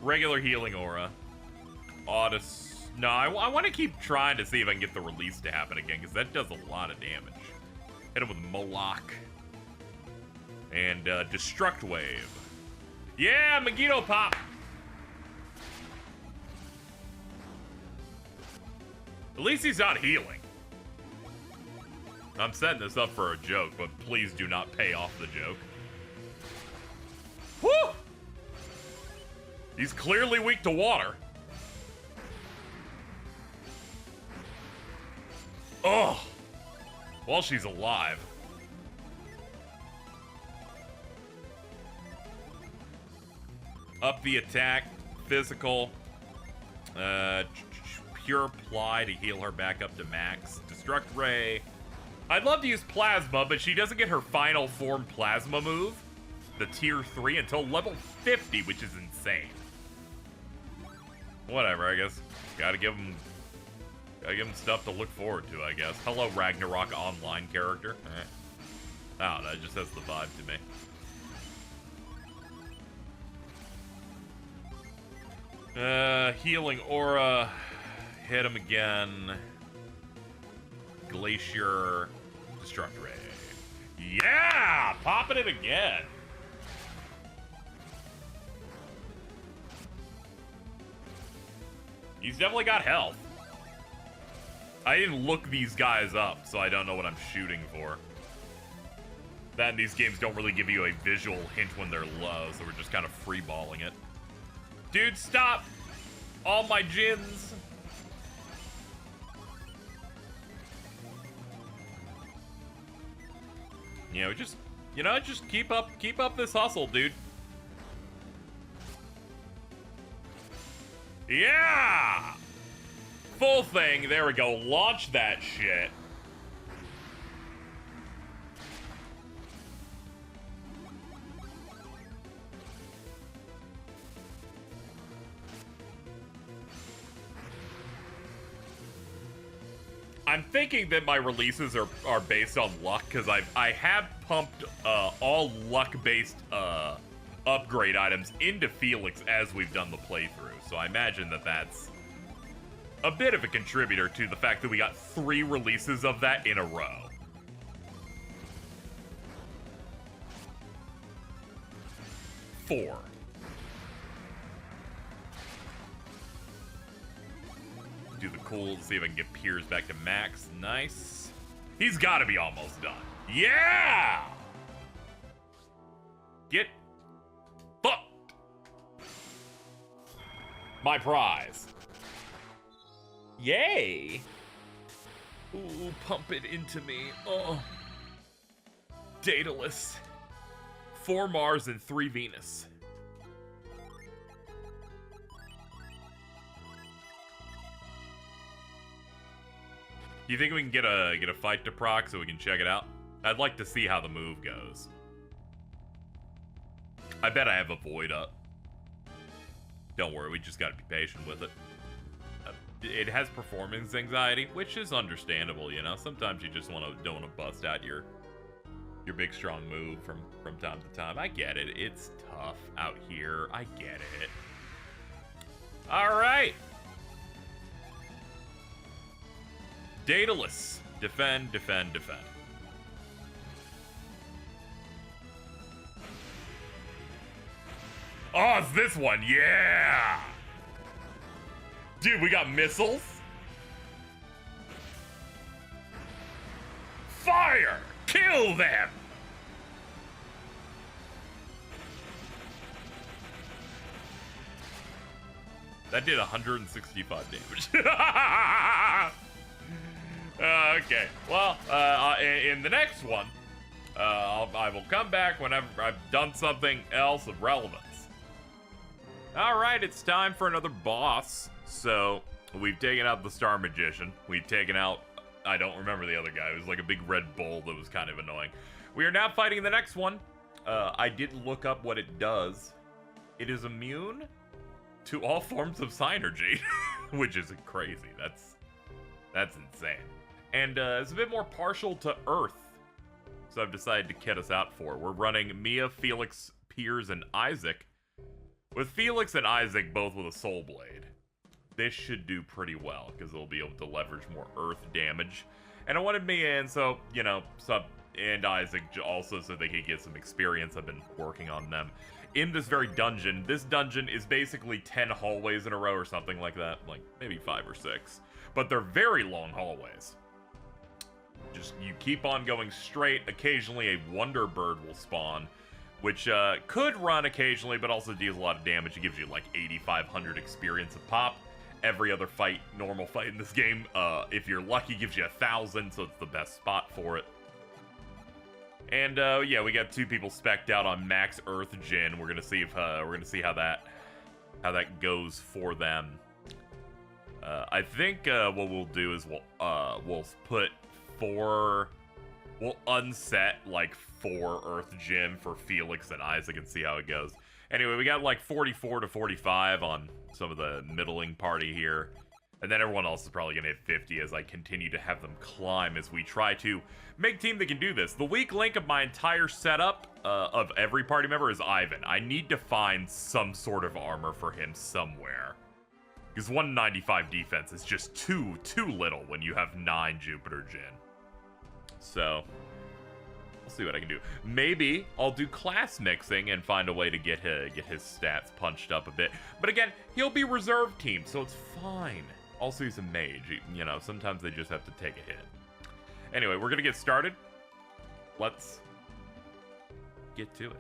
regular healing aura. Audis. No, I want to keep trying to see if I can get the release to happen again, because that does a lot of damage. Hit him with Moloch. And Destruct Wave. Yeah, Megiddo pop. At least he's not healing. I'm setting this up for a joke, but please do not pay off the joke. Woo! He's clearly weak to water. Oh! Well, she's alive. Up the attack, physical. Pure Ply to heal her back up to max. Destruct Ray. I'd love to use Plasma, but she doesn't get her final form Plasma move, the tier 3, until level 50, which is insane. Whatever, I guess. Gotta give him stuff to look forward to, I guess. Hello, Ragnarok online character. I don't know, it just has the vibe to me. Healing Aura. Hit him again. Glacier. Destruct Ray. Yeah! Popping it again. He's definitely got health. I didn't look these guys up, so I don't know what I'm shooting for. That and these games don't really give you a visual hint when they're low, so we're just kind of freeballing it. Dude, stop! All my gins. Just keep up this hustle, dude. Yeah! Full thing, there we go. Launch that shit. I'm thinking that my releases are based on luck, because I have pumped all luck-based upgrade items into Felix as we've done the playthrough. So I imagine that that's a bit of a contributor to the fact that we got 3 releases of that in a row. Four. Do the cool, see if I can get Piers back to max. Nice. He's got to be almost done. Yeah! Get fucked. My prize. Yay! Ooh, pump it into me. Oh. Daedalus. 4 Mars and 3 Venus. Do you think we can get a fight to proc so we can check it out? I'd like to see how the move goes. I bet I have a void up. Don't worry, we just gotta be patient with it. It has performance anxiety, which is understandable, you know. Sometimes you just don't want to bust out your big strong move from time to time. I get it. It's tough out here. I get it. All right. Daedalus. Defend, defend, defend. Oh, it's this one. Yeah. Dude, we got missiles. Fire! Kill them! That did 165 damage. Okay, well, in the next one, I will come back whenever I've done something else of relevance. Alright, it's time for another boss. So, we've taken out the Star Magician. We've taken out, I don't remember the other guy. It was like a big red bull that was kind of annoying. We are now fighting the next one. I did look up what it does. It is immune to all forms of Psynergy, which is crazy. That's insane. And it's a bit more partial to Earth. So I've decided to kit us out for. We're running Mia, Felix, Piers, and Isaac. With Felix and Isaac both with a Soul Blade. This should do pretty well, because they'll be able to leverage more Earth damage. And I wanted Mia in, so, you know, and Isaac also so they could get some experience. I've been working on them. In this very dungeon, this dungeon is basically 10 hallways in a row or something like that. Like, maybe 5 or 6. But they're very long hallways. Just, you keep on going straight. Occasionally a Wonder Bird will spawn, which could run occasionally, but also deals a lot of damage. It gives you like 8,500 experience a pop. Every other fight, normal fight in this game, if you're lucky, gives you 1,000, so it's the best spot for it. And yeah, we got 2 people spec'd out on Max Earth Jin. We're gonna see if how that goes for them. I think what we'll do is we'll put 4. We'll unset like 4 Earth Gym for Felix and Isaac and see how it goes. Anyway, we got like 44 to 45 on some of the middling party here. And then everyone else is probably going to hit 50 as I continue to have them climb as we try to make a team that can do this. The weak link of my entire setup of every party member is Ivan. I need to find some sort of armor for him somewhere. Because 195 defense is just too little when you have 9 Jupiter Jin. So, we'll see what I can do. Maybe I'll do class mixing and find a way to get his stats punched up a bit. But again, he'll be reserve team, so it's fine. Also, he's a mage. You know, sometimes they just have to take a hit. Anyway, we're going to get started. Let's get to it.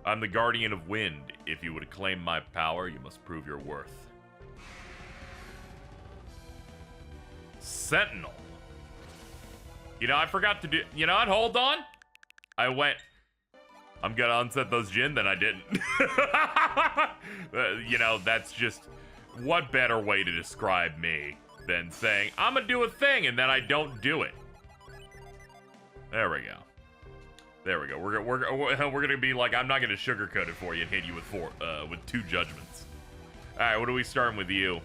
I'm the Guardian of Wind. If you would claim my power, you must prove your worth. Sentinel. You know, I forgot to do... You know what? Hold on. I'm gonna unset those Jin, then I didn't. You know, that's just... What better way to describe me than saying, I'm gonna do a thing, and then I don't do it. There we go. There we go. We're gonna be like, I'm not gonna sugarcoat it for you and hit you with 2 judgments. All right, what are we starting with you?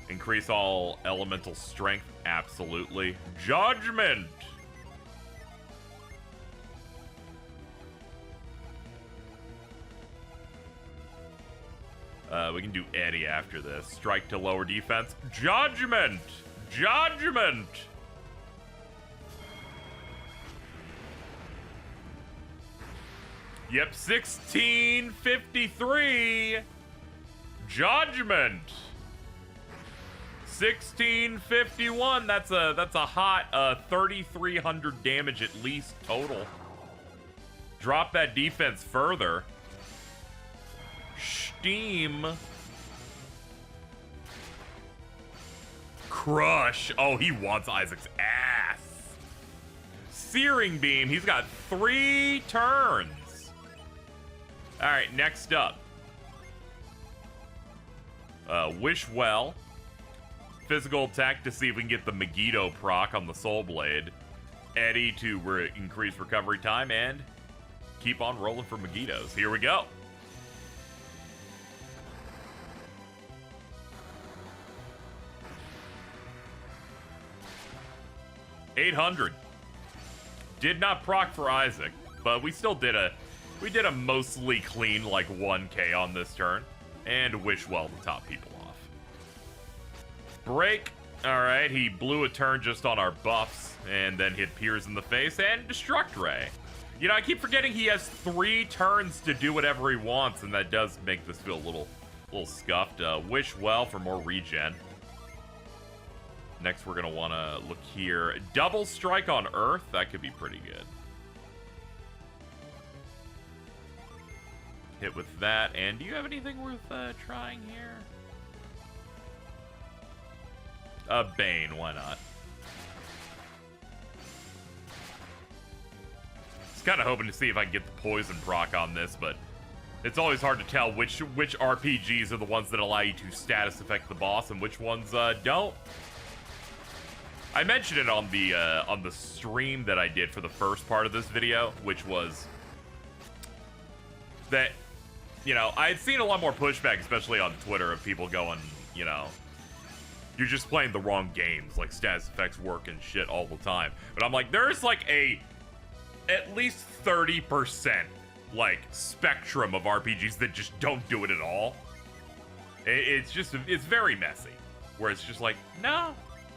Increase all elemental strength. Absolutely. Judgment! We can do Eddie after this. Strike to lower defense. Judgment! Judgment! Yep, 1653. Judgment. 1651. That's a hot 3,300 damage at least total. Drop that defense further. Steam. Crush. Oh, he wants Isaac's ass. Searing Beam. He's got 3 turns. All right, next up. Wish Well. Physical attack to see if we can get the Megiddo proc on the Soul Blade. Eddie to increase recovery time and keep on rolling for Megiddos. Here we go. $800. Did not proc for Isaac, but we still did a mostly clean like 1k on this turn, and Wish Well to top people off. Break. All right, he blew a turn just on our buffs, and then hit Piers in the face and Destruct Ray. You know, I keep forgetting he has 3 turns to do whatever he wants, and that does make this feel a little scuffed. Wish Well for more regen. Next, we're gonna want to look here. Double Strike on Earth. That could be pretty good. Hit with that. And do you have anything worth trying here? Bane. Why not? Just kind of hoping to see if I can get the poison proc on this, but it's always hard to tell which RPGs are the ones that allow you to status affect the boss and which ones don't. I mentioned it on the stream that I did for the first part of this video, which was that, you know, I had seen a lot more pushback, especially on Twitter, of people going, you know, you're just playing the wrong games, like status effects work and shit all the time. But I'm like, there's like at least 30% like spectrum of RPGs that just don't do it at all. It's very messy, where it's just like, no,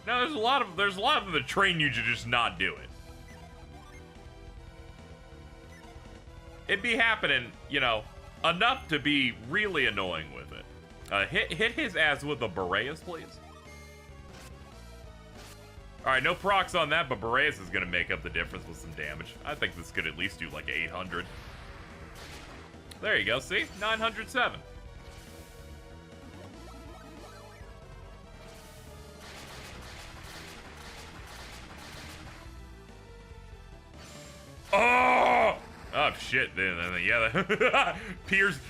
there's a lot of them that train you to just not do it. It'd be happening, you know, enough to be really annoying with it. Hit his ass with a Boreas, please. Alright, no procs on that, but Boreas is going to make up the difference with some damage. I think this could at least do like 800. There you go, see? 907. Oh! Oh shit! Yeah, Piers,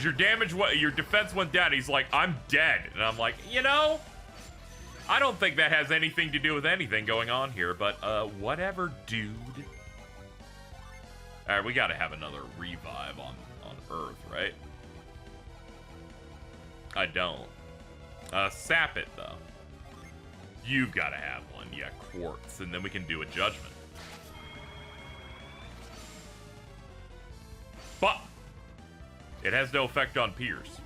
your defense went down. He's like, I'm dead, and I'm like, you know, I don't think that has anything to do with anything going on here, but whatever, dude. All right, we got to have another revive on Earth, right? I don't. Sap it though. You've got to have one. Yeah, Quartz, and then we can do a judgment. But it has no effect on Piers.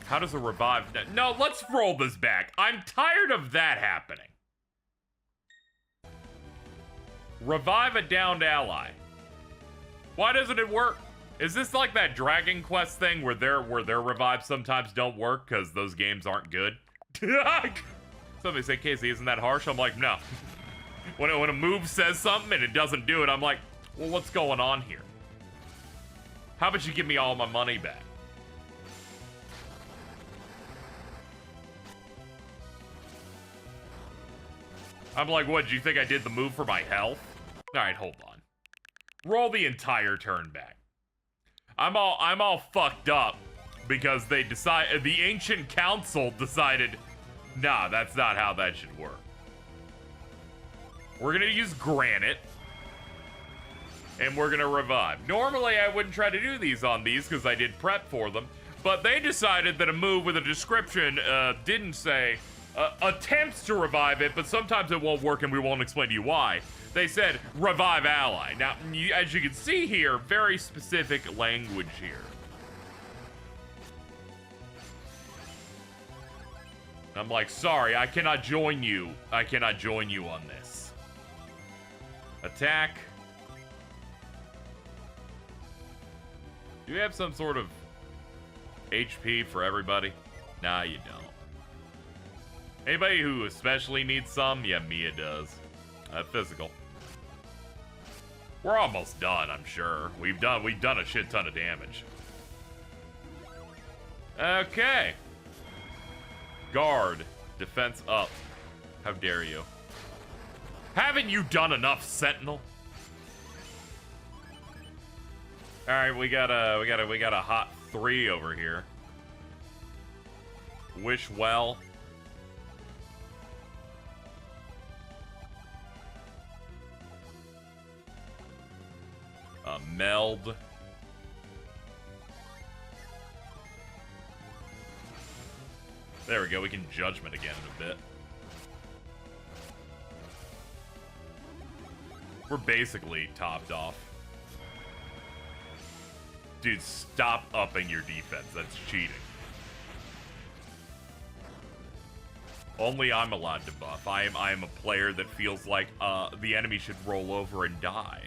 How does a revive... No, let's roll this back. I'm tired of that happening. Revive a downed ally. Why doesn't it work? Is this like that Dragon Quest thing where their revives sometimes don't work because those games aren't good? Somebody say, Casey, isn't that harsh? I'm like, no. When a move says something and it doesn't do it, I'm like, well, what's going on here? How about you give me all my money back? I'm like, what, do you think I did the move for my health? Alright, hold on. Roll the entire turn back. I'm all fucked up because the Ancient Council decided, nah, that's not how that should work. We're gonna use Granite. And we're gonna revive. Normally, I wouldn't try to do these on these because I did prep for them. But they decided that a move with a description didn't say attempts to revive it, but sometimes it won't work and we won't explain to you why. They said revive ally. Now, as you can see here, very specific language here. I'm like, sorry, I cannot join you. I cannot join you on this. Attack. Do you have some sort of HP for everybody? Nah, you don't. Anybody who especially needs some? Yeah, Mia does. Physical. We're almost done, I'm sure. We've done a shit ton of damage. Okay. Guard. Defense up. How dare you? Haven't you done enough, Sentinel? All right, we got a hot 3 over here. Wish well. Meld. There we go. We can judgment again in a bit. We're basically topped off. Dude, stop upping your defense. That's cheating. Only I'm allowed to buff. I am a player that feels like the enemy should roll over and die.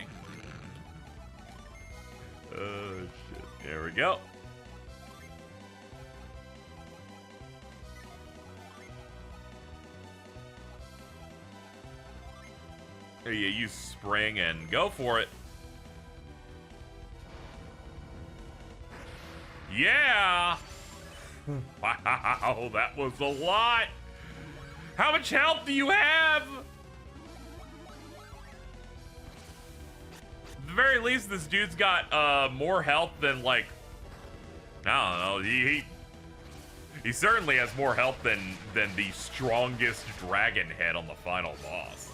Oh, shit. There we go. There you use spring and go for it. Yeah! Wow, that was a lot! How much health do you have? At the very least, this dude's got more health than, like, I don't know, he certainly has more health than the strongest dragon head on the final boss.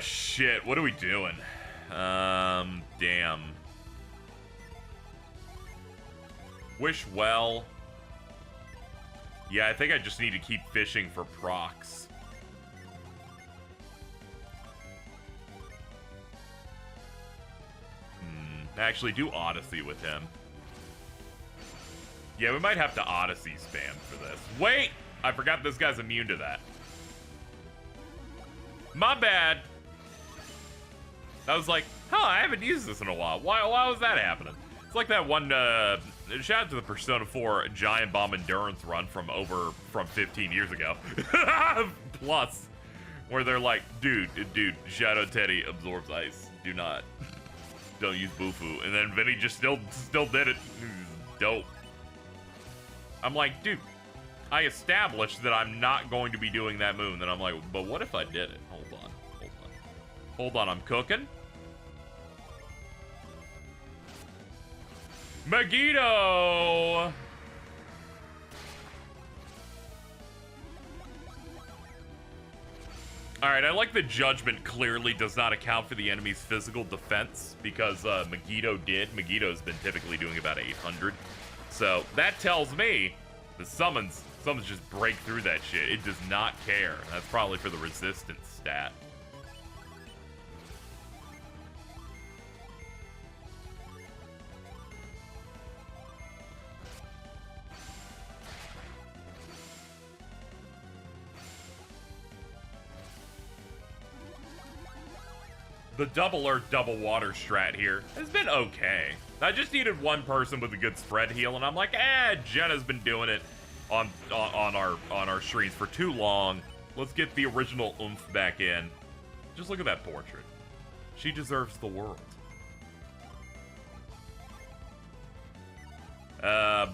Shit, what are we doing? Damn. Wish well. Yeah, I think I just need to keep fishing for procs. Actually, do Odyssey with him. Yeah, we might have to Odyssey spam for this. Wait! I forgot this guy's immune to that. My bad. I was like, huh, I haven't used this in a while. Why was that happening? It's like that one, shout out to the Persona 4 Giant Bomb Endurance run from 15 years ago. Plus, where they're like, dude, Shadow Teddy absorbs ice. Don't use Bufu. And then Vinny just still did it. Dope. I'm like, dude, I established that I'm not going to be doing that move. And then I'm like, but what if I did it? Hold on, I'm cooking. Megiddo! Alright, I like the judgment clearly does not account for the enemy's physical defense because Megiddo did. Megiddo's been typically doing about 800. So that tells me the summons just break through that shit. It does not care. That's probably for the resistance stat. The double earth, double water strat here has been okay. I just needed one person with a good spread heal, and I'm like, Jenna's been doing it on our streams for too long. Let's get the original oomph back in. Just look at that portrait. She deserves the world.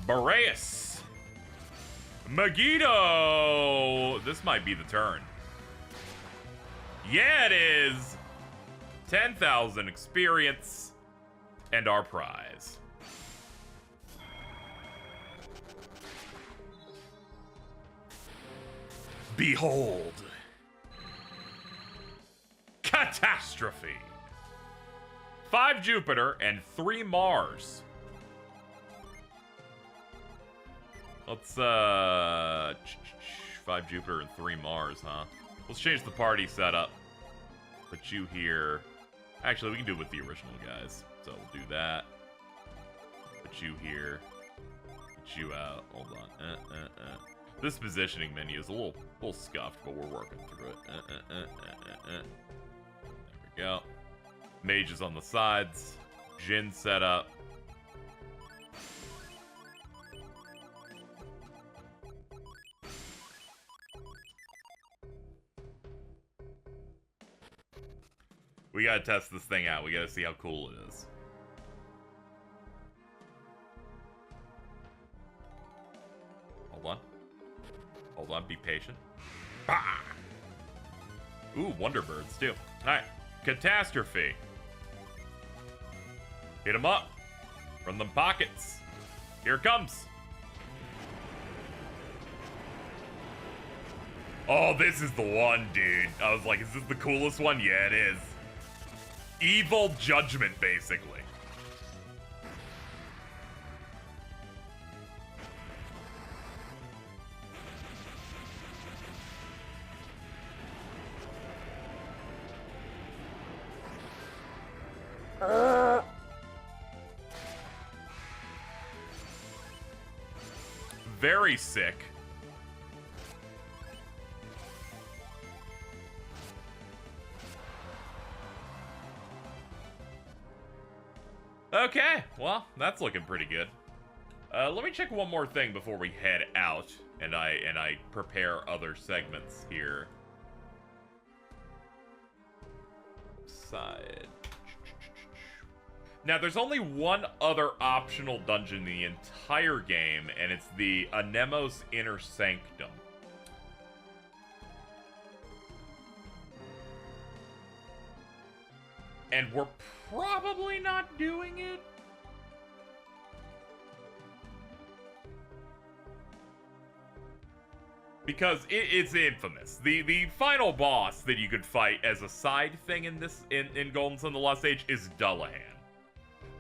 Boreas. Megiddo. This might be the turn. Yeah, it is. 10,000 experience and our prize. Behold. Catastrophe. 5 Jupiter and 3 Mars. Let's, 5 Jupiter and 3 Mars, huh? Let's change the party setup. Put you here. Actually, we can do it with the original guys. So we'll do that. Put you here. Put you out. Hold on. This positioning menu is a little scuffed, but we're working through it. There we go. Mages on the sides. Jhin set up. We gotta test this thing out. We gotta see how cool it is. Hold on. Hold on, be patient. Bah! Ooh, Wonderbirds, too. Alright. Catastrophe. Hit him up. From them pockets. Here it comes. Oh, this is the one, dude. I was like, is this the coolest one? Yeah, it is. Evil Judgment, basically. Very sick. Okay, well, that's looking pretty good. Let me check one more thing before we head out, and I prepare other segments here. Side. Now, there's only one other optional dungeon in the entire game, and it's the Anemos Inner Sanctum. And we're probably not doing it. Because it's infamous. The final boss that you could fight as a side thing in Golden Sun: The Lost Age is Dullahan.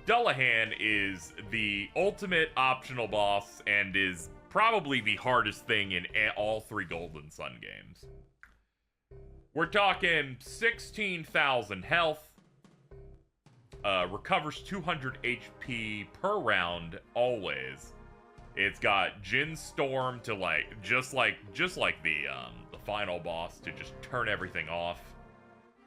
Dullahan is the ultimate optional boss and is probably the hardest thing in all 3 Golden Sun games. We're talking 16,000 health. Recovers 200 HP per round always. It's got Jhin Storm to just like the final boss to just turn everything off,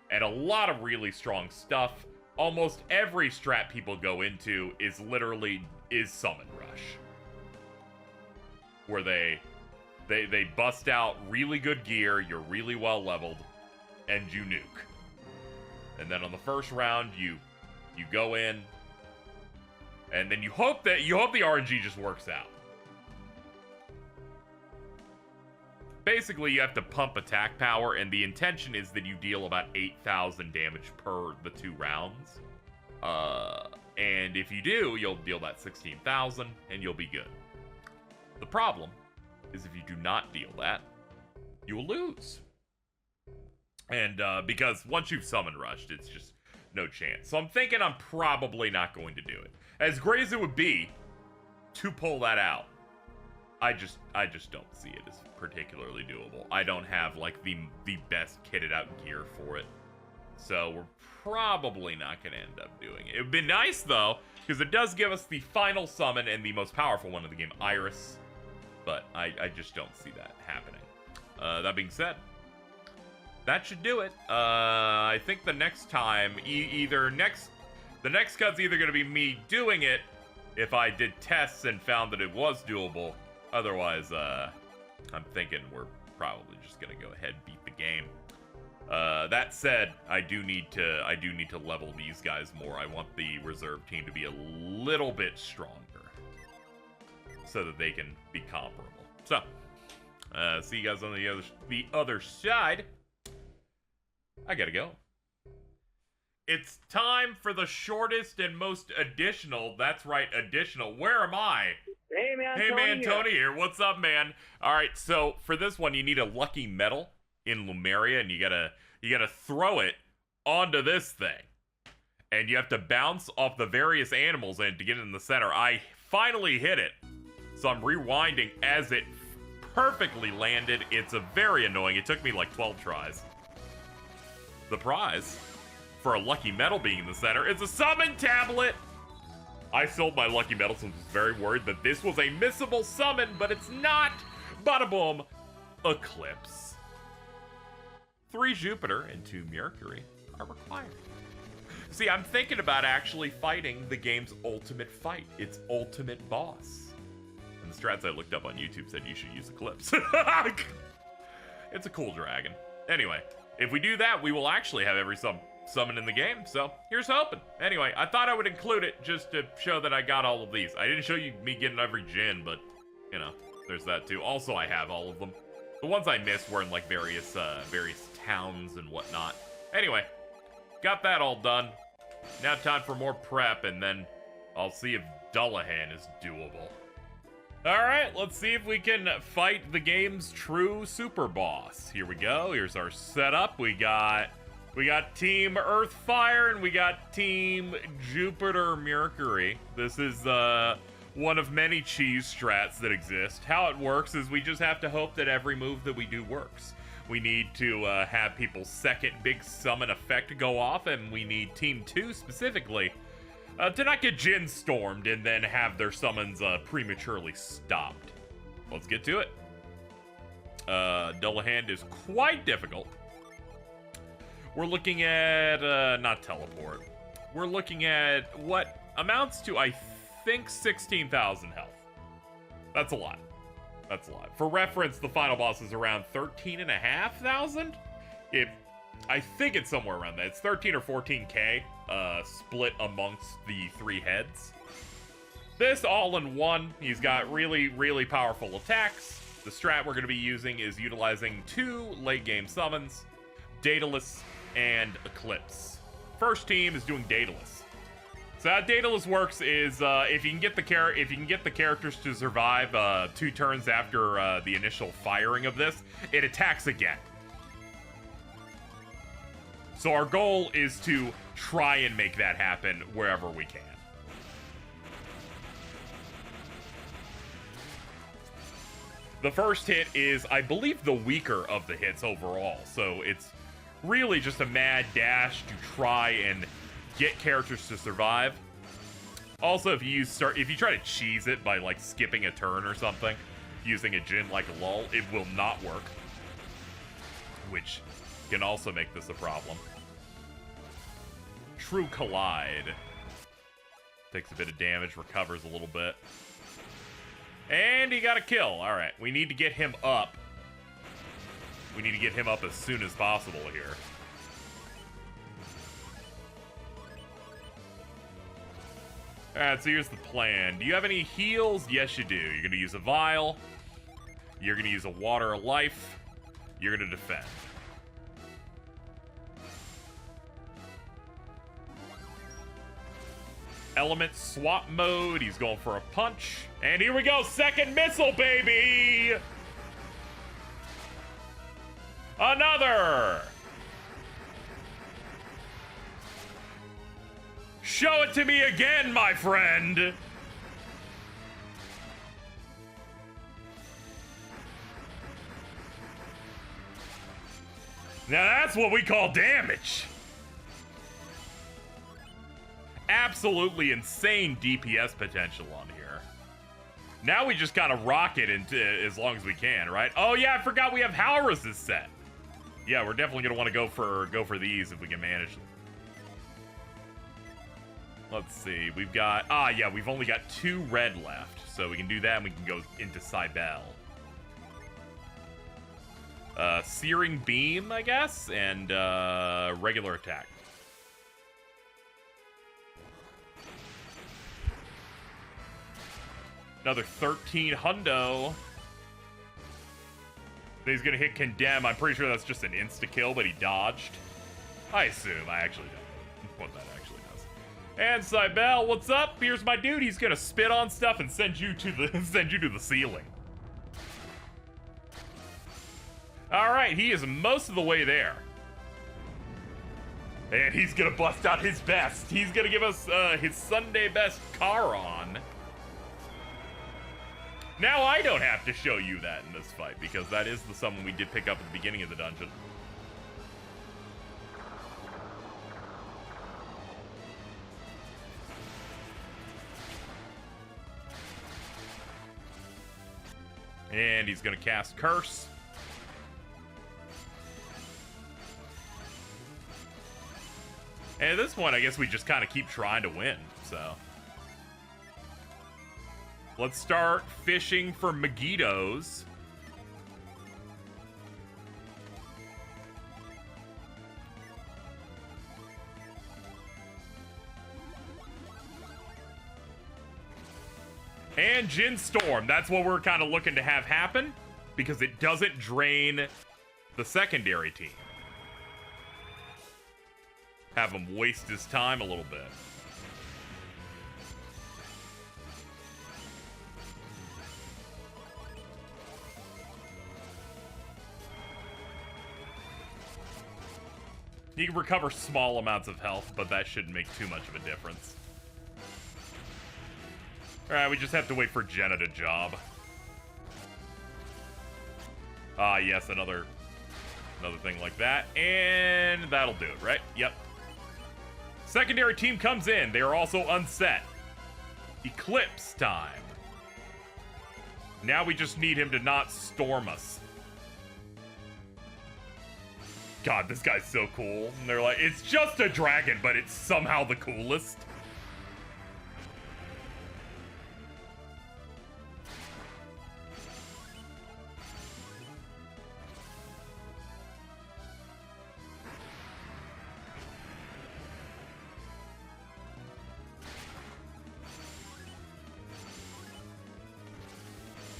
and a lot of really strong stuff. Almost every strat people go into is Summon Rush, where they bust out really good gear, you're really well leveled, and you nuke. And then on the first round, you go in, and then you hope the RNG just works out. Basically, you have to pump attack power, and the intention is that you deal about 8,000 damage per the 2 rounds. And if you do, you'll deal that 16,000, and you'll be good. The problem is if you do not deal that, you will lose. And because once you've Summon Rushed, it's just no chance. So I'm thinking I'm probably not going to do it. As great as it would be to pull that out, I just don't see it as particularly doable. I don't have like the best kitted out gear for it. So we're probably not going to end up doing it. It would be nice though, because it does give us the final summon and the most powerful one of the game, Iris. But I just don't see that happening. That being said, that should do it. I think the next time, the next cut's either going to be me doing it if I did tests and found that it was doable. Otherwise, I'm thinking we're probably just going to go ahead and beat the game. That said, I do need to level these guys more. I want the reserve team to be a little bit stronger so that they can be comparable. So, see you guys on the other side. I gotta go. It's time for the shortest and most additional. That's right, additional. Where am I? Hey man, hey man, Tony here. What's up, man? All right, so for this one, you need a lucky medal in Lumeria, and you gotta throw it onto this thing. and you have to bounce off the various animals and to get in the center. I finally hit it, so I'm rewinding as it perfectly landed. It's a very annoying. It took me like 12 tries. The prize for a lucky medal being in the center is a summon tablet. I sold my lucky medal since I was very worried that this was a missable summon, but it's not. Bada boom, Eclipse. 3 Jupiter and 2 Mercury are required. See, I'm thinking about actually fighting the game's ultimate fight, its ultimate boss. And the strats I looked up on YouTube said you should use Eclipse. It's a cool dragon. Anyway, if we do that, we will actually have every summon in the game, so here's hoping. Anyway, I thought I would include it just to show that I got all of these. I didn't show you me getting every Jin, but, you know, there's that too. Also, I have all of them. The ones I missed were in, like, various towns and whatnot. Anyway, got that all done. Now time for more prep, and then I'll see if Dullahan is doable. Alright, let's see if we can fight the game's true super boss. Here we go. Here's our setup. We got Team Earthfire, and we got Team Jupiter Mercury. This is one of many cheese strats that exist. How it works is we just have to hope that every move that we do works. We need to have people's second big summon effect go off, and we need Team 2 specifically to not get Jin stormed and then have their summons prematurely stopped. Let's get to it. Dullahan is quite difficult. We're looking at, not teleport. We're looking at what amounts to, I think, 16,000 health. That's a lot. That's a lot. For reference, the final boss is around 13,500. I think it's somewhere around that. It's 13 or 14k, split amongst the 3 heads. This all in one. He's got really, really powerful attacks. The strat we're going to be using is utilizing 2 late game summons, Daedalus and Eclipse. First team is doing Daedalus. So how Daedalus works is if you can get the characters to survive 2 turns after the initial firing of this, it attacks again. So our goal is to try and make that happen wherever we can. The first hit is, I believe, the weaker of the hits overall. So it's really just a mad dash to try and get characters to survive. Also, if you try to cheese it by like skipping a turn or something, using a Jin like a lull, it will not work. Which can also make this a problem. True Collide. Takes a bit of damage, recovers a little bit. And he got a kill. Alright, we need to get him up. We need to get him up as soon as possible here. Alright, so here's the plan. Do you have any heals? Yes, you do. You're going to use a vial. You're going to use a water of life. You're going to defend. Element swap mode. He's going for a punch. And here we go. Second missile, baby. Another. Show it to me again, my friend. Now that's what we call damage. Absolutely insane DPS potential on here. Now we just gotta rock it into as long as we can, right? Oh yeah, I forgot we have Halrus's set. Yeah, we're definitely gonna want to go for these if we can manage them. Let's see, we've got yeah, we've only got 2 red left, so we can do that and we can go into Cybele. Searing Beam, I guess, and regular attack. Another 13 hundo. He's gonna hit Condemn. I'm pretty sure that's just an insta-kill, but he dodged. I assume. I actually don't know what that actually does. And Cybele, what's up? Here's my dude. He's gonna spit on stuff and send you to the ceiling. Alright, he is most of the way there. And he's gonna bust out his best. He's gonna give us his Sunday best Charon. Now I don't have to show you that in this fight, because that is the summon we did pick up at the beginning of the dungeon. And he's gonna cast Curse. And at this point, I guess we just kind of keep trying to win, so. Let's start fishing for Megiddos. And Jin Storm, that's what we're kind of looking to have happen, because it doesn't drain the secondary team. Have him waste his time a little bit. You can recover small amounts of health, but that shouldn't make too much of a difference. Alright, we just have to wait for Jenna to job. Ah, yes, another thing like that. And that'll do it, right? Yep. Secondary team comes in. They are also unset. Eclipse time. Now we just need him to not storm us. God, this guy's so cool. And they're like, it's just a dragon, but it's somehow the coolest.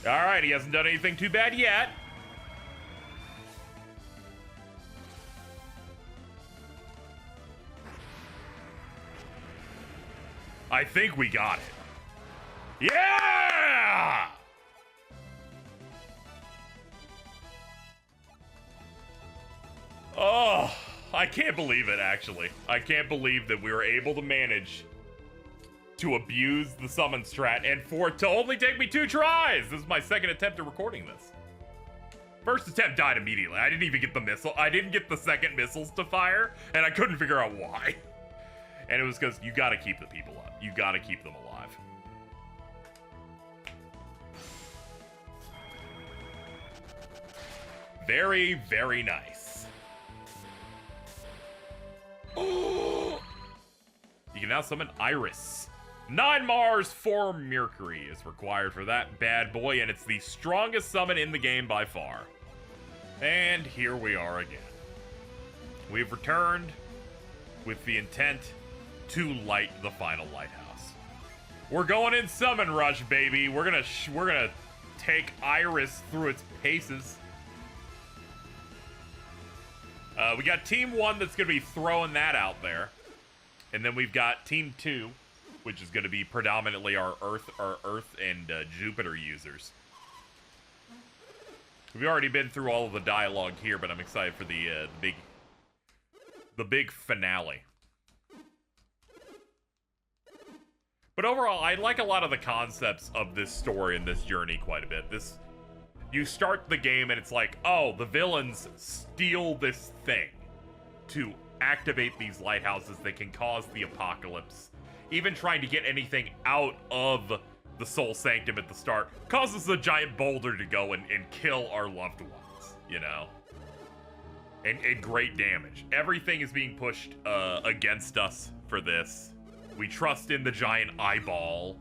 Alright, he hasn't done anything too bad yet. I think we got it. Yeah! Oh, I can't believe it, actually. I can't believe that we were able to manage to abuse the summon strat and for it to only take me 2 tries. This is my second attempt at recording this. First attempt died immediately. I didn't even get the missile. I didn't get the second missiles to fire, and I couldn't figure out why. And it was because you gotta keep the people up. You gotta keep them alive. Very, very nice. Oh! You can now summon Iris. 9 Mars, 4 Mercury is required for that bad boy, and it's the strongest summon in the game by far. And here we are again. We've returned with the intent to light the final lighthouse. We're going in summon rush, baby. We're gonna take Iris through its paces. We got Team 1 that's gonna be throwing that out there, and then we've got Team 2, which is gonna be predominantly our Earth and Jupiter users. We've already been through all of the dialogue here, but I'm excited for the big finale. But overall, I like a lot of the concepts of this story and this journey quite a bit. You start the game and it's like, oh, the villains steal this thing to activate these lighthouses that can cause the apocalypse. Even trying to get anything out of the Soul Sanctum at the start causes a giant boulder to go and kill our loved ones, you know? And great damage. Everything is being pushed against us for this. We trust in the giant eyeball.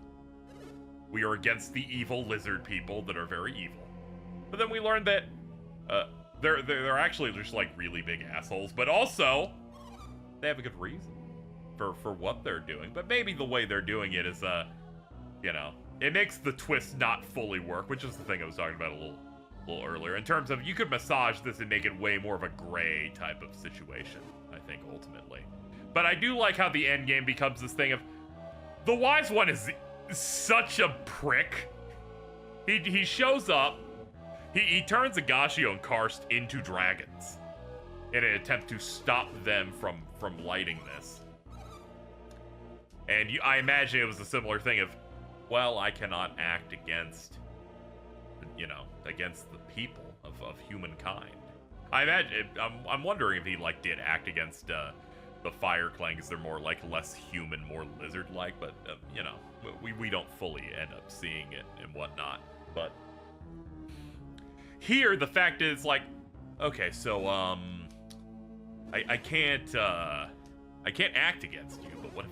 We are against the evil lizard people that are very evil. But then we learned that they're actually just like really big assholes, but also they have a good reason for what they're doing. But maybe the way they're doing it is you know, it makes the twist not fully work, which is the thing I was talking about a little earlier. In terms of, you could massage this and make it way more of a gray type of situation, I think, ultimately. But I do like how the end game becomes this thing of, the Wise One is such a prick. He shows up, he turns Agashio and Karst into dragons. in an attempt to stop them from lighting this. And I imagine it was a similar thing of, well, I cannot act against, you know, against the people of humankind. I imagine, I'm wondering if he, like, did act against, the Fire Clan, because they're more, like, less human, more lizard-like, but, you know, we don't fully end up seeing it and whatnot. But here, the fact is, like, okay, so, I can't act against you, but what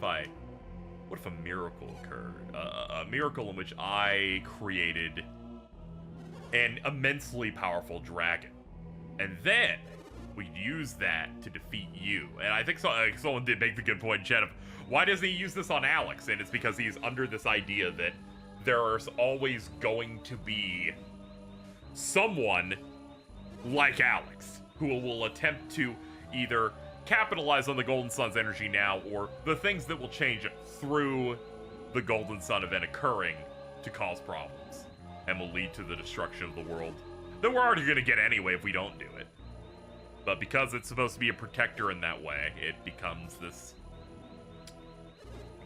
if a miracle occurred? A miracle in which I created an immensely powerful dragon. And then we'd use that to defeat you. And I think someone did make the good point in chat of, why doesn't he use this on Alex? And it's because he's under this idea that there's always going to be someone like Alex who will attempt to either capitalize on the Golden Sun's energy now, or the things that will change through the Golden Sun event occurring to cause problems and will lead to the destruction of the world that we're already going to get anyway if we don't do it. But because it's supposed to be a protector in that way, it becomes this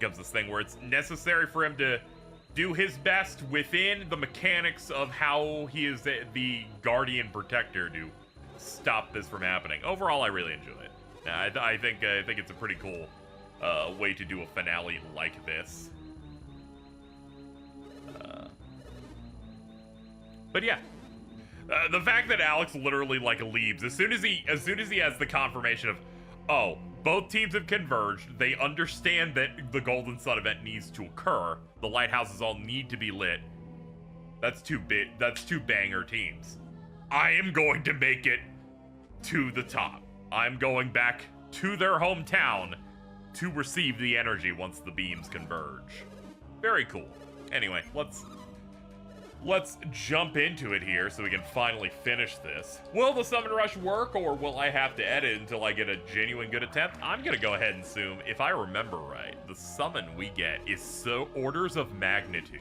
thing where it's necessary for him to do his best within the mechanics of how he is the guardian protector to stop this from happening. Overall, I really enjoy it. I think it's a pretty cool way to do a finale like this. But yeah, the fact that Alex literally like leaves as soon as he has the confirmation of, oh, both teams have converged. They understand that the Golden Sun event needs to occur. The lighthouses all need to be lit. That's two banger teams. I am going to make it to the top. I'm going back to their hometown to receive the energy once the beams converge. Very cool. Anyway, let's jump into it here so we can finally finish this. Will the summon rush work, or will I have to edit until I get a genuine good attempt? I'm gonna go ahead and assume, if I remember right, the summon we get is so orders of magnitude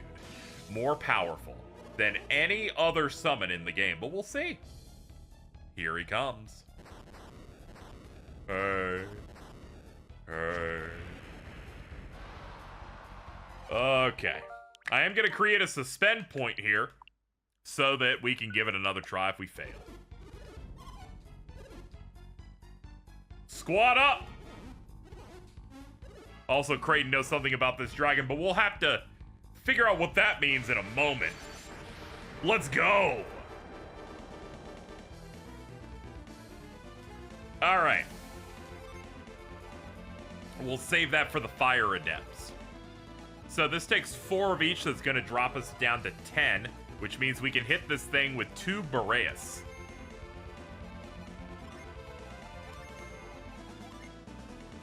more powerful than any other summon in the game, but we'll see. Here he comes. Hey. Okay. I am going to create a suspend point here so that we can give it another try if we fail. Squad up! Also, Kraden knows something about this dragon, but we'll have to figure out what that means in a moment. Let's go! Alright. We'll save that for the Fire Adepts. So this takes 4 of each, so it's going to drop us down to 10, which means we can hit this thing with 2 Boreas.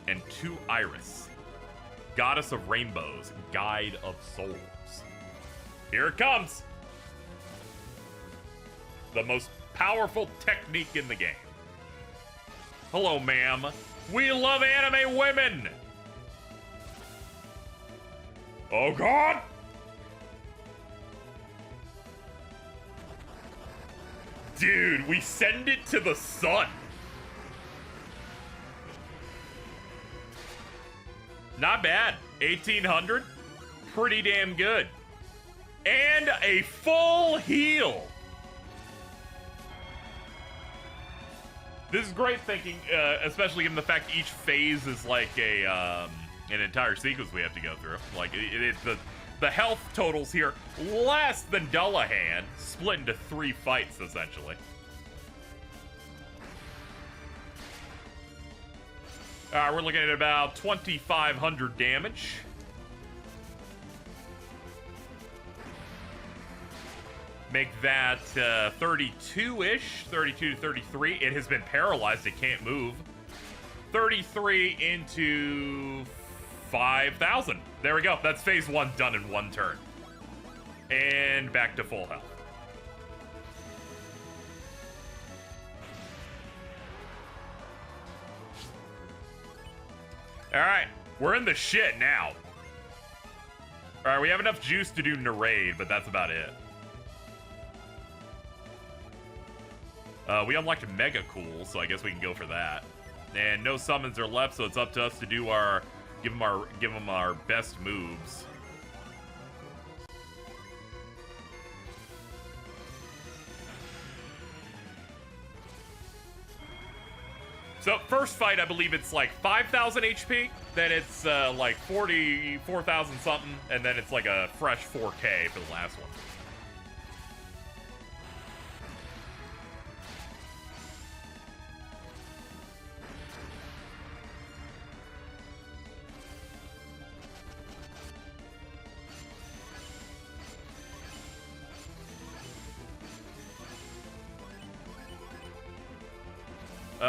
And 2 Iris. Goddess of Rainbows, Guide of Souls. Here it comes! The most powerful technique in the game. Hello, ma'am. We love anime women! Oh, God! Dude, we send it to the sun. Not bad. 1800. Pretty damn good. And a full heal. This is great thinking, especially given the fact each phase is like an entire sequence we have to go through. Like, the health totals here less than Dullahan, split into 3 fights, essentially. We're looking at about 2,500 damage. Make that 32-ish, 32 to 33. It has been paralyzed, it can't move. 33 into 5,000. There we go, that's phase 1 done in 1 turn. And back to full health. Alright, we're in the shit now. Alright, we have enough juice to do Narade, but that's about it. We unlocked Mega Cool, so I guess we can go for that. And no summons are left, so it's up to us to do give them our best moves. So first fight, I believe it's like 5,000 HP, then it's like 44,000 something, and then it's like a fresh 4K for the last one.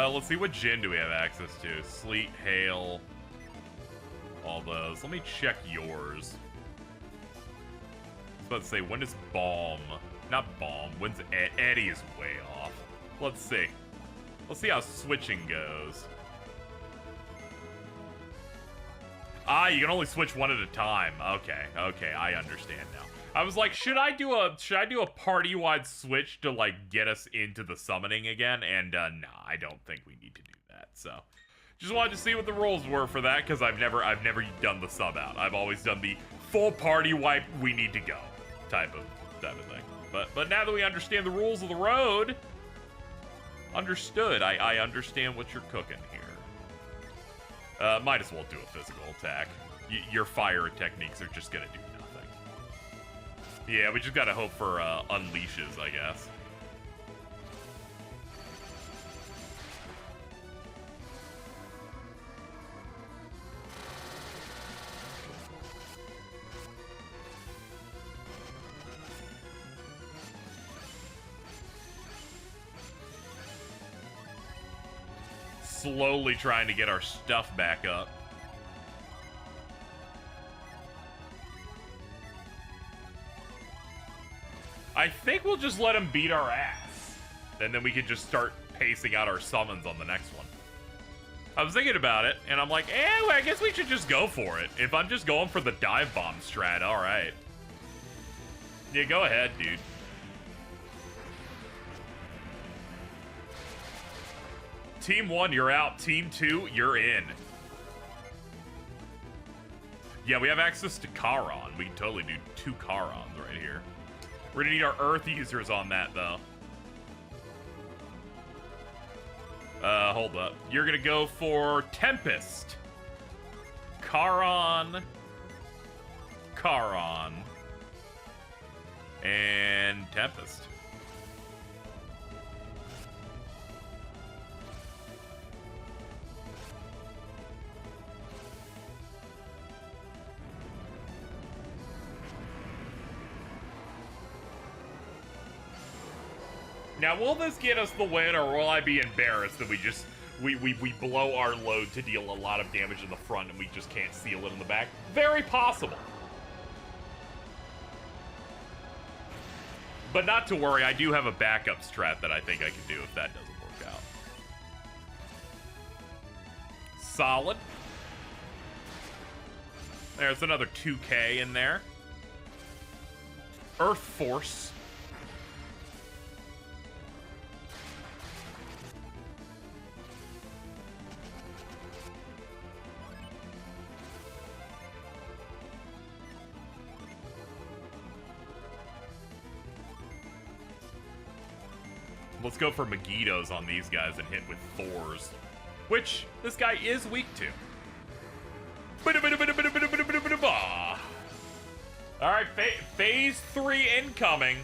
Let's see, what Jin do we have access to? Sleet, Hail, all those. Let me check yours. I was about to say, when is Balm? Not Balm, when's Eddie is way off. Let's see. Let's see how switching goes. Ah, you can only switch one at a time. Okay, okay, I understand now. I was like, should I do a party-wide switch to like get us into the summoning again? And nah, I don't think we need to do that. So, just wanted to see what the rules were for that because I've never done the sub out. I've always done the full party wipe. We need to go type of thing. But now that we understand the rules of the road, understood. I understand what you're cooking here. Might as well do a physical attack. Your fire techniques are just gonna do nothing. Yeah, we just gotta hope for unleashes, I guess. Slowly trying to get our stuff back up. I think we'll just let him beat our ass. And then we can just start pacing out our summons on the next one. I was thinking about it, and I'm like, well, I guess we should just go for it. If I'm just going for the dive bomb strat, alright. Yeah, go ahead, dude. Team 1, you're out. Team 2, you're in. Yeah, we have access to Charon. We can totally do 2 Charons right here. We're gonna need our Earth users on that, though. Hold up. You're gonna go for Tempest. Charon. And Tempest. Now, will this get us the win, or will I be embarrassed that we blow our load to deal a lot of damage in the front and we just can't seal it in the back? Very possible. But not to worry, I do have a backup strat that I think I can do if that doesn't work out. Solid. There's another 2K in there. Earth Force. Let's go for Megiddos on these guys and hit with Thors, which this guy is weak to. Alright, phase 3 incoming.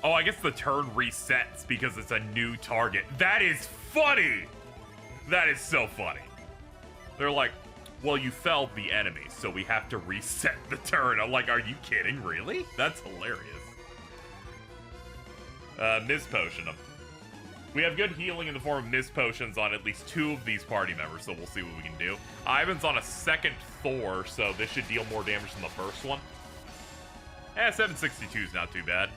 Oh, I guess the turn resets because it's a new target. That is funny! That is so funny. They're like, well, you felled the enemy, so we have to reset the turn. I'm like, are you kidding? Really? That's hilarious. Mist Potion. We have good healing in the form of Mist Potions on at least 2 of these party members, so we'll see what we can do. Ivan's on a second Thor, so this should deal more damage than the first one. 762 is not too bad.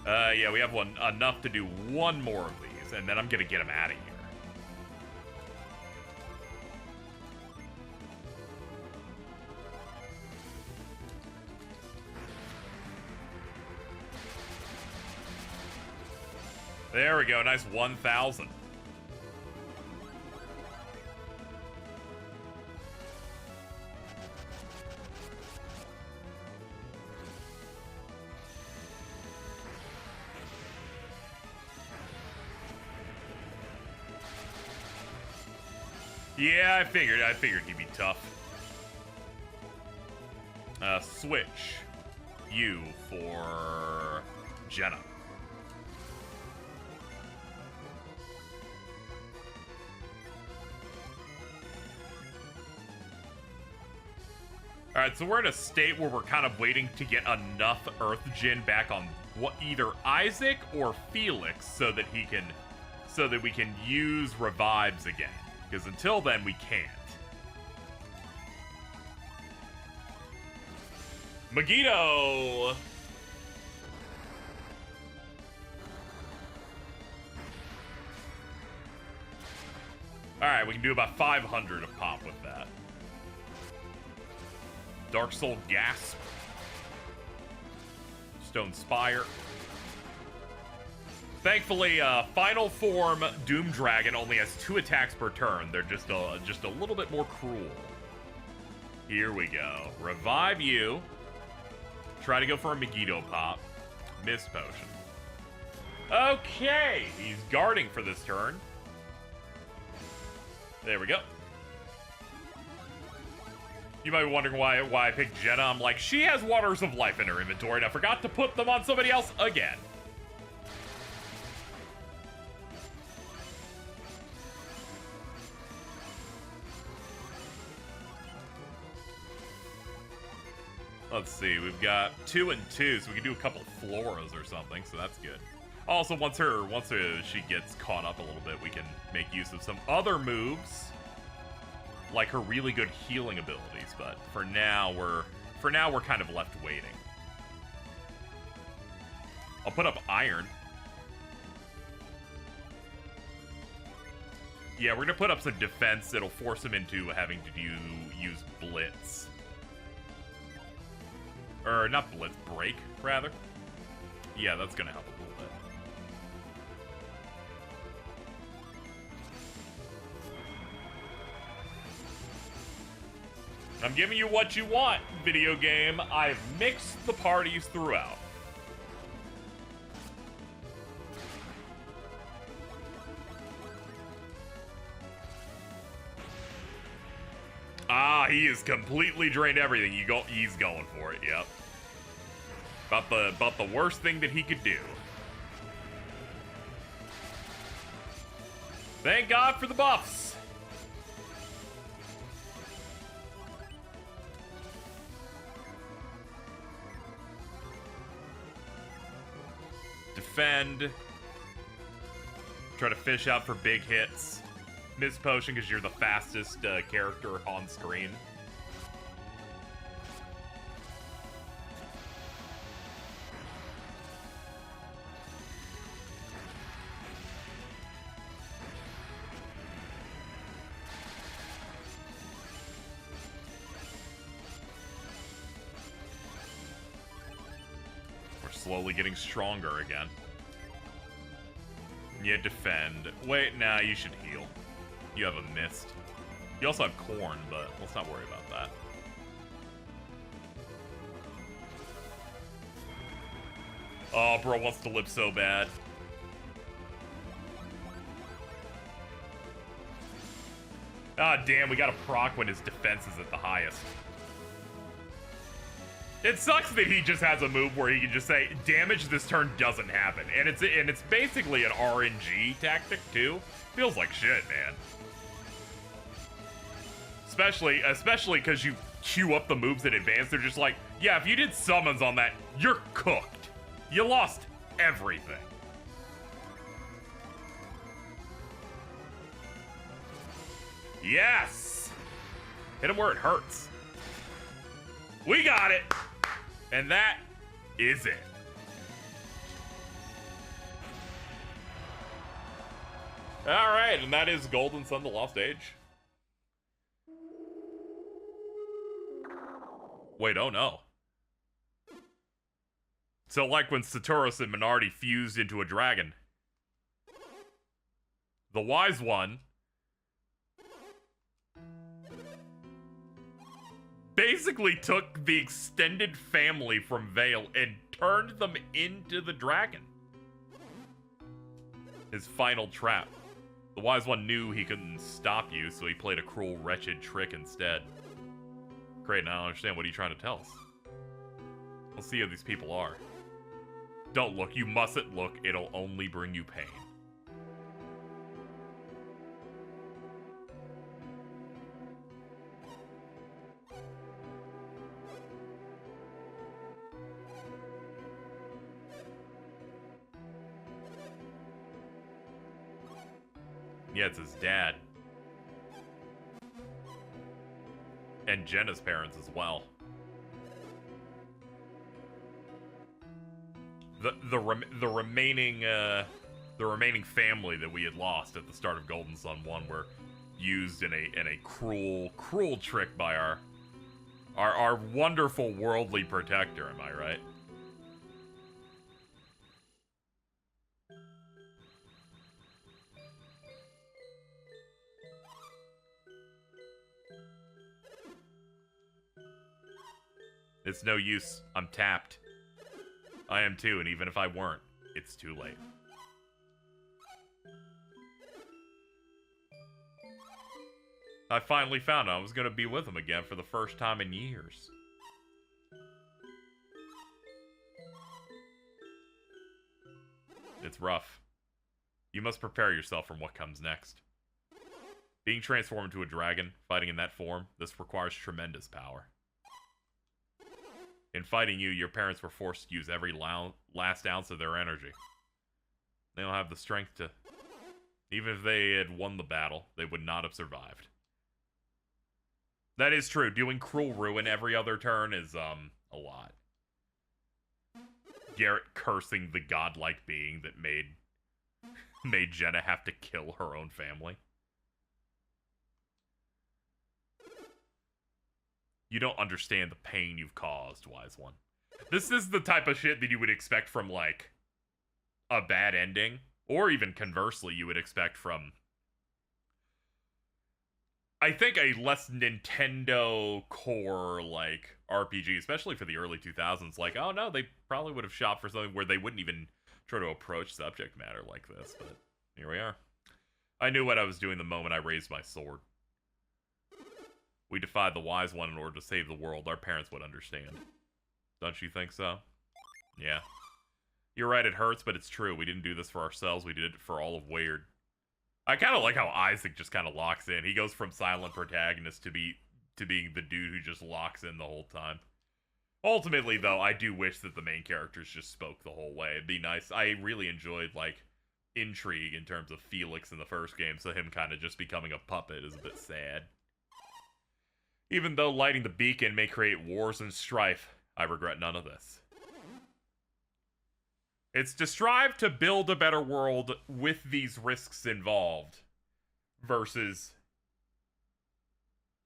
Yeah, we have one enough to do one more of these, and then I'm gonna get him out of here. There we go, nice 1,000. Yeah, I figured he'd be tough. Switch you for Jenna. Alright, so we're in a state where we're kind of waiting to get enough Earth Djinn back on either Isaac or Felix so that we can use revives again. Because until then, we can't. Megiddo! Alright, we can do about 500 of pop with that. Dark Soul Gasp. Stone Spire. Thankfully, Final Form Doom Dragon only has 2 attacks per turn. They're just a little bit more cruel. Here we go. Revive you. Try to go for a Megiddo pop. Miss Potion. Okay, he's guarding for this turn. There we go. You might be wondering why I picked Jenna. I'm like, she has Waters of Life in her inventory, and I forgot to put them on somebody else again. Let's see, we've got 2 and 2, so we can do a couple Floras or something, so that's good. Also, once she gets caught up a little bit, we can make use of some other moves, like her really good healing abilities. But for now, we're kind of left waiting. I'll put up Iron. Yeah, we're gonna put up some defense that'll force him into having to use Blitz. Or not Blitz, Break, rather. Yeah, that's gonna help a little bit. I'm giving you what you want, video game. I've mixed the parties throughout. Ah, he has completely drained everything. He's going for it, yep. About the worst thing that he could do. Thank God for the buffs. Defend. Try to fish out for big hits. Miss Potion because you're the fastest character on screen. We're slowly getting stronger again. Yeah, defend. Wait, nah, you should heal. You have a mist. You also have corn, but let's not worry about that. Oh, bro wants to live so bad. Ah, damn, we got a proc when his defense is at the highest. It sucks that he just has a move where he can just say, damage this turn doesn't happen. And it's basically an RNG tactic, too. Feels like shit, man. Especially because you queue up the moves in advance. They're just like, yeah, if you did summons on that, you're cooked. You lost everything. Yes! Hit him where it hurts. We got it! And that is it. Alright, and that is Golden Sun, The Lost Age. Wait, oh no. So like when Saturos and Minardi fused into a dragon. The Wise One basically took the extended family from Vale and turned them into the dragon. His final trap. The Wise One knew he couldn't stop you, so he played a cruel, wretched trick instead. Great, now I don't understand. What are you trying to tell us? Let's see how these people are. Don't look. You mustn't look. It'll only bring you pain. Yeah, it's his dad. And Jenna's parents as well. The remaining family that we had lost at the start of Golden Sun 1 were used in a cruel trick by our wonderful worldly protector, am I right? It's no use. I'm tapped. I am too, and even if I weren't, it's too late. I finally found I was gonna be with him again for the first time in years. It's rough. You must prepare yourself for what comes next. Being transformed into a dragon, fighting in that form, this requires tremendous power. In fighting you, your parents were forced to use every last ounce of their energy. They don't have the strength to... Even if they had won the battle, they would not have survived. That is true. Doing cruel ruin every other turn is, a lot. Garrett cursing the godlike being that made Jenna have to kill her own family. You don't understand the pain you've caused, Wise One. This is the type of shit that you would expect from, like, a bad ending. Or even conversely, you would expect from, I think, a less Nintendo core, like, RPG, especially for the early 2000s. Like, oh no, they probably would have shot for something where they wouldn't even try to approach subject matter like this. But here we are. I knew what I was doing the moment I raised my sword. We defied the Wise One in order to save the world. Our parents would understand. Don't you think so? Yeah. You're right, it hurts, but it's true. We didn't do this for ourselves. We did it for all of Weird. I kind of like how Isaac just kind of locks in. He goes from silent protagonist to being the dude who just locks in the whole time. Ultimately, though, I do wish that the main characters just spoke the whole way. It'd be nice. I really enjoyed, like, intrigue in terms of Felix in the first game, so him kind of just becoming a puppet is a bit sad. Even though lighting the beacon may create wars and strife, I regret none of this. It's to strive to build a better world with these risks involved, versus,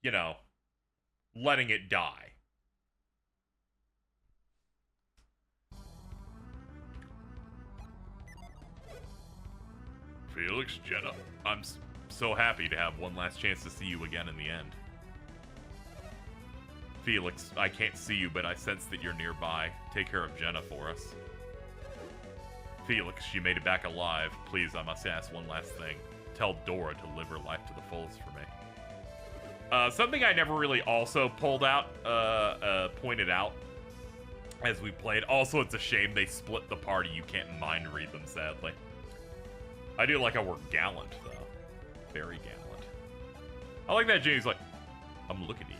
you know, letting it die. Felix, Jenna, I'm so happy to have one last chance to see you again in the end. Felix, I can't see you, but I sense that you're nearby. Take care of Jenna for us. Felix, she made it back alive. Please, I must ask one last thing. Tell Dora to live her life to the fullest for me. Something I never really also pointed out as we played. Also, it's a shame they split the party. You can't mind read them, sadly. I do like how we're gallant, though. Very gallant. I like that James like, I'm looking at you.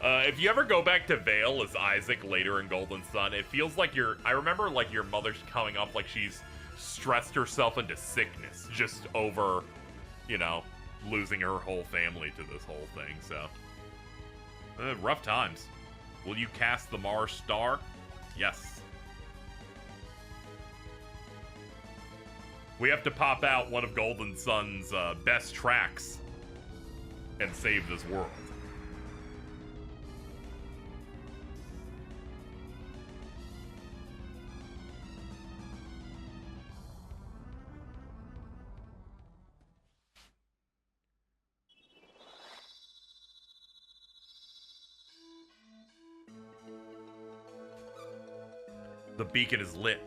If you ever go back to Vale as Isaac later in Golden Sun, it feels like I remember like your mother's coming up like she's stressed herself into sickness just over, you know, losing her whole family to this whole thing, so. Rough times. Will you cast the Mars Star? Yes. We have to pop out one of Golden Sun's best tracks and save this world. The beacon is lit.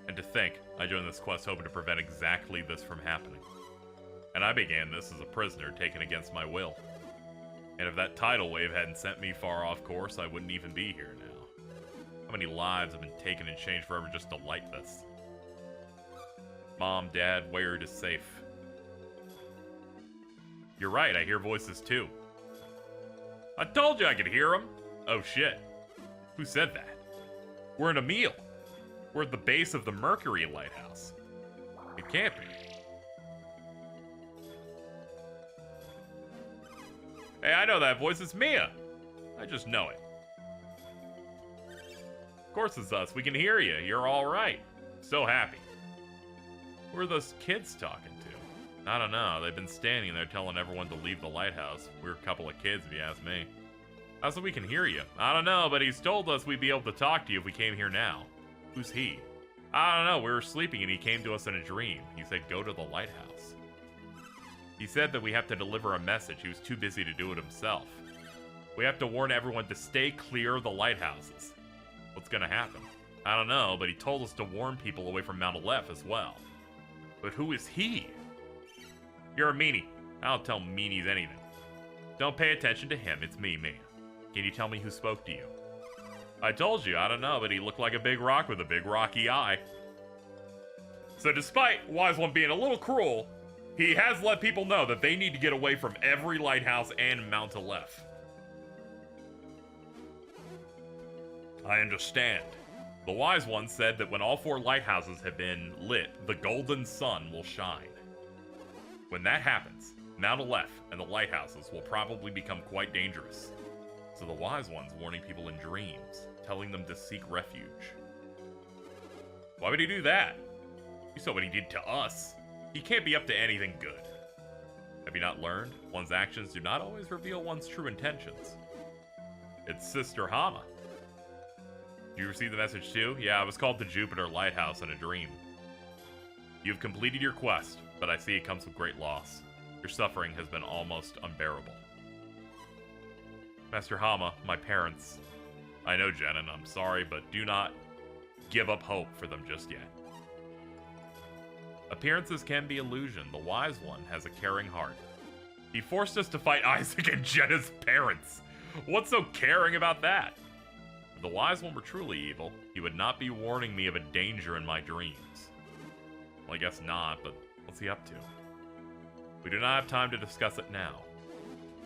And to think, I joined this quest hoping to prevent exactly this from happening. And I began this as a prisoner taken against my will. And if that tidal wave hadn't sent me far off course, I wouldn't even be here now. How many lives have been taken and changed forever just to light this? Mom, Dad, Wayward is safe. You're right, I hear voices too. I told you I could hear them! Oh shit. Who said that? We're in a meal. We're at the base of the Mercury Lighthouse. It can't be. Hey, I know that voice. It's Mia. I just know it. Of course it's us. We can hear you. You're all right. So happy. Who are those kids talking to? I don't know. They've been standing there telling everyone to leave the lighthouse. We're a couple of kids, if you ask me. How so we can hear you? I don't know, but he's told us we'd be able to talk to you if we came here now. Who's he? I don't know. We were sleeping and he came to us in a dream. He said, go to the lighthouse. He said that we have to deliver a message. He was too busy to do it himself. We have to warn everyone to stay clear of the lighthouses. What's gonna happen? I don't know, but he told us to warn people away from Mount Aleph as well. But who is he? You're a meanie. I don't tell meanies anything. Don't pay attention to him. It's me, Mia. Can you tell me who spoke to you? I told you, I don't know, but he looked like a big rock with a big rocky eye. So despite Wise One being a little cruel, he has let people know that they need to get away from every lighthouse and Mount Aleph. I understand. The Wise One said that when all 4 lighthouses have been lit, the golden sun will shine. When that happens, Mount Aleph and the lighthouses will probably become quite dangerous. So the Wise One's warning people in dreams, telling them to seek refuge. Why would he do that? You saw what he did to us. He can't be up to anything good. Have you not learned? One's actions do not always reveal one's true intentions. It's Sister Hama. Did you receive the message too? Yeah, I was called to Jupiter Lighthouse in a dream. You've completed your quest, but I see it comes with great loss. Your suffering has been almost unbearable. Master Hama, my parents. I know, Jen, and I'm sorry, but do not give up hope for them just yet. Appearances can be illusion. The Wise One has a caring heart. He forced us to fight Isaac and Jenna's parents. What's so caring about that? If the Wise One were truly evil, he would not be warning me of a danger in my dreams. Well, I guess not, but what's he up to? We do not have time to discuss it now.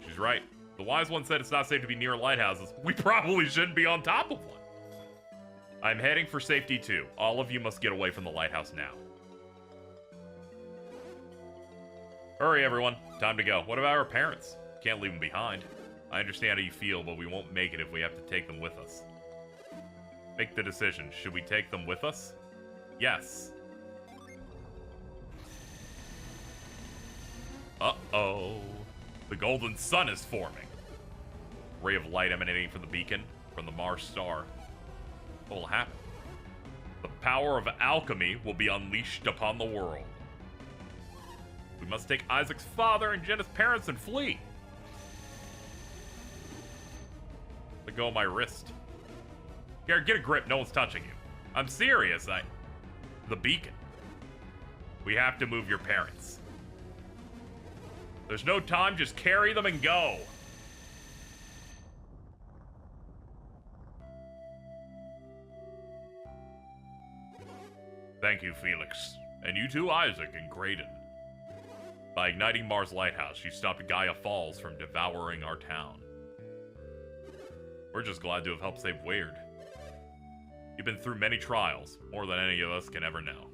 She's right. The Wise One said it's not safe to be near lighthouses. We probably shouldn't be on top of one. I'm heading for safety too. All of you must get away from the lighthouse now. Hurry, everyone. Time to go. What about our parents? Can't leave them behind. I understand how you feel, but we won't make it if we have to take them with us. Make the decision. Should we take them with us? Yes. Uh-oh. The golden sun is forming. Ray of light emanating from the beacon, from the Mars star. What will happen? The power of alchemy will be unleashed upon the world. We must take Isaac's father and Jenna's parents and flee. Let go of my wrist. Here, get a grip. No one's touching you. I'm serious. The beacon. We have to move your parents. There's no time. Just carry them and go. Thank you, Felix. And you too, Isaac and Graydon. By igniting Mars Lighthouse, you stopped Gaia Falls from devouring our town. We're just glad to have helped save Weird. You've been through many trials, more than any of us can ever know.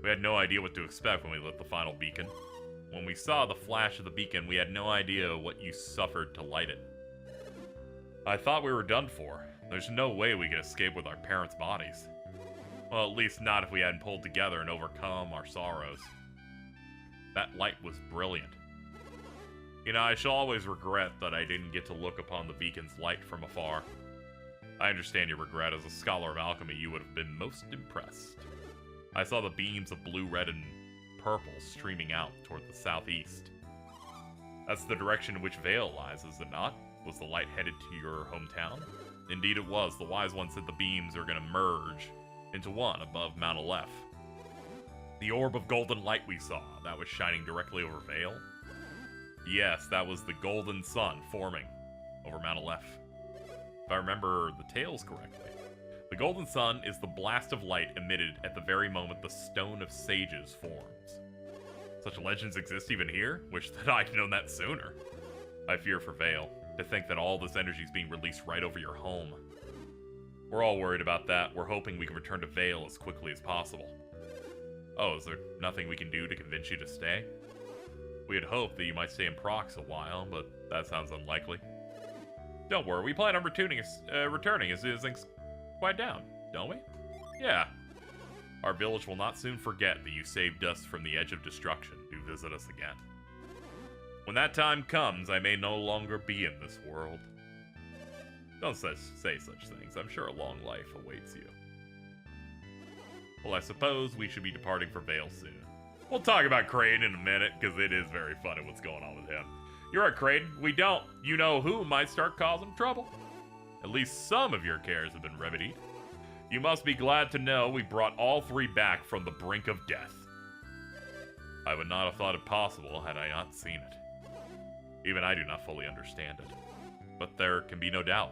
We had no idea what to expect when we lit the final beacon. When we saw the flash of the beacon, we had no idea what you suffered to light it. I thought we were done for. There's no way we could escape with our parents' bodies. Well, at least not if we hadn't pulled together and overcome our sorrows. That light was brilliant. You know, I shall always regret that I didn't get to look upon the beacon's light from afar. I understand your regret. As a scholar of alchemy, you would have been most impressed. I saw the beams of blue, red, and purple streaming out toward the southeast. That's the direction in which Vale lies, is it not? Was the light headed to your hometown? Indeed it was. The wise one said the beams are going to merge into one above Mount Aleph. The orb of golden light we saw, that was shining directly over Vale? Yes, that was the golden sun forming over Mount Aleph. If I remember the tales correctly. The golden sun is the blast of light emitted at the very moment the Stone of Sages forms. Such legends exist even here? Wish that I'd known that sooner. I fear for Vale, to think that all this energy is being released right over your home. We're all worried about that. We're hoping we can return to Vale as quickly as possible. Oh, is there nothing we can do to convince you to stay? We had hoped that you might stay in Prox a while, but that sounds unlikely. Don't worry, we plan on returning as soon as things quiet down, don't we? Yeah. Our village will not soon forget that you saved us from the edge of destruction. Do visit us again. When that time comes, I may no longer be in this world. Don't say such things. I'm sure a long life awaits you. Well, I suppose we should be departing for Vale soon. We'll talk about Kraden in a minute, because it is very funny what's going on with him. You're right, Kraden. We don't. You know who might start causing trouble. At least some of your cares have been remedied. You must be glad to know we brought all three back from the brink of death. I would not have thought it possible had I not seen it. Even I do not fully understand it. But there can be no doubt.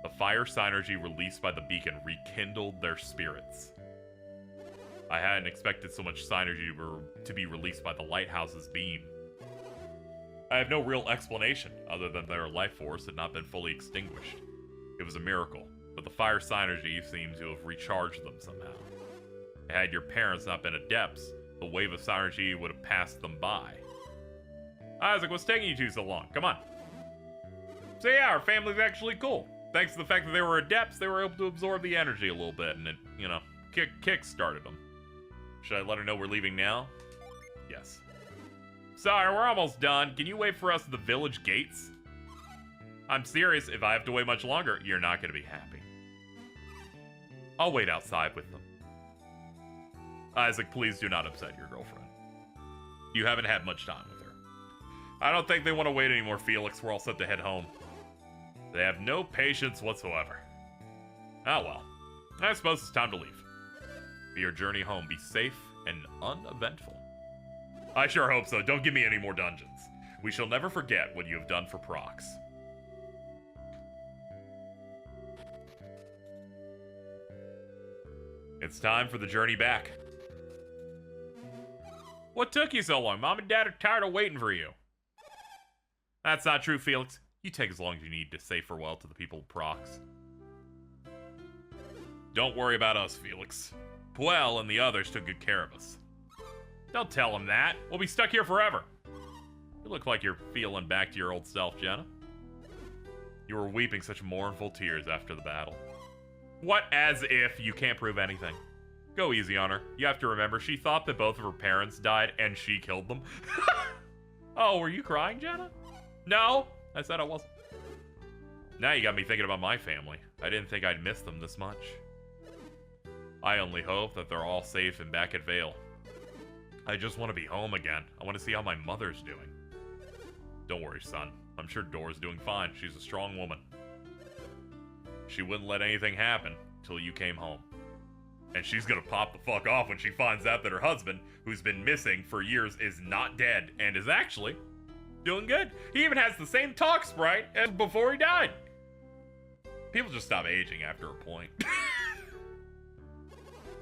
The fire synergy released by the beacon rekindled their spirits. I hadn't expected so much synergy to be released by the lighthouse's beam. I have no real explanation, other than their life force had not been fully extinguished. It was a miracle, but the fire synergy seemed to have recharged them somehow. Had your parents not been adepts, the wave of synergy would have passed them by. Isaac, what's taking you two so long? Come on. So yeah, our family's actually cool. Thanks to the fact that they were adepts, they were able to absorb the energy a little bit, and it, you know, kick-started them. Should I let her know we're leaving now? Yes. Sorry, we're almost done. Can you wait for us at the village gates? I'm serious, if I have to wait much longer, you're not going to be happy. I'll wait outside with them. Isaac, please do not upset your girlfriend. You haven't had much time with her. I don't think they want to wait anymore, Felix. We're all set to head home. They have no patience whatsoever. Oh well. I suppose it's time to leave. May your journey home be safe and uneventful. I sure hope so. Don't give me any more dungeons. We shall never forget what you have done for Prox. It's time for the journey back. What took you so long? Mom and Dad are tired of waiting for you. That's not true, Felix. You take as long as you need to say farewell to the people of Prox. Don't worry about us, Felix. Puel and the others took good care of us. Don't tell them that. We'll be stuck here forever. You look like you're feeling back to your old self, Jenna. You were weeping such mournful tears after the battle. What as if? You can't prove anything. Go easy on her. You have to remember, she thought that both of her parents died and she killed them. Oh, were you crying, Jenna? No, I said I wasn't. Now you got me thinking about my family. I didn't think I'd miss them this much. I only hope that they're all safe and back at Vale. I just want to be home again. I want to see how my mother's doing. Don't worry, son. I'm sure Dora's doing fine. She's a strong woman. She wouldn't let anything happen till you came home. And she's gonna pop the fuck off when she finds out that her husband, who's been missing for years, is not dead and is actually doing good. He even has the same talk sprite as before he died. People just stop aging after a point.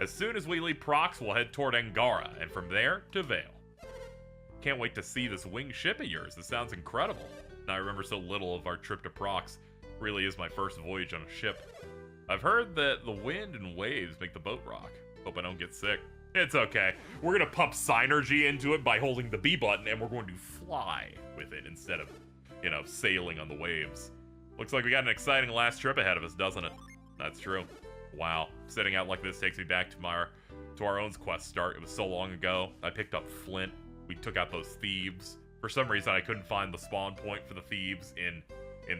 As soon as we leave Prox, we'll head toward Angara, and from there to Vale. Can't wait to see this winged ship of yours. This sounds incredible. And I remember so little of our trip to Prox. Really is my first voyage on a ship. I've heard that the wind and waves make the boat rock. Hope I don't get sick. It's okay. We're gonna pump Synergy into it by holding the B button, and we're going to fly with it instead of, you know, sailing on the waves. Looks like we got an exciting last trip ahead of us, doesn't it? That's true. Wow, setting out like this takes me back to our own quest start. It was so long ago. I picked up Flint. We took out those thieves. For some reason, I couldn't find the spawn point for the thieves in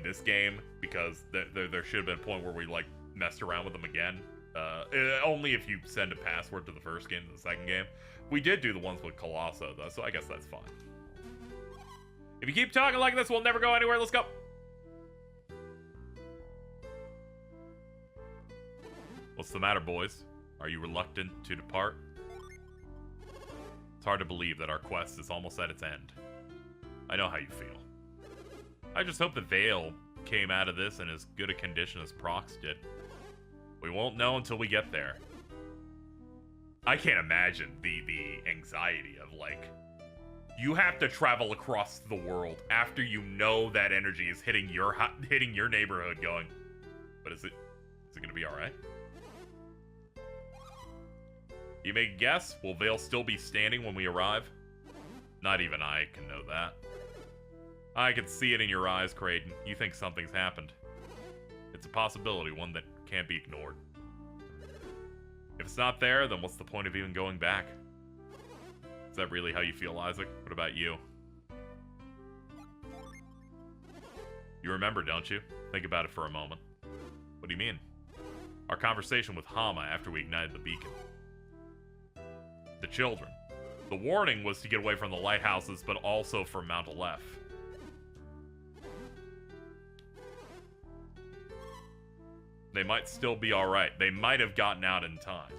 this game because there should have been a point where we like messed around with them again. Only if you send a password to the first game to the second game. We did do the ones with Colosso though, so I guess that's fine. If you keep talking like this, we'll never go anywhere. Let's go. What's the matter, boys? Are you reluctant to depart? It's hard to believe that our quest is almost at its end. I know how you feel. I just hope the Veil came out of this in as good a condition as Prox did. We won't know until we get there. I can't imagine the anxiety of, like, you have to travel across the world after you know that energy is hitting your neighborhood going, but is it gonna be alright? You may guess, will Veil still be standing when we arrive? Not even I can know that. I can see it in your eyes, Kraden. You think something's happened. It's a possibility, one that can't be ignored. If it's not there, then what's the point of even going back? Is that really how you feel, Isaac? What about you? You remember, don't you? Think about it for a moment. What do you mean? Our conversation with Hama after we ignited the beacon. The children. The warning was to get away from the lighthouses, but also from Mount Aleph. They might still be alright. They might have gotten out in time.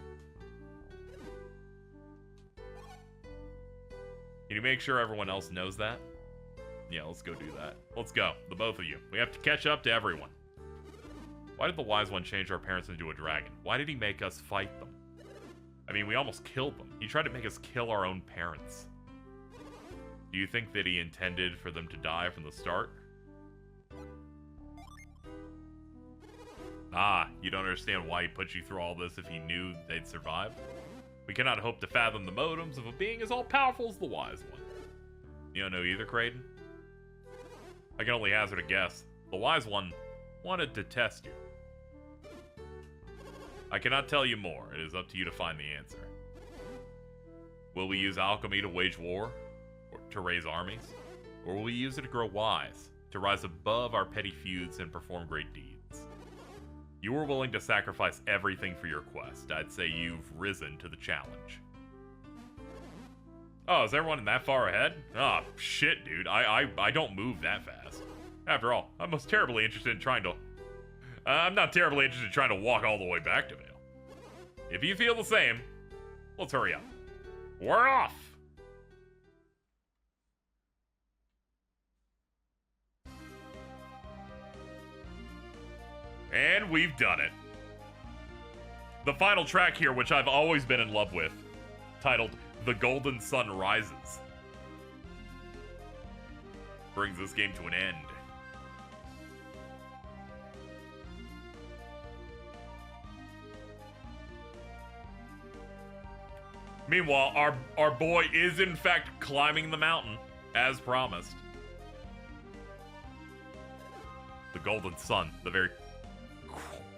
Can you make sure everyone else knows that? Yeah, let's go do that. Let's go. The both of you. We have to catch up to everyone. Why did the Wise One change our parents into a dragon? Why did he make us fight them? I mean, we almost killed them. He tried to make us kill our own parents. Do you think that he intended for them to die from the start? Ah, you don't understand why he put you through all this if he knew they'd survive? We cannot hope to fathom the motives of a being as all-powerful as the Wise One. You don't know either, Kraden? I can only hazard a guess. The Wise One wanted to test you. I cannot tell you more. It is up to you to find the answer. Will we use alchemy to wage war? Or to raise armies? Or will we use it to grow wise? To rise above our petty feuds and perform great deeds? You were willing to sacrifice everything for your quest. I'd say you've risen to the challenge. Oh, is everyone that far ahead? Oh, shit, dude. I don't move that fast. After all, I'm most terribly interested in trying to... I'm not terribly interested in trying to walk all the way back to Vale. If you feel the same, let's hurry up. We're off! And we've done it. The final track here, which I've always been in love with, titled The Golden Sun Rises, brings this game to an end. Meanwhile, our boy is in fact climbing the mountain, as promised. The Golden Sun, the very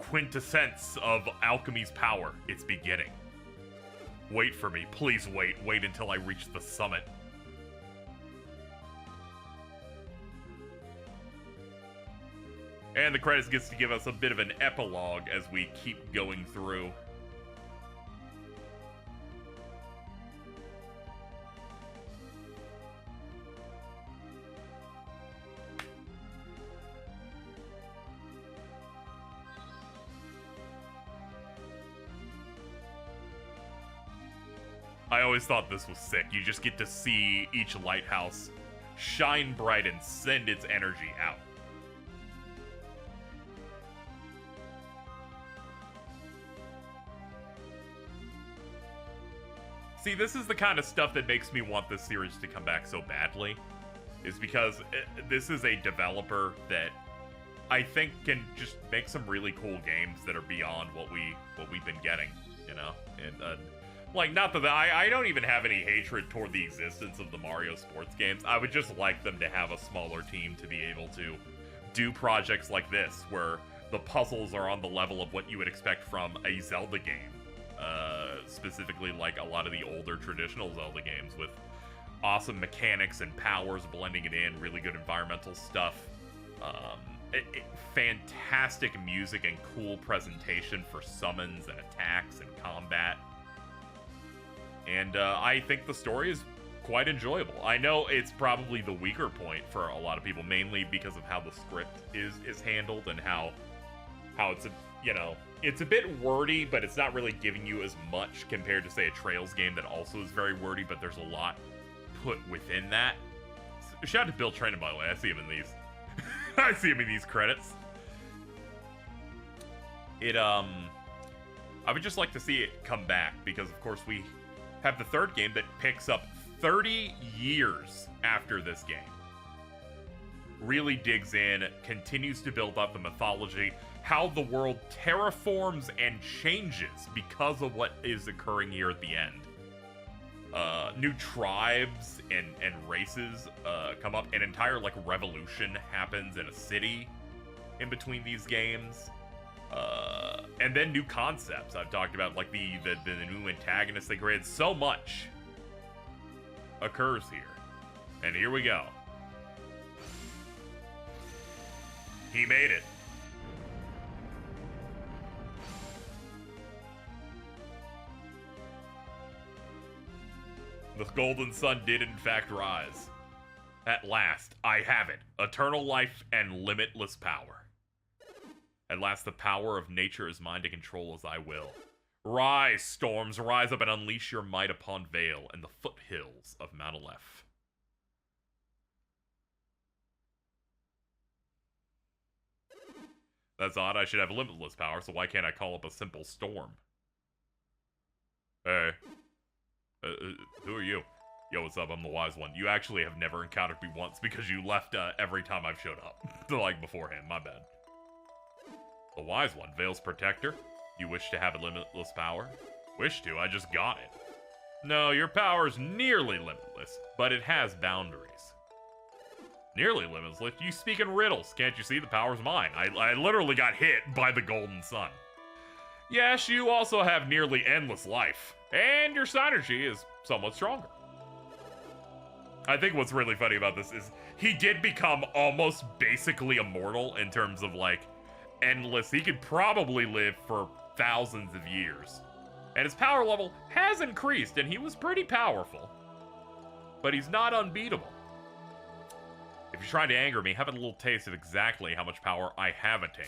quintessence of alchemy's power. It's beginning. Wait for me. Please wait. Wait until I reach the summit. And the credits gets to give us a bit of an epilogue as we keep going through. I always thought this was sick. You just get to see each lighthouse shine bright and send its energy out. See, this is the kind of stuff that makes me want this series to come back so badly, is because this is a developer that I think can just make some really cool games that are beyond what we've been getting, you know? And like, not that I don't even have any hatred toward the existence of the Mario sports games. I would just like them to have a smaller team to be able to do projects like this, where the puzzles are on the level of what you would expect from a Zelda game. Specifically, like a lot of the older traditional Zelda games with awesome mechanics and powers, blending it in, really good environmental stuff. Fantastic music and cool presentation for summons and attacks and combat. And I think the story is quite enjoyable. I know it's probably the weaker point for a lot of people, mainly because of how the script is handled and how it's it's a bit wordy, but it's not really giving you as much compared to, say, a Trails game that also is very wordy, but there's a lot put within that. Shout out to Bill Trinen, by the way. I see him in these. I see him in these credits. I would just like to see it come back, because of course we have the third game that picks up 30 years after this game. Really digs in, continues to build up the mythology, how the world terraforms and changes because of what is occurring here at the end. New tribes and races come up. An entire revolution happens in a city in between these games. And then new concepts. I've talked about the new antagonists they created. So much occurs here. And here we go. He made it. The Golden Sun did in fact rise. At last, I have it. Eternal life and limitless power. At last, the power of nature is mine to control as I will. Rise, storms, rise up and unleash your might upon Vale and the foothills of Mount Aleph. That's odd. I should have limitless power, so why can't I call up a simple storm? Hey. Who are you? Yo, what's up? I'm the Wise One. You actually have never encountered me once because you left every time I've showed up. Beforehand. My bad. The Wise One, Vale's protector. You wish to have a limitless power? Wish to? I just got it. No, your power's nearly limitless, but it has boundaries. Nearly limitless? You speak in riddles. Can't you see the power's mine? I literally got hit by the Golden Sun. Yes, you also have nearly endless life, and your synergy is somewhat stronger. I think what's really funny about this is he did become almost basically immortal in terms of endless. He could probably live for thousands of years. And his power level has increased, and he was pretty powerful. But he's not unbeatable. If you're trying to anger me, have a little taste of exactly how much power I have attained.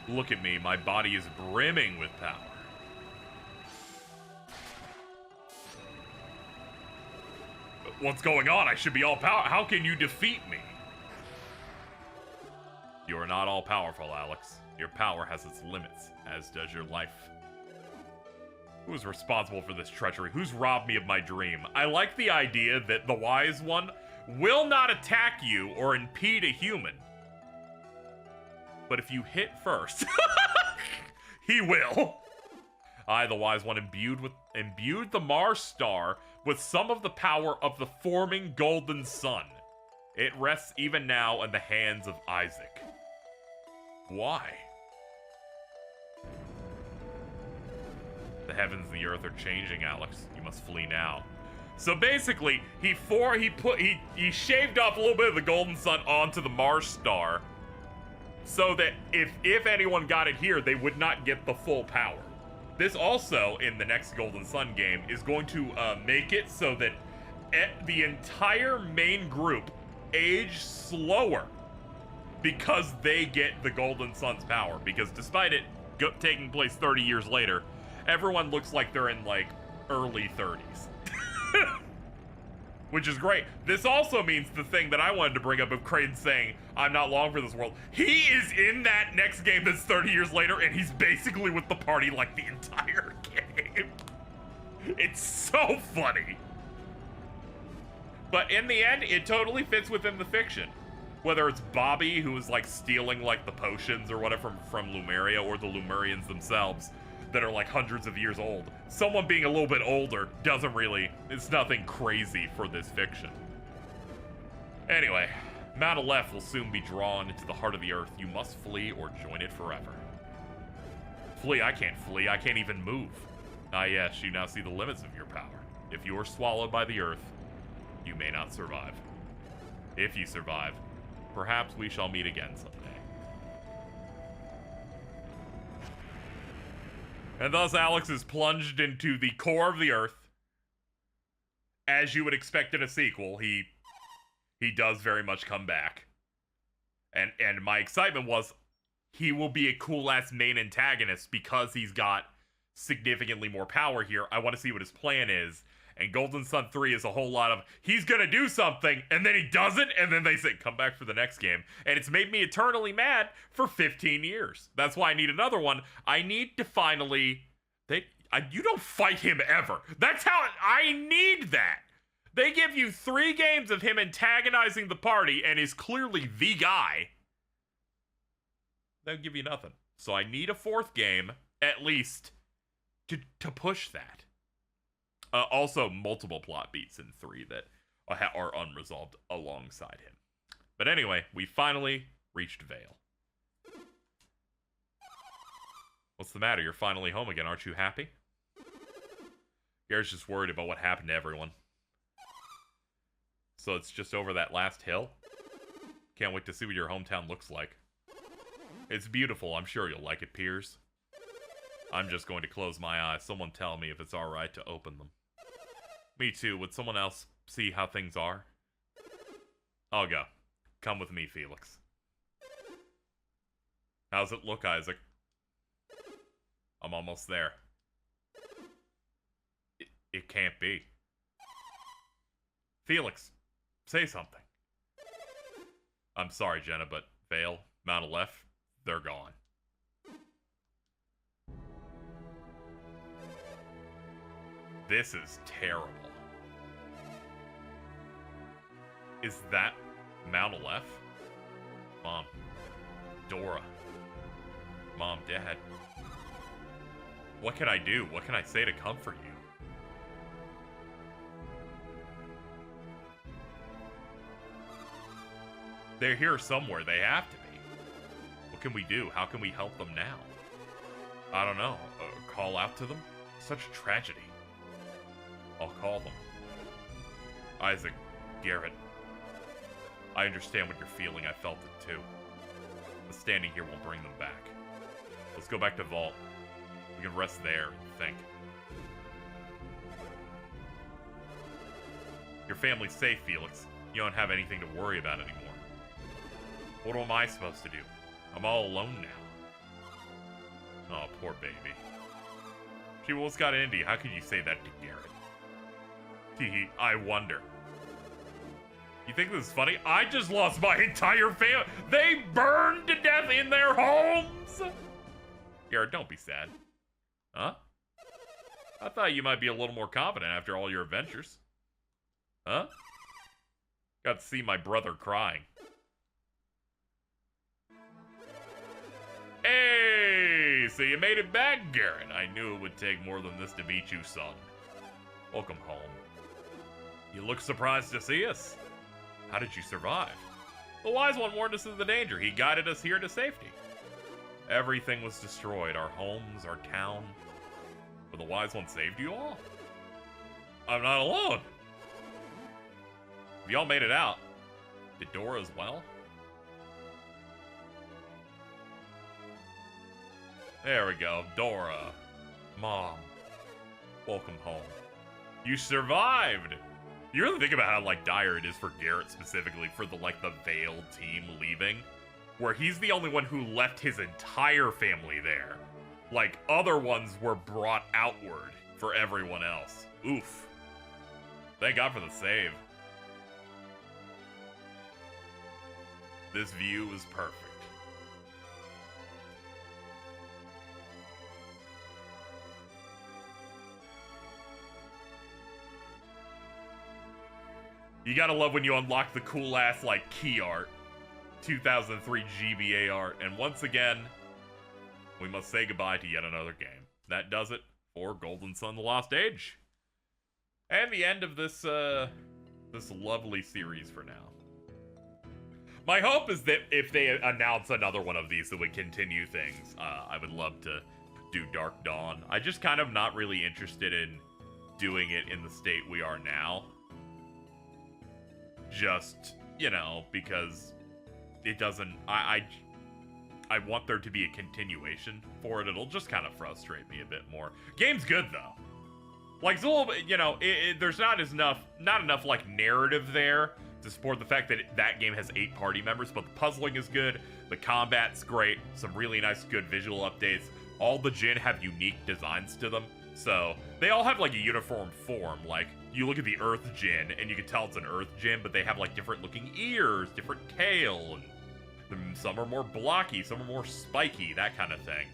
Look at me, my body is brimming with power. What's going on? I should be all power. How can you defeat me? You are not all powerful, Alex. Your power has its limits, as does your life. Who is responsible for this treachery? Who's robbed me of my dream? I like the idea that the Wise One will not attack you or impede a human. But if you hit first, he will. I, the Wise One, imbued the Mars Star with some of the power of the forming Golden Sun. It rests even now in the hands of Isaac. Why? The heavens and the earth are changing, Alex. You must flee now. So basically, he shaved off a little bit of the Golden Sun onto the Mars Star, so that if anyone got it here, they would not get the full power. This also, in the next Golden Sun game, is going to make it so that the entire main group age slower because they get the Golden Sun's power. Because despite it taking place 30 years later, everyone looks like they're in early 30s. Which is great. This also means the thing that I wanted to bring up of Kraden saying, I'm not long for this world. He is in that next game that's 30 years later, and he's basically with the party the entire game. It's so funny. But in the end, it totally fits within the fiction. Whether it's Bobby, who is stealing the potions or whatever from Lumeria, or the Lumerians themselves, that are like hundreds of years old. Someone being a little bit older doesn't really, it's nothing crazy for this fiction. Anyway, Mount Aleph will soon be drawn into the heart of the earth. You must flee or join it forever. Flee? I can't flee. I can't even move. Ah yes, you now see the limits of your power. If you are swallowed by the earth, you may not survive. If you survive, perhaps we shall meet again someday. And thus Alex is plunged into the core of the earth. As you would expect in a sequel, he does very much come back. And my excitement was he will be a cool-ass main antagonist because he's got significantly more power here. I want to see what his plan is. And Golden Sun 3 is a whole lot of, he's gonna do something, and then he doesn't, and then they say, come back for the next game. And it's made me eternally mad for 15 years. That's why I need another one. I need to finally, you don't fight him ever. That's how, I need that. They give you 3 games of him antagonizing the party, and is clearly the guy. They'll give you nothing. So I need a 4th game, at least, to push that. Also, multiple plot beats in 3 that are unresolved alongside him. But anyway, we finally reached Vale. What's the matter? You're finally home again. Aren't you happy? Garrett's just worried about what happened to everyone. So it's just over that last hill? Can't wait to see what your hometown looks like. It's beautiful. I'm sure you'll like it, Piers. I'm just going to close my eyes. Someone tell me if it's alright to open them. Me too. Would someone else see how things are? I'll go. Come with me, Felix. How's it look, Isaac? I'm almost there. It can't be. Felix, say something. I'm sorry, Jenna, but Vale, Mount Aleph, they're gone. This is terrible. Is that Mount Aleph? Mom. Dora. Mom, Dad. What can I do? What can I say to comfort you? They're here somewhere. They have to be. What can we do? How can we help them now? I don't know. Call out to them? Such tragedy. I'll call them. Isaac, Garrett. I understand what you're feeling. I felt it too. But standing here won't bring them back. Let's go back to Vault. We can rest there and think. Your family's safe, Felix. You don't have anything to worry about anymore. What am I supposed to do? I'm all alone now. Oh, poor baby. Gee, what's got into you? How could you say that to Garrett? Teehee, I wonder. You think this is funny? I just lost my entire family. They burned to death in their homes! Garrett, don't be sad. Huh? I thought you might be a little more confident after all your adventures. Huh? Got to see my brother crying. Hey! So you made it back, Garrett. I knew it would take more than this to meet you, son. Welcome home. You look surprised to see us. How did you survive? The Wise One warned us of the danger. He guided us here to safety. Everything was destroyed. Our homes, our town. But the Wise One saved you all. I'm not alone. Y'all made it out. Did Dora as well? There we go. Dora. Mom. Welcome home. You survived! You really think about how, like, dire it is for Garrett specifically, for the Vale team leaving, where he's the only one who left his entire family there. Like, other ones were brought outward for everyone else. Oof. Thank God for the save. This view is perfect. You gotta love when you unlock the cool-ass, key art. 2003 GBA art. And once again, we must say goodbye to yet another game. that does it for Golden Sun: The Lost Age. And the end of this, this lovely series for now. My hope is that if they announce another one of these that would continue things, I would love to do Dark Dawn. I just kind of not really interested in doing it in the state we are now. Just, you know, because it doesn't, I want there to be a continuation for it. It'll just kind of frustrate me a bit more. Game's good though. Like, it's a little bit, you know, there's not enough like narrative there to support the fact that that game has 8 party members, but the puzzling is good, the combat's great, some really nice good visual updates. All the Djinn have unique designs to them, so they all have like a uniform form. Like, you look at the Earth Djinn and you can tell it's an Earth Djinn, but they have like different looking ears, different tail, and some are more blocky, some are more spiky, that kind of thing.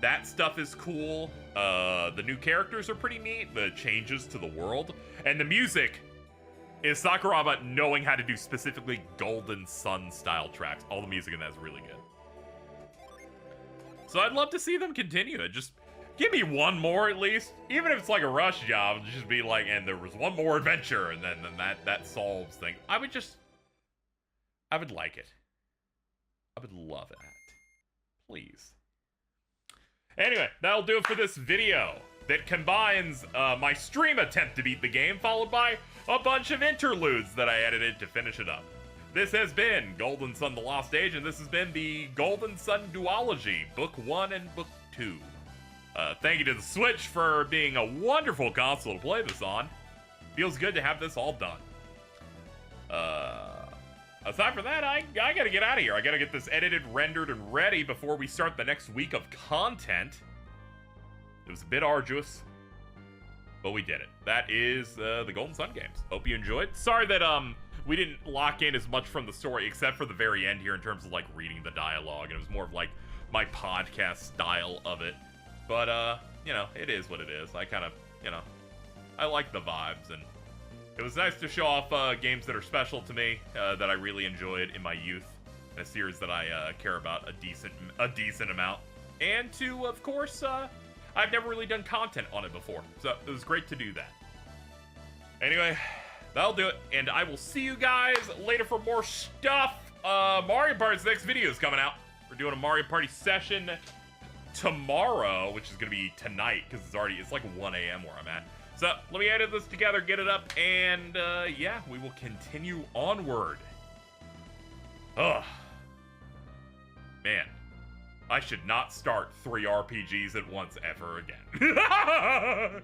That stuff is cool. The new characters are pretty neat, the changes to the world, and the music is Sakuraba knowing how to do specifically Golden Sun style tracks. All the music in that is really good. So I'd love to see them continue it. Just give me one more at least. Even if it's like a rush job, just be like, and there was one more adventure, and then that solves things. I would like it. I would love it. Please. Anyway, that'll do it for this video that combines my stream attempt to beat the game, followed by a bunch of interludes that I edited to finish it up. This has been Golden Sun: The Lost Age, and this has been the Golden Sun Duology, Book 1 and Book 2. Thank you to the Switch for being a wonderful console to play this on. Feels good to have this all done. Aside from that, I gotta get out of here. I gotta get this edited, rendered, and ready before we start the next week of content. It was a bit arduous, but we did it. That is the Golden Sun games. Hope you enjoyed. Sorry that we didn't lock in as much from the story, except for the very end here in terms of like reading the dialogue, and it was more of like my podcast style of it. But you know, it is what it is. I kind of, you know, I like the vibes, and it was nice to show off games that are special to me, that I really enjoyed in my youth, and a series that I care about a decent amount. And to, of course, I've never really done content on it before, so it was great to do that. Anyway, that'll do it, and I will see you guys later for more stuff. Mario Party's next video is coming out. We're doing a Mario Party session tomorrow, which is going to be tonight, because it's like 1 a.m. where I'm at. So, let me edit this together, get it up, and, yeah, we will continue onward. Ugh. Man, I should not start 3 RPGs at once ever again.